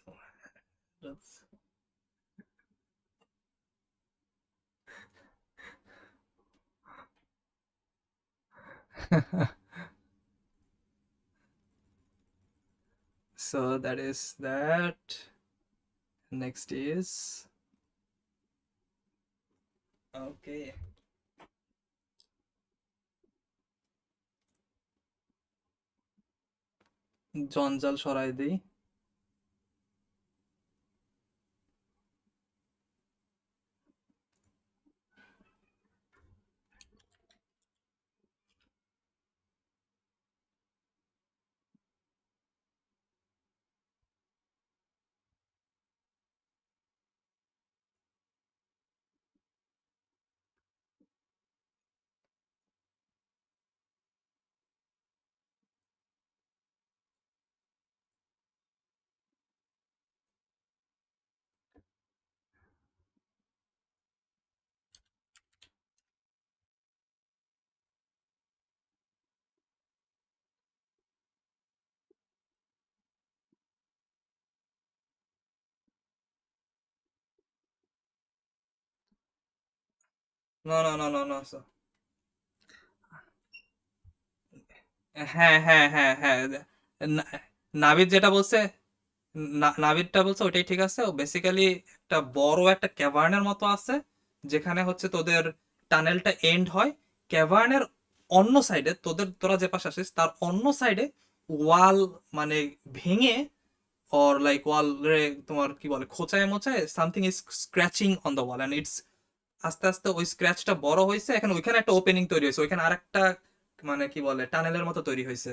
So that is that. Next is okay. জঞ্জাল সরাই দেই। No, no, no, no, no. So, হ্যাঁ হ্যাঁ হ্যাঁ হ্যাঁ, না- নাভিদ যেটা বলছে, নাভিদটা বলছে ওইটাই ঠিক আছে। ও বেসিক্যালি একটা বড় একটা ক্যাভার্নের মতো আছে, যেখানে হচ্ছে তোদের টানেলটা এন্ড হয়। ক্যাভার্নের অন্য সাইডে, তোরা যে পাশে আসিস তার অন্য সাইডে ওয়াল, মানে ভেঙে, or like ওয়াল রে তোমার কি বলে খোঁচায় মোচায় something is scratching on the wall, and it's আস্তে আস্তে ওই স্ক্র্যাচটা বড় হয়েছে। এখন ওইখানে একটা ওপেনিং তৈরি হয়েছে, ওইখানে আরেকটা মানে কি বলে টানেলের মতো তৈরি হয়েছে।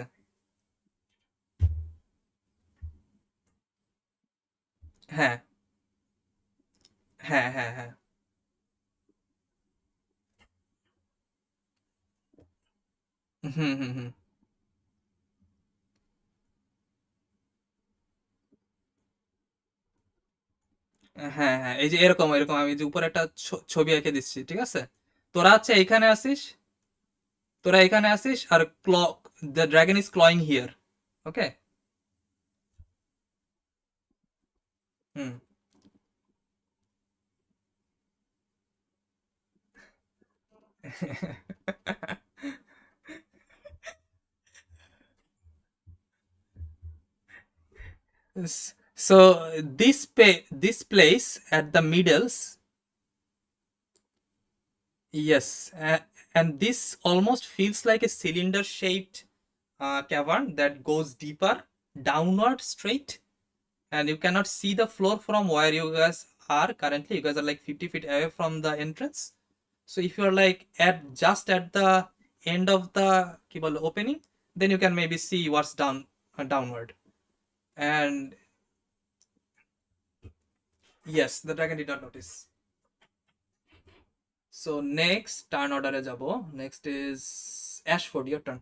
হ্যাঁ হ্যাঁ হ্যাঁ হ্যাঁ। হুম হুম হুম। হ্যাঁ হ্যাঁ, এই যে এরকম এরকম আমি যে উপরে একটা ছবি এঁকে দিচ্ছি, ঠিক আছে? তোরা হচ্ছে এইখানে আসিস, তোরা এখানে আসিস, আর the dragon is clawing here. Okay. Hmm. So this place at the middles, yes, and this almost feels like a cylinder-shaped cavern that goes deeper downward straight, and you cannot see the floor from where you guys are currently. You guys are like 50 feet away from the entrance. So if you're like at just at the end of the কি বলে, opening, then you can maybe see what's downward. And yes, the dragon did not notice. So next turn order এ যাব। Next is Ashford, your turn.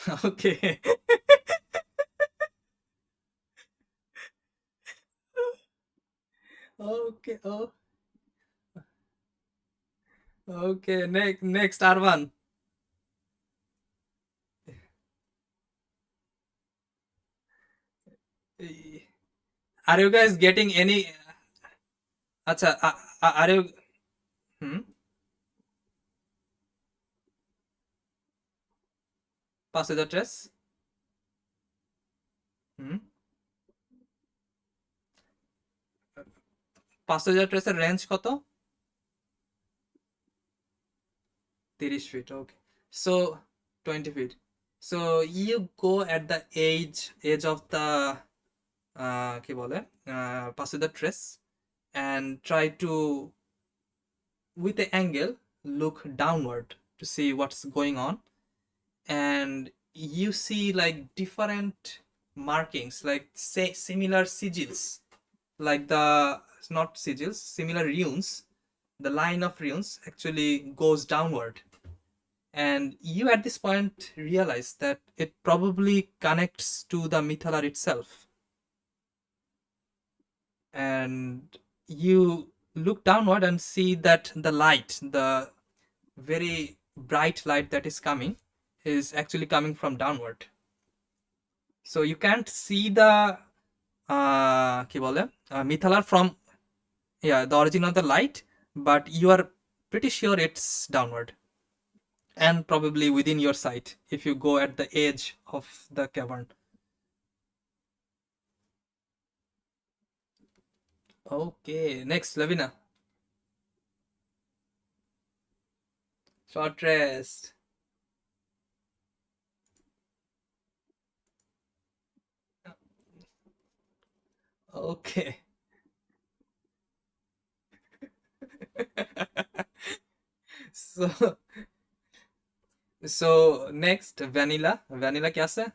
Okay. Okay. Oh, okay. Next, Arvan. Eh, Are you guys getting any? Acha, are you? Hmm? Passenger trace? Hmm? Passenger trace এর range কত? 30 feet. Okay. So 20 feet. So you go at the edge of the কি বলে passenger trace and try to with the angle look downward to see what's going on, and you see like different markings, like say similar sigils, like the not sigils, similar runes. The line of runes actually goes downward, and you at this point realize that it probably connects to the mithalar itself. And you look downward and see that the light, the very bright light that is coming, is actually coming from downward. So you can't see the কি বলে mithalar from, yeah, the origin of the light, but you are pretty sure it's downward and probably within your sight if you go at the edge of the cavern. Okay, next, Lavina. Short rest. Okay. So next, vanilla. Vanilla क्या है?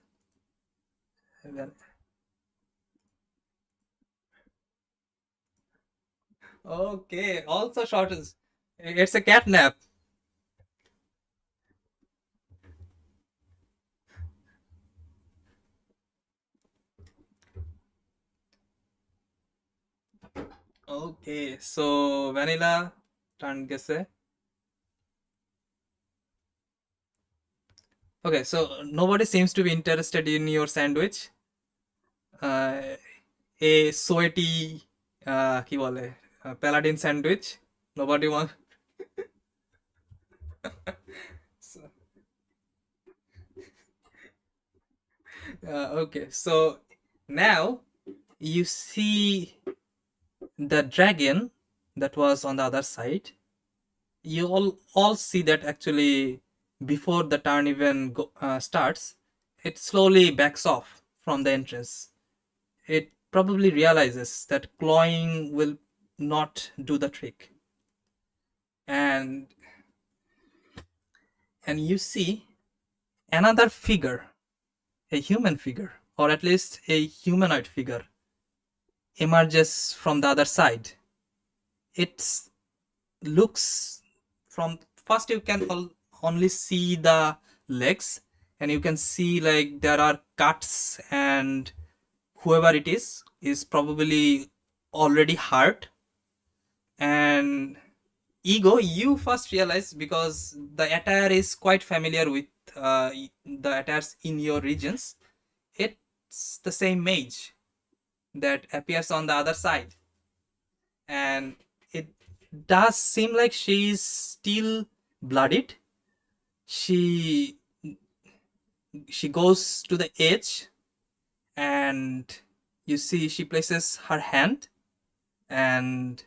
Okay, also short is, it's a cat nap. Okay, so vanilla turn guess. Okay, so nobody seems to be interested in your sandwich. Uh, a sweaty কি বলে paladin sandwich. Nobody wants. So, okay, so now you see the dragon that was on the other side. You all see that actually before the turn even starts, it slowly backs off from the entrance. It probably realizes that clawing will not do the trick, and you see another figure, a human figure, or at least a humanoid figure, emerges from the other side. It looks from first you can only see the legs, and you can see like there are cuts, and whoever it is probably already hurt. And ego, you first realize because the attire is quite familiar with the attires in your regions. It's the same mage that appears on the other side, and it does seem like she's still bloodied. She goes to the edge, and you see she places her hand, and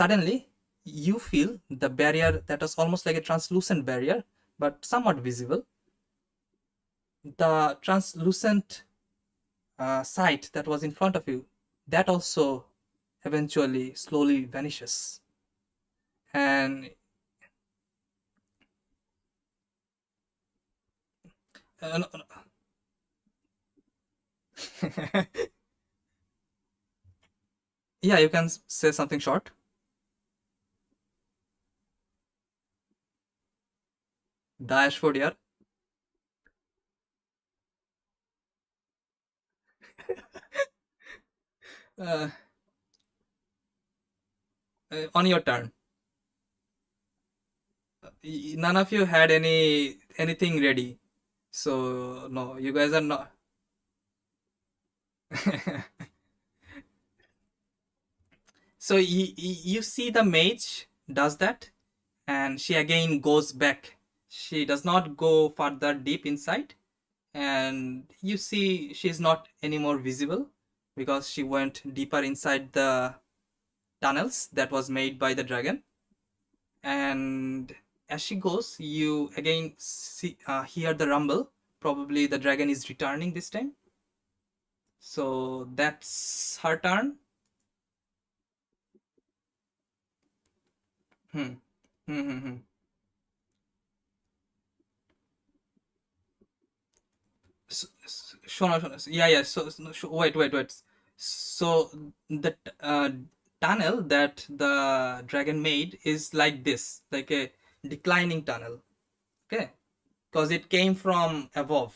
suddenly you feel the barrier that was almost like a translucent barrier but somewhat visible. The translucent sight that was in front of you, that also eventually slowly vanishes. And no, no. Yeah, you can say something short. The Ashford, yeah. uh, on your turn. None of you had anything ready, so no, you guys are not. So you see the mage does that, and she again goes back. She does not go further deep inside, and you see she's not anymore visible because she went deeper inside the tunnels that was made by the dragon. And as she goes, you again hear the rumble. Probably the dragon is returning this time. So that's her turn. Hmm. Hmm. Hmm. Hmm. শোনো শোনো, yeah, yeah, wait. So the tunnel that the dragon made is like this, like a declining tunnel, okay, because it came from above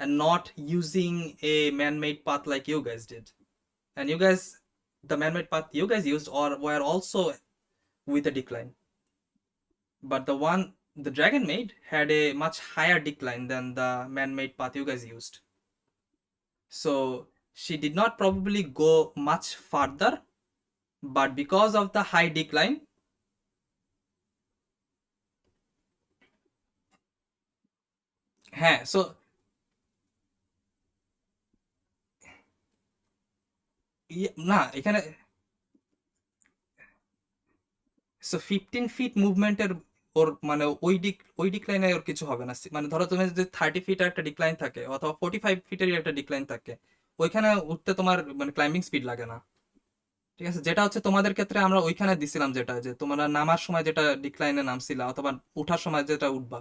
and not using a man-made path like you guys did. And you guys, the man-made path you guys used or were also with a decline, but the one the dragon made had a much higher decline than the man-made path you guys used. So she did not probably go much further, but because of the high decline, হ্যাঁ, so না এখানে, so 15 fit মুভমেন্টের ওর মানে ওই ডিক্লাইনে ওর কিছু হবে না। মানে ধরো তুমি যদি 30 ফিটের একটা ডিক্লাইন থাকে অথবা 45 ফিটেরই একটা ডিক্লাইন থাকে, ওইখানে উঠতে তোমার মানে ক্লাইম্বিং স্পিড লাগে না। ঠিক আছে, যেটা হচ্ছে তোমাদের ক্ষেত্রে আমরা ওইখানে দিছিলাম, যেটা যে তোমরা নামার সময় যেটা ডিক্লাইনে নামছিলা অথবা উঠার সময় যেটা উঠবা,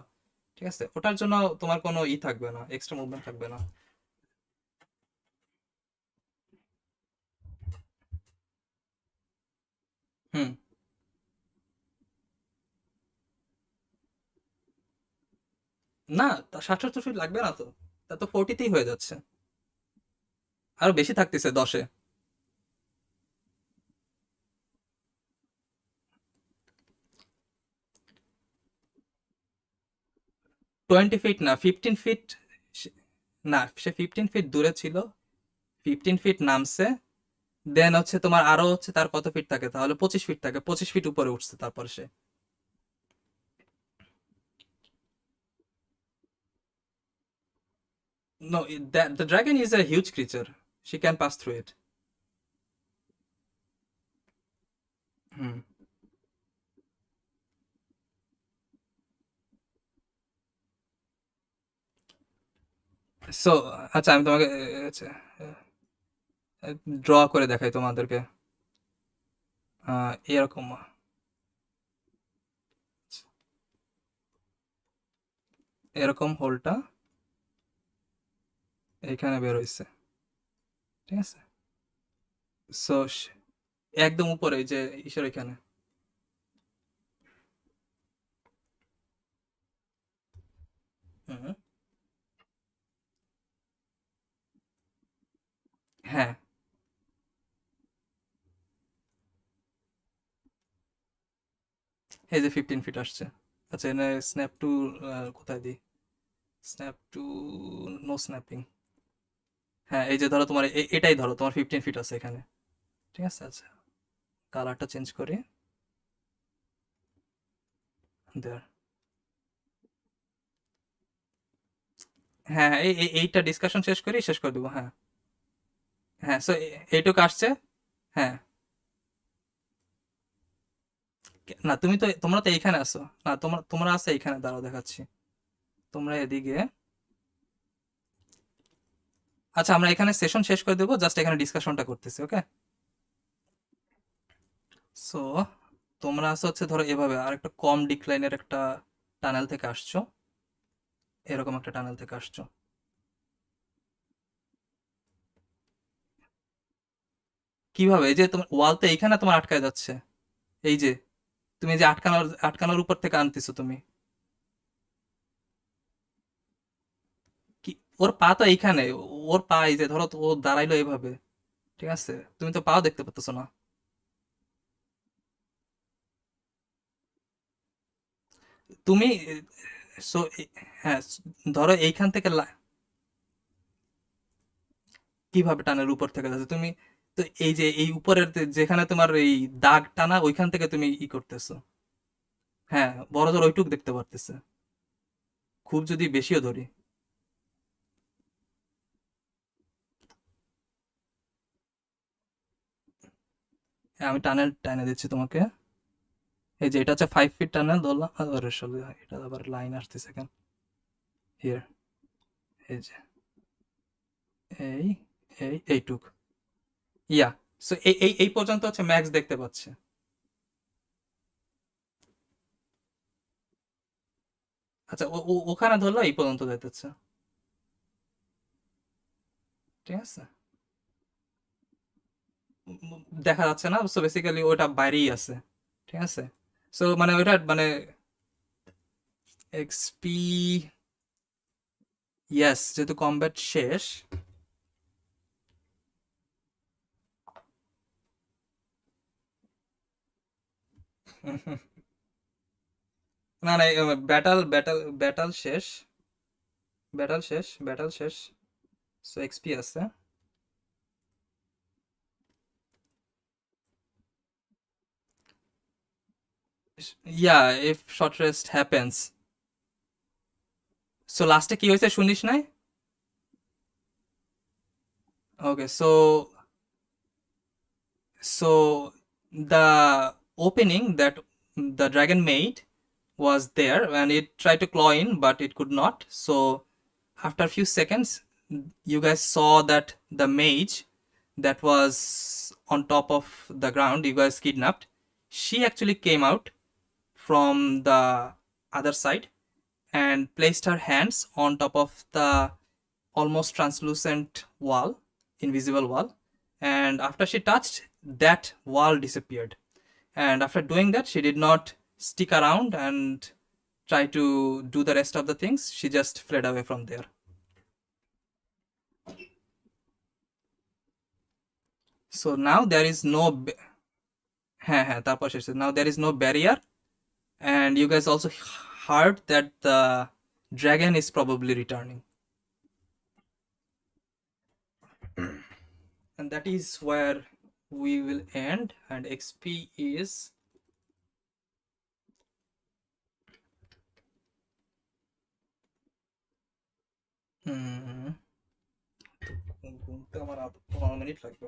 ঠিক আছে, ওটার জন্য তোমার কোনো থাকবে না, এক্সট্রা মুভমেন্ট থাকবে না। হুম। না, 60-70 ফিট লাগবে না তো, তা তো 40তেই হয়ে যাচ্ছে, আরো বেশি থাকতেছে 10-এ। 20 ফিট না, 15 ফিট। না, সে 15 ফিট দূরে ছিল, 15 ফিট নামছে, দেন হচ্ছে তোমার আরো হচ্ছে তার কত ফিট থাকে, তাহলে 25 ফিট থাকে, 25 ফিট উপরে উঠছে তারপর সে। No, the dragon is a huge creature. She can pass through it. Hmm. So আচ্ছা, আমি তোমাকে ড্র করে দেখাই তোমাদেরকে। এরকম এরকম হোলটা এখানে বের হইছে, ঠিক আছে। সো একদম উপরে এই যে ঈশ্বর এখানে। হুম। হ্যাঁ, এই যে 15 ফিট আসছে। আচ্ছা, এনে স্ন্যাপ টু কোথায় দিই? Snap to, no snapping. হ্যাঁ, এই যে ধরো তোমার এটাই ধরো তোমার 15 ফিট আছে এখানে, ঠিক আছে। আচ্ছা, কালারটা চেঞ্জ করি, দেয়ার। হ্যাঁ হ্যাঁ, এইটা ডিসকাশন শেষ করি, শেষ করে দেবো, হ্যাঁ। হ্যাঁ, সো এইটুকু আসছে। হ্যাঁ। না, তোমরা তো এইখানে আসো, না তোমরা তোমরা আসো এইখানে, দাঁড়াও দেখাচ্ছি। তোমরা এদিকে, আচ্ছা আমরা এখানে সেশন শেষ করে দেবো, জাস্ট এখানে ডিসকাশনটা করতেছি, ওকে। সো তোমরা আসো হচ্ছে ধরো এভাবে আর একটা কম ডিক্লাইনের একটা টানেল থেকে আসছো, এরকম একটা টানেল থেকে আসছো। কিভাবে? এই যে তোমার ওয়াল তো এইখানে তোমার আটকায় যাচ্ছে, এই যে তুমি যে আটকানোর আটকানোর উপর থেকে আনতেছো তুমি। কি, ওর পা তো এইখানে, ওর পা এই যে ধরো তো ও দাঁড়াইলো এভাবে, ঠিক আছে? তুমি তো পাও দেখতে পারতেছো না। তুমি সো হ্যাঁ, ধরো এইখান থেকে কিভাবে টানের উপর থেকে যাচ্ছে তুমি? তো এই যে এই উপরের যেখানে তোমার এই দাগ টানা ওইখান থেকে তুমি করতেছো। হ্যাঁ, বড় জোর ওইটুক দেখতে পারতেছে। খুব যদি বেশিও ধরি, হ্যাঁ, আমি টানেল টানে দিচ্ছি তোমাকে। এই যে এটা হচ্ছে 5 ফিট টানেল ধরলাম, আবার আসলে এটা আবার লাইন আসতেছে কেন? হিয়ার, এই যে এই এইটুক, ইয়া। সো এই পর্যন্ত হচ্ছে ম্যাক্স দেখতে পাচ্ছে। আচ্ছা, ওখানে ধরলো এই পর্যন্ত দেখতেছে। ঠিক আছে, দেখা যাচ্ছে না, সো বেসিক্যালি ওটা বাইরেই আছে। ঠিক আছে, সো মানে ওইটা মানে এক্সপি, ইয়েস, যেহেতু কমব্যাট শেষ। না না, ব্যাটাল শেষ, ব্যাটাল শেষ। সো এক্সপি আছে। Yeah, if short rest happens. So লাস্টে কি হয়েছে শুনিস নাই? ওকে, so the opening that the dragon made was there and it tried to claw in but it could not. So after a few seconds you guys saw that the mage that was on top of the ground you guys kidnapped, she actually came out from the other side and placed her hands on top of the almost translucent wall, invisible wall. And after she touched, that wall disappeared. And after doing that, she did not stick around and try to do the rest of the things. She just fled away from there. So now there is no. হ্যাঁ হ্যাঁ, তারপর শেষে now there is no barrier, and you guys also heard that the dragon is probably returning. And that is where we will end, and XP is গুনতে আমার 15 minute লাগবে।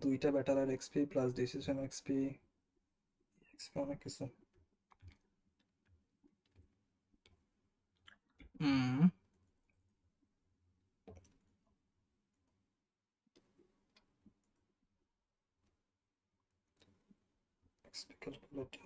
দুইটা ব্যাটার আর XP plus decision XP, XP অনেক কিছু। হুম, XP calculator.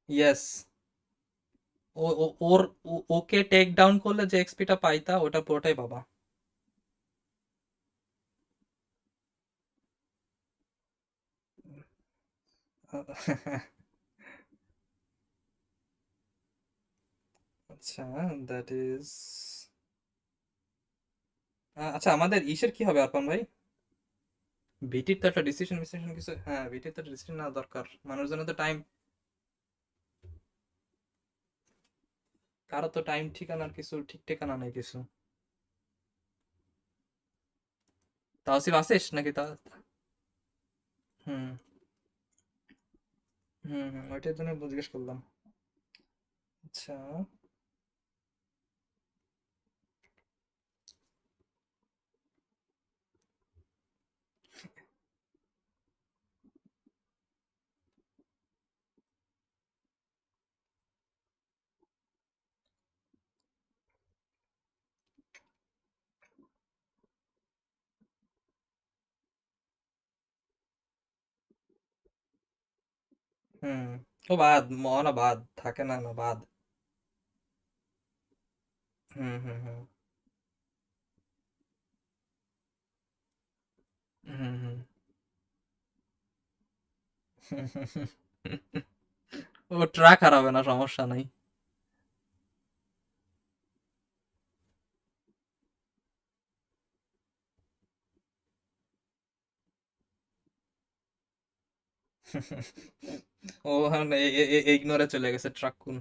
Yes, okay take down করলে যে এক্সপিটা পাইতা ওটা পুরোটাই বাবা। আচ্ছা, দ্যাট ইজ, আচ্ছা আমাদের ইসের কি হবে আরপান ভাই? ভিটির তো একটা ডিসিশন মিসিশন কিছু, হ্যাঁ ভিটির তো ডিসিশন নেওয়া দরকার, মানুষজনের তো টাইম, কারো তো টাইম ঠিকানার কিছু ঠিক ঠিকানা নেই কিছু। তাওসিফ আসিস নাকি তা? হুম ওইটার জন্য জিজ্ঞেস করলাম। আচ্ছা, হুম। ও বাদ, না বাদ থাকে না, না বাদ। হুম হুম হুম হুম হুম। ও ট্রাক হারাবে না, সমস্যা নাই। ও ইগনোরে চলে গেছে ট্রাক কোন।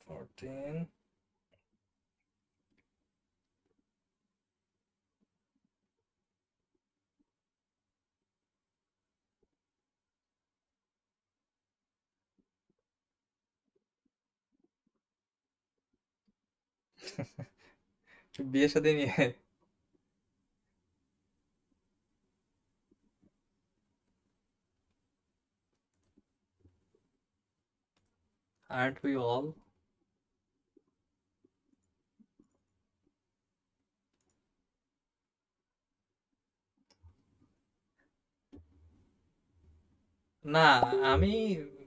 14। বিয়ে শাদী নিয়ে? Art we all? না, আমি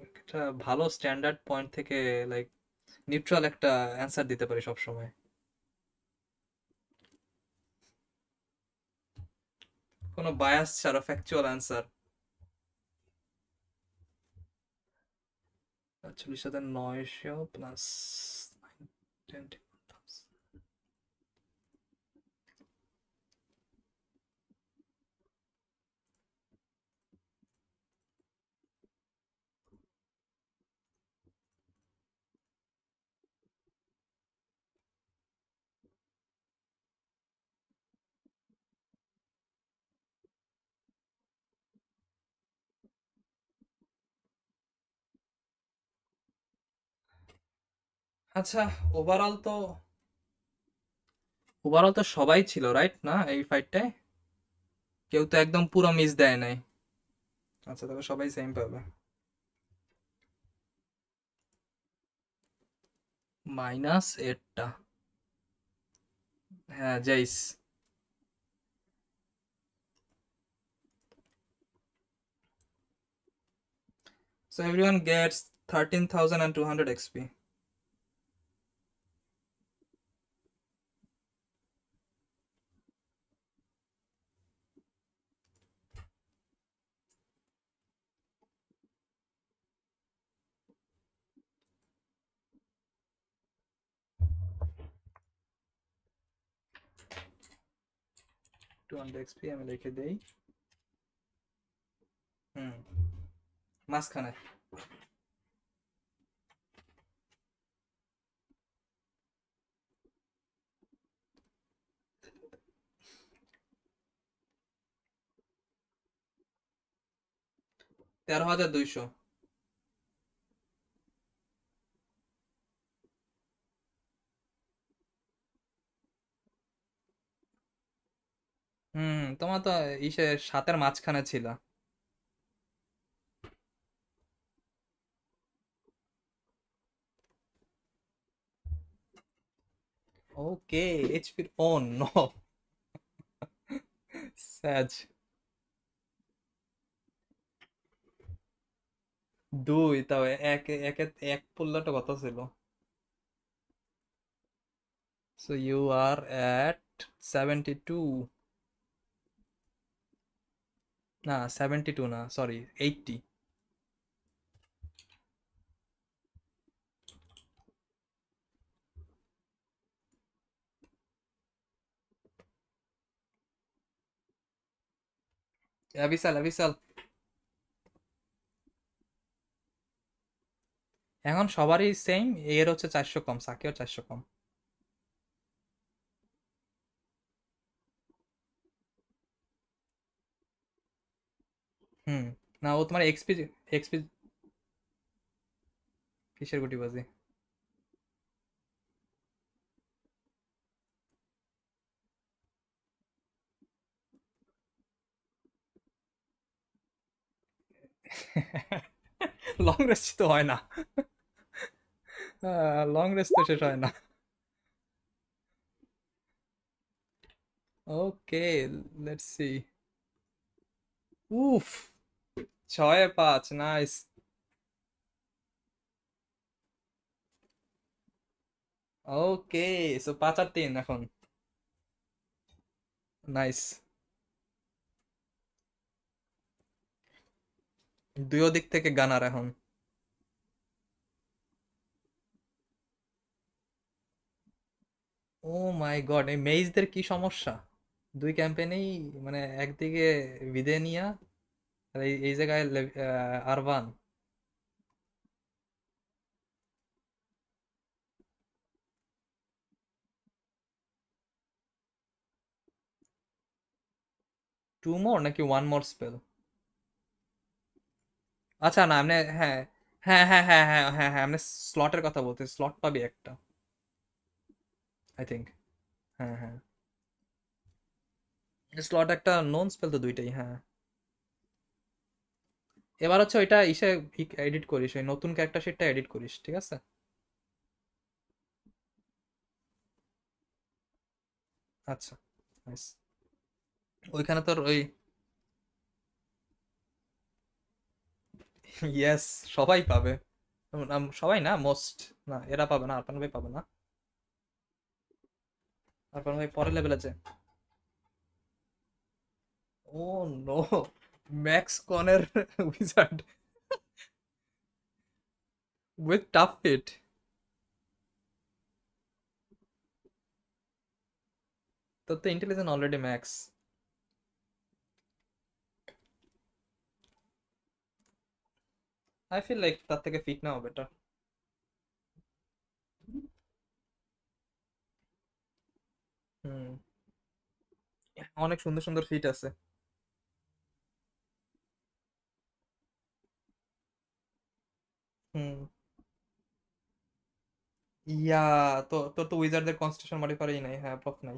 একটা ভালো স্ট্যান্ডার্ড পয়েন্ট থেকে, লাইক, নিউট্রাল একটা অ্যান্সার দিতে পারি সব সময়। কোনো বায়াস ছাড়া ফ্যাকচুয়াল অ্যান্সার। ৪০,৯০০ প্লাস 20। আচ্ছা, ওভারঅল তো ওভারঅল তো সবাই ছিল রাইট না এই ফাইটটায়? কেউ তো একদম পুরো মিস দেয় নাই। আচ্ছা, তাহলে সবাই সেম পাবে। -8টা। হ্যাঁ, জাইস। So everyone gets 13,200 XP. 200 XP আমি লিখে দেই। হুম। মাঝখানে। 13,200। হুম, তোমার তো ইসে সাতের মাঝখানে ছিল। ওকে, এইচপির অন নো। স্যাজ। দুই, তাও এক এক এক পড়লে কত ছিল? So you are at 72। না, 72 না, সরি, 80। বিশাল বিশাল। এখন সবারই সেম। এর হচ্ছে 400 কম, সাকিও 400 কম। হুম। না, ও তোমার এক্সপি। এক্সপি। কিসের গুটিবাজি? লং রেস্ট তো হয় না। লং রেস্ট তো শেষ হয় না। ওকে, লেটস সি। উফ, 6-5, নাইস। ওকে, সো 5-3 এখন। নাইস। দুই দিক থেকে গানার এখন। ও মাই গড, এই মেইজদের কি সমস্যা! দুই ক্যাম্পেইনেই মানে একদিকে ভিদেনিয়া আর এই জায়গায় আরবান। 2 মোর নাকি 1 মোর স্পেল? আচ্ছা না, আপনি, হ্যাঁ হ্যাঁ হ্যাঁ হ্যাঁ হ্যাঁ হ্যাঁ হ্যাঁ, আপনি স্লটের কথা বলতে, স্লট পাবি একটা, আই থিঙ্ক। হ্যাঁ হ্যাঁ, স্লট একটা, নন স্পেল তো দুইটাই, হ্যাঁ। এবার হচ্ছে ওইটা ইসে এডিট করিস, ওই নতুন ক্যারেক্টার শিটটা এডিট করিস, ঠিক আছে? আচ্ছা, নাইস। ওইখানে তোর ওই, ইয়েস, সবাই পাবে। সবাই না, মোস্ট। না, এরা পাবে না, আরপান ভাই পাবে না। আরপান ভাই পরের লেভেলে আছে। ও নো, ম্যাক্স কনের উইজার্ড উইথ টাফ ফিট। তোর তো intelligence already max. I feel like তার থেকে ফিট নাও বেটার। হুম, অনেক সুন্দর সুন্দর ফিট আছে। হুম। ইয়া, তো তোর তো উইজার্ডদের কনস্টিটিউশন মডিফায়ারই নাই, হ্যাঁ, প্রফ নাই।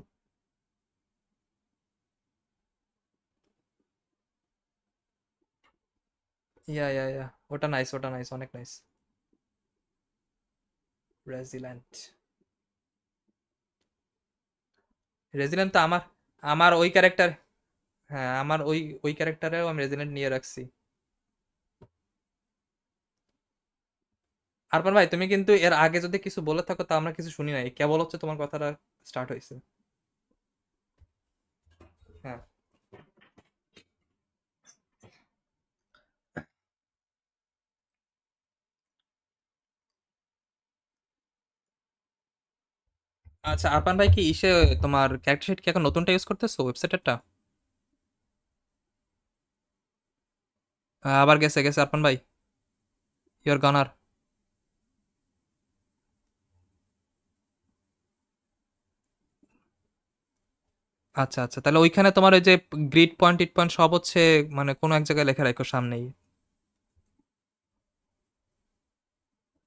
ইয়া ইয়া ইয়া, ওটা নাইস, ওটা নাইস, অনেক নাইস। রেজিল্যান্ট। রেজিল্যান্ট তো আমার, আমার ওই ক্যারেক্টার, হ্যাঁ, আমার ওই ওই ক্যারেক্টারেও আমি রেজিল্যান্ট নিয়ে রাখছি। আরমান ভাই, তুমি কিন্তু এর আগে যদি কিছু বলে থাকো তা আমরা কিছু শুনি নাই, কেবল হচ্ছে তোমার কথাটা স্টার্ট হয়েছে। হ্যাঁ। আচ্ছা, আরমান ভাই কি ইসে, তোমার ক্যারেক্টার শিট কি এখন নতুনটা ইউজ করতেছো, ওয়েবসাইটেরটা? আবার গেছে গেছে আরমান ভাই, ইওর গানার। আচ্ছা আচ্ছা, তাহলে ওইখানে তোমার ওই যে গ্রিড পয়েন্ট টিট পয়েন্ট সব হচ্ছে, মানে কোনো এক জায়গায় লেখা রাখো সামনেই।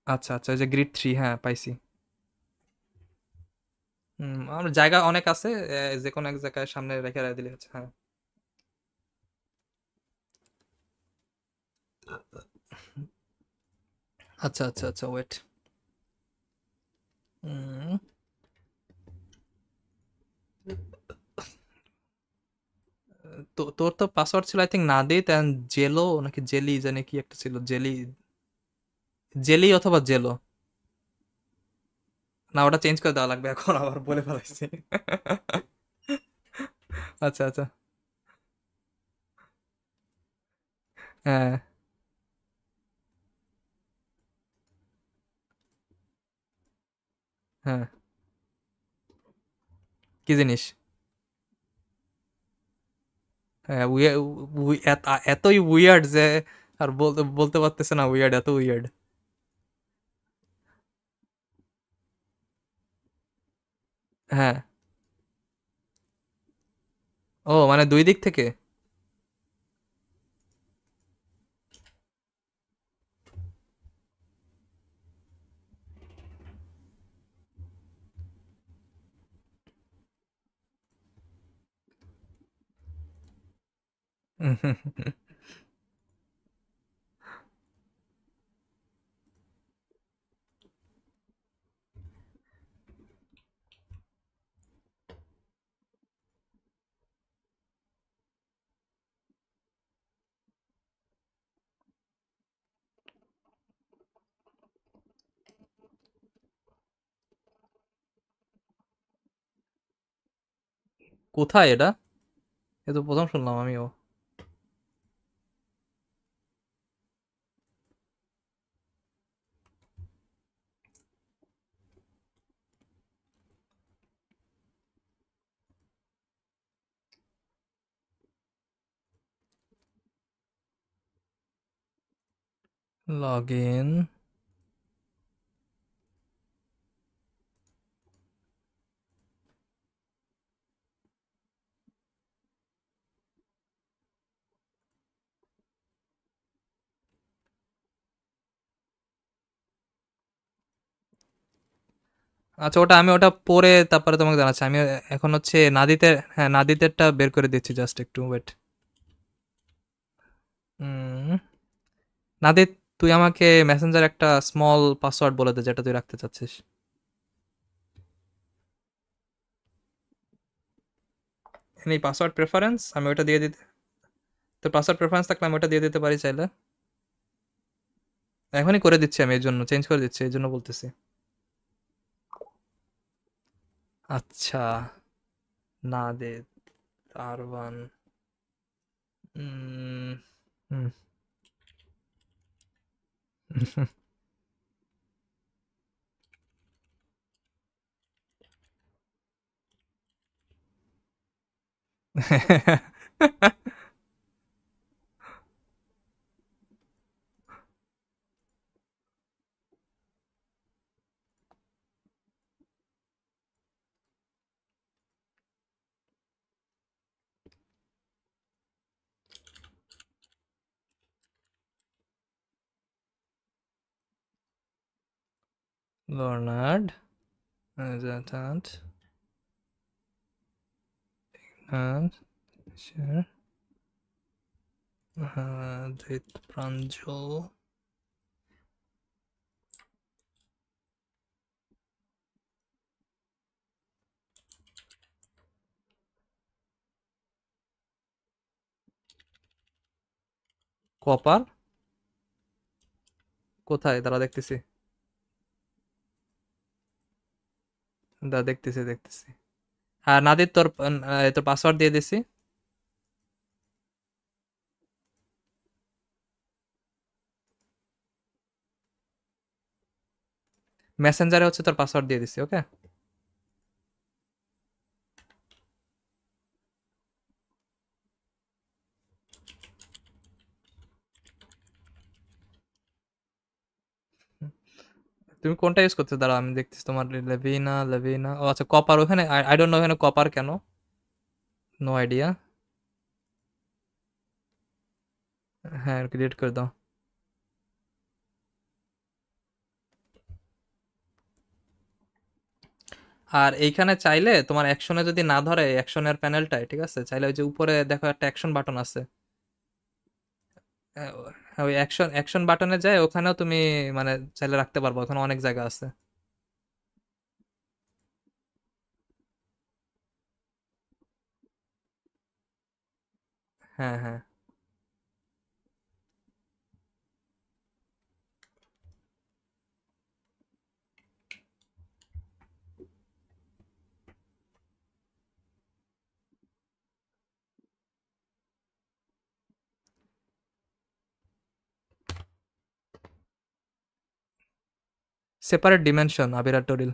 আচ্ছা আচ্ছা, ওই যে গ্রিড 3, হ্যাঁ পাইছি। আমার জায়গা অনেক আছে, যে কোনো এক জায়গায় সামনে রেখে দিলে হচ্ছে, হ্যাঁ। আচ্ছা আচ্ছা আচ্ছা, ওয়েট। তো তোর তো পাসওয়ার্ড ছিল আই থিঙ্ক নাদিত অ্যান্ড জেলো, নাকি জেলি জানি কি একটা ছিল, জেলি, জেলি অথবা জেলো। না, ওটা চেঞ্জ করে দেওয়া লাগবে এখন, আবার বলে ফেলাইছি। আচ্ছা আচ্ছা। হ্যাঁ হ্যাঁ, কি জিনিস? হ্যাঁ, এতই উইয়ার্ড যে আর বলতে বলতে পারতেছে না, উইয়ার্ড, এত উইয়ার্ড। হ্যাঁ। ও মানে দুই দিক থেকে। কোথায় এটা? এ তো প্রথম শুনলাম আমিও। Log in. আচ্ছা, ওটা আমি ওটা পরে তারপরে তোমাকে জানাচ্ছি। আমি এখন হচ্ছে নাদিতের, হ্যাঁ নাদিতেরটা বের করে দিচ্ছি, জাস্ট একটু ওয়েট। হুম। নাদিত, তুই আমাকে মেসেঞ্জার একটা স্মল পাসওয়ার্ড বলে দে যেটা তুই রাখতে চাচ্ছিস। এই পাসওয়ার্ড প্রেফারেন্স আমি ওটা দিয়ে দিতে, তোর পাসওয়ার্ড প্রেফারেন্স থাকলে আমি ওটা দিয়ে দিতে পারি চাইলে। এখনই করে দিচ্ছি, আমি এই জন্য চেঞ্জ করে দিচ্ছি, এই জন্য বলতেছি। আচ্ছা, নাদিত আরবান। Hmm. Hmm. Leonard, Zertant, and sure, Dit Pranjal. Copper কোথায়? তারা দেখতেছি, দেখতেছি দেখতেছি। হ্যাঁ নাদির, তোর তোর পাসওয়ার্ড দিয়ে দিছি। মেসেঞ্জারে হচ্ছে তোর পাসওয়ার্ড দিয়ে দিছি, ওকে। তুমি কোনটা ইউজ করছো? দাঁড়া আমি দেখতেছি। তোমার লেভিনা, লেভিনা, ও আচ্ছা কপার ওখানে। আই ডোন্ট নো এখানে কপার কেন, নো আইডিয়া। হ্যাঁ ক্রিয়েট করে দাও। আর এইখানে চাইলে তোমার অ্যাকশনে যদি না ধরে, অ্যাকশনের প্যানেলটায়, ঠিক আছে, চাইলে ওই যে উপরে দেখো একটা অ্যাকশন বাটন আছে। হ্যাঁ, হ্যাঁ, ওই অ্যাকশন অ্যাকশন বাটনে যায়, ওখানেও তুমি মানে চাইলে রাখতে পারবো, ওখানে অনেক জায়গা আছে। হ্যাঁ হ্যাঁ। সেপারেট ডিমেনশন, আবির টরিল।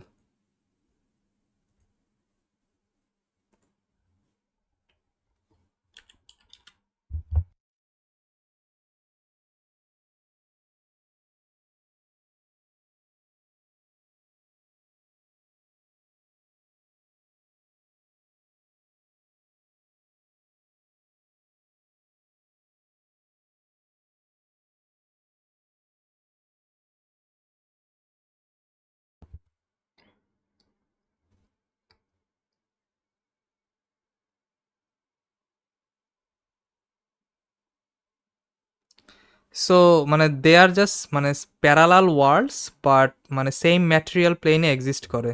সো মানে দে আর জাস্ট মানে প্যারালাল ওয়ার্ল্ডস, বাট মানে সেম ম্যাটেরিয়াল প্লেনে এক্সিস্ট করে,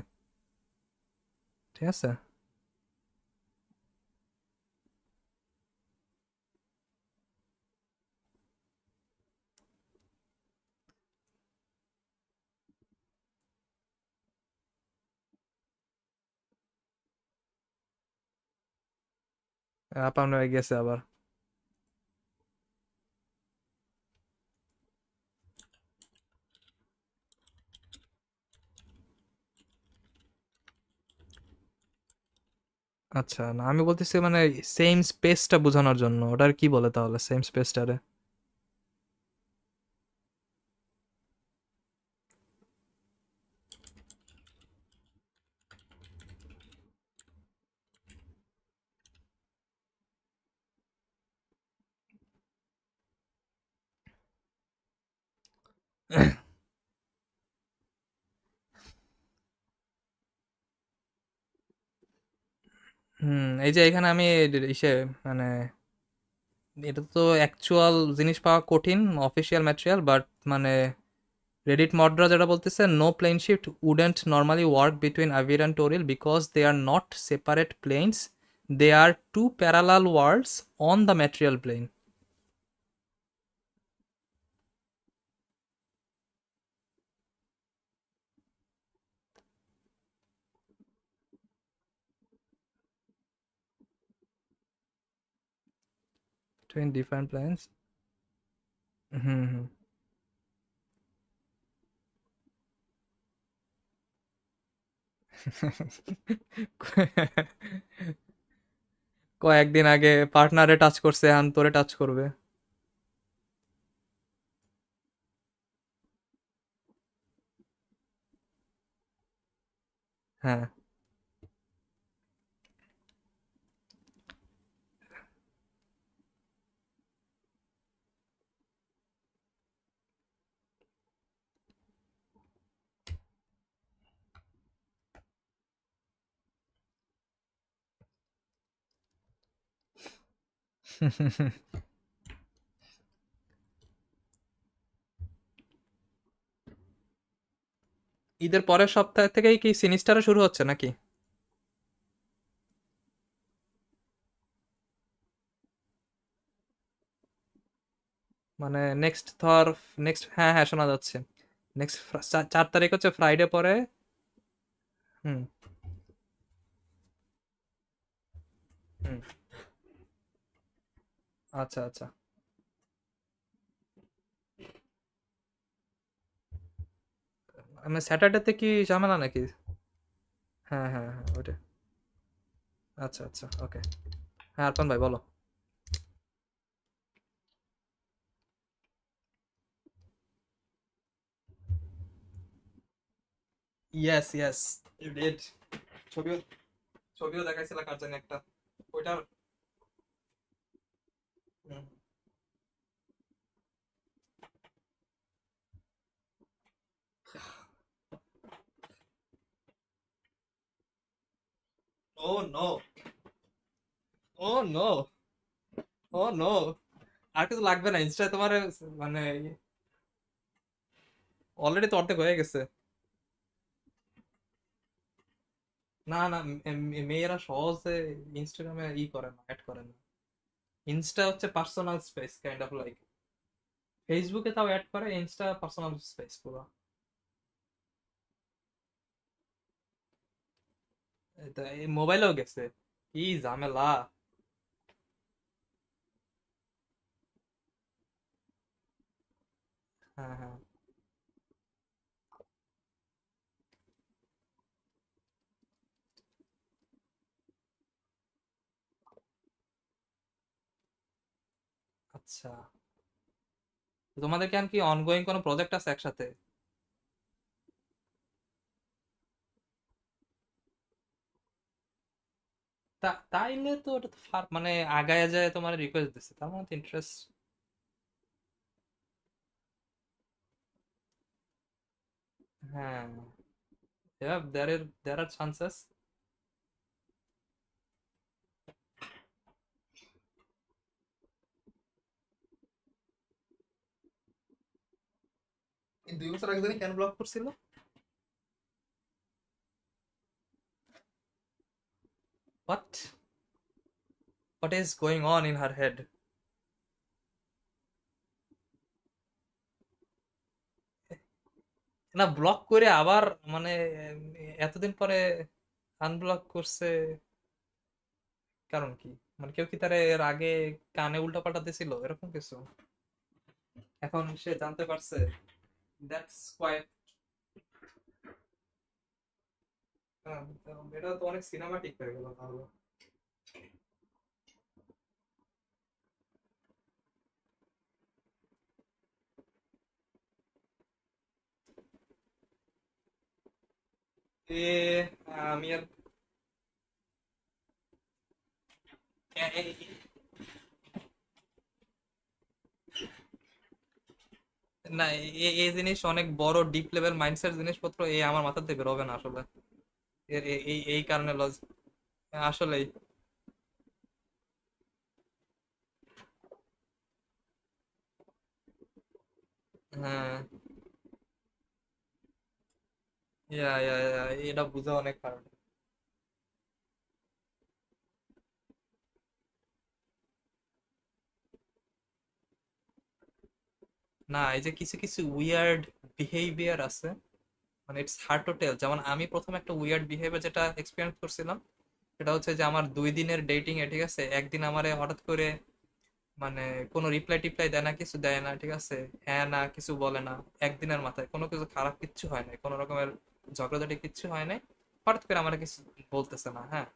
ঠিক আছে। আপ ডাউন হয়ে গেছে আবার। আচ্ছা, না আমি বলতেছি মানে সেম স্পেসটা বোঝানোর জন্য, ওটার কি বলে তাহলে সেম স্পেসটারে? এই যে এখানে আমি ইসে মানে এটা তো অ্যাকচুয়াল জিনিস পাওয়া কঠিন, অফিসিয়াল ম্যাটেরিয়াল, বাট মানে রেডিট মডরা যেটা বলতেছে, no plane shift wouldn't normally work between Abeir and Toril because they are not separate planes, they are two parallel worlds on the material plane. 20 different planes. Hmm hmm. কয়েকদিন আগে পার্টনারে touch করছে, এখন তোরে touch করবে। হ্যাঁ। ঈদের পরের সপ্তাহ থেকেই কি সিনিস্টারও শুরু হচ্ছে নাকি? মানে নেক্সট ধর, নেক্সট, হ্যাঁ হ্যাঁ শোনা যাচ্ছে। নেক্সট 4 তারিখ হচ্ছে ফ্রাইডে পরে। হুম। হুম। আচ্ছা আচ্ছা। মানে স্যাটারডেতে কি ঝামেলা নাকি? হ্যাঁ হ্যাঁ হ্যাঁ ওটা। আচ্ছা আচ্ছা, ওকে। হ্যাঁ আরপান ভাই বলো। Yes yes, you did. ছবিও, ছবিও দেখাইছিল কার জানি একটা, ওইটার। Oh no, oh no, oh no. আর কিছু লাগবে না ইনস্টায় তোমার, মানে অলরেডি তো অর্ধেক হয়ে গেছে। না না, মেয়েরা সহজে ইনস্টাগ্রামে করে না, অ্যাড করে না। ইনস্টা হচ্ছে personal space, kind of like. ফেসবুকে তাও অ্যাড করে, ইনস্টা পার্সোনাল স্পেস পুরো। এটা এই মোবাইলেও গেছে, কি ঝামেলা। হ্যাঁ হ্যাঁ। আচ্ছা, তো তোমাদের কি অনগোয়িং কোনো প্রজেক্ট আছে একসাথে? তাইলে তো ওটা তো মানে আগায় যায় তোমার রিকোয়েস্ট দিচ্ছে, তার মানে ইন্টারেস্ট। হ্যাঁ, দেয়ার আর চান্সেস। এই 2 বছর আগে জানি কেন ব্লক করছিল? What, what is going on in her head? না ব্লক করে আবার মানে এতদিন পরে আনব্লক করছে, কারণ কি? মানে কেউ কি তারে এর আগে কানে উল্টা পাল্টা দিছিল এরকম কিছু? এখন সে জানতে পারছে। That's quite. এটা তো অনেক সিনেমাটিক হয়ে গেল তাহলে। এ আমি আর এ- এ- না, এই জিনিস অনেক বড় ডিপ লেভেল মাইন্ডসেট জিনিসপত্র এই আমার মাথাতে বেরোবে না আসলে। এই কারণে লজ আসলেই। হ্যাঁ, ইয়া, এটা বুঝা অনেক কারণ। না, এই যে কিছু কিছু উইয়ার্ড বিহেভিয়ার আছে, মানে ইটস হার্ড টু টেল। যেমন আমি প্রথম একটা উইয়ার্ড বিহেভিয়ার যেটা এক্সপিরিয়েন্স করছিলাম, সেটা হচ্ছে যে আমার 2 দিনের ডেটিং এ, ঠিক আছে, একদিন আমারে হঠাৎ করে মানে কোনো রিপ্লাই টিপ্লাই দেয় না, কিছু দেয় না, ঠিক আছে, হ্যাঁ না কিছু বলে না। একদিনের মাথায় কোনো কিছু খারাপ কিচ্ছু হয় নাই, কোনো রকমের ঝগড়াঝাটি কিচ্ছু হয় নাই, হঠাৎ করে আমার কিছু বলতেছে না, হ্যাঁ।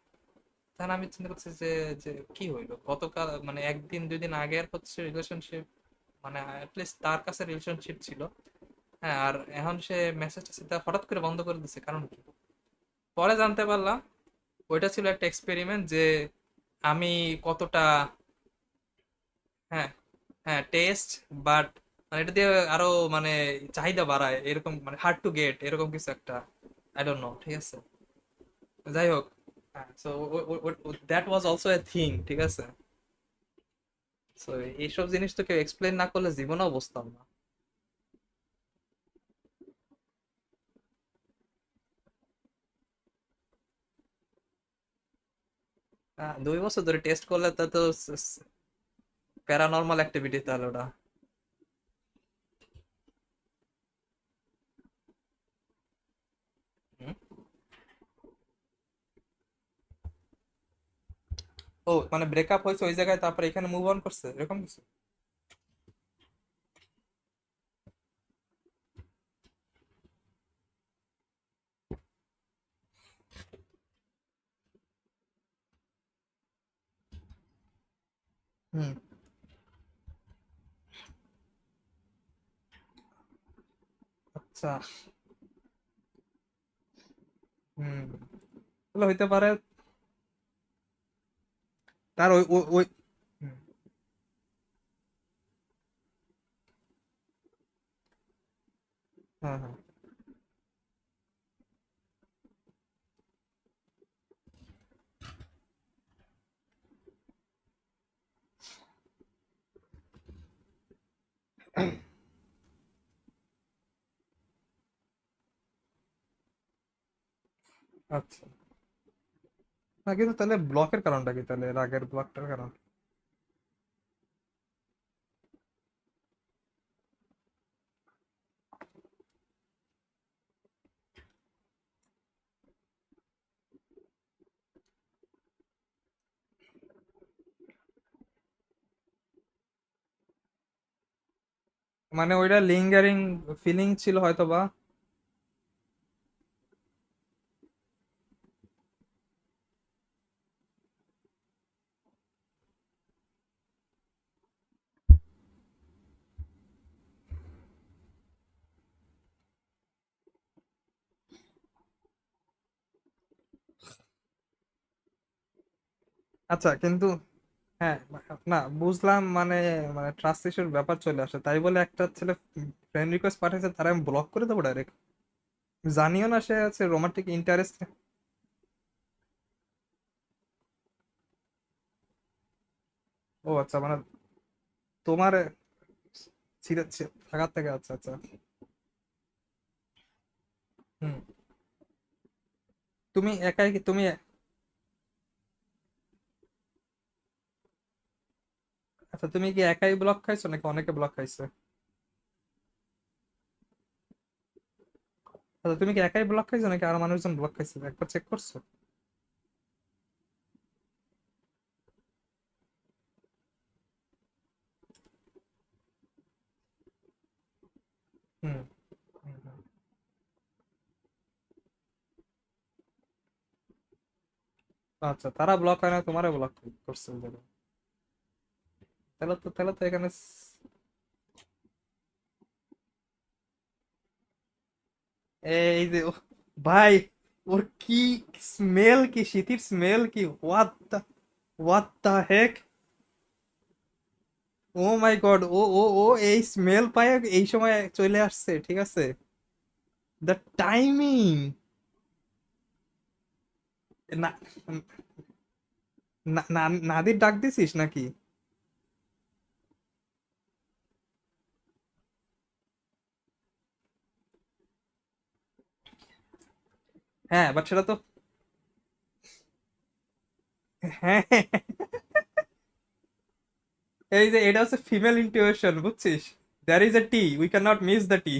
তাহলে আমি চিন্তা করছি যে যে কি হইলো গতকাল, মানে একদিন 2 দিন আগের হচ্ছে রিলেশনশিপ, মানে অ্যাটলিস্ট তার কাছে রিলেশনশিপ ছিল, হ্যাঁ, আর এখন সে মেসেজ হঠাৎ করে বন্ধ করে দিচ্ছে, কারণ কি? পরে জানতে পারলাম ওইটা ছিল একটা এক্সপেরিমেন্ট যে আমি কতটা, হ্যাঁ, হ্যাঁ টেস্ট, বাট মানে এটা দিয়ে আরো মানে চাহিদা বাড়ায় এরকম, মানে হার্ড টু গেট এরকম কিছু একটা, আই ডোন্ট নো, ঠিক আছে। যাই হোক, হ্যাঁ, so that was also a thing, ঠিক আছে। সো এইসব জিনিস তো কেউ এক্সপ্লেন না করলে জীবনেও বুঝতাম না। 2 বছর ধরে টেস্ট করলে তা তো প্যারানর্মাল অ্যাক্টিভিটি তাহলে ওটা। হুম? ও মানে ব্রেকআপ হয়েছে ওই জায়গায়, তারপরে এখানে মুভ অন করছে এরকম কিছু? হুম। আচ্ছা। হুম। তাহলে হইতে পারে তার ওই ওই ওই- হুম, হ্যাঁ হ্যাঁ। আচ্ছা। না কিন্তু তাহলে ব্লকের কারণটা কি, তাহলে রাগের ব্লকটার কারণ? মানে ওইটা লিঙ্গারিং ফিলিং ছিল হয়তো বা। আচ্ছা কিন্তু, হ্যাঁ, না বুঝলাম, মানে মানে ট্রাস্ট ইস্যুর ব্যাপার চলে আসে, তাই বলে একটা ছেলে ফ্রেন্ড রিকোয়েস্ট পাঠিয়েছে তারা আমি ব্লক করে দেবো ডাইরেক্ট? জানিও না সে আছে রোমান্টিক ইন্টারেস্ট। ও আচ্ছা, মানে তোমার ছিঁড়েছে থাকার থেকে, আচ্ছা আচ্ছা। হুম। তুমি একাই তুমি, আচ্ছা তুমি কি একাই ব্লক খাইছো নাকি অনেকে ব্লক খাইছে? আচ্ছা তুমি কি একাই ব্লক খাইছো নাকি আর মানুষজন ব্লক খাইছে, একবার চেক করছো? হুম হুম, হুম। আচ্ছা, তারা ব্লক হয় না, তোমারে ব্লক করছে বলে। তাহলে তো এখানে এই যে ভাই, ওর কি স্মেল, কি শীতের স্মেল, কি what the Heck. O my god, ও এই স্মেল পায় এই সময় চলে আসছে, ঠিক আছে। The timing. না, নাদির ডাক দিছিস নাকি? হ্যাঁ, বাট সেটা তো, হ্যাঁ, এই যে এটা হচ্ছে ফিমেল ইন্টুইশন, বুঝছিস? There is a tea, we can not miss the T.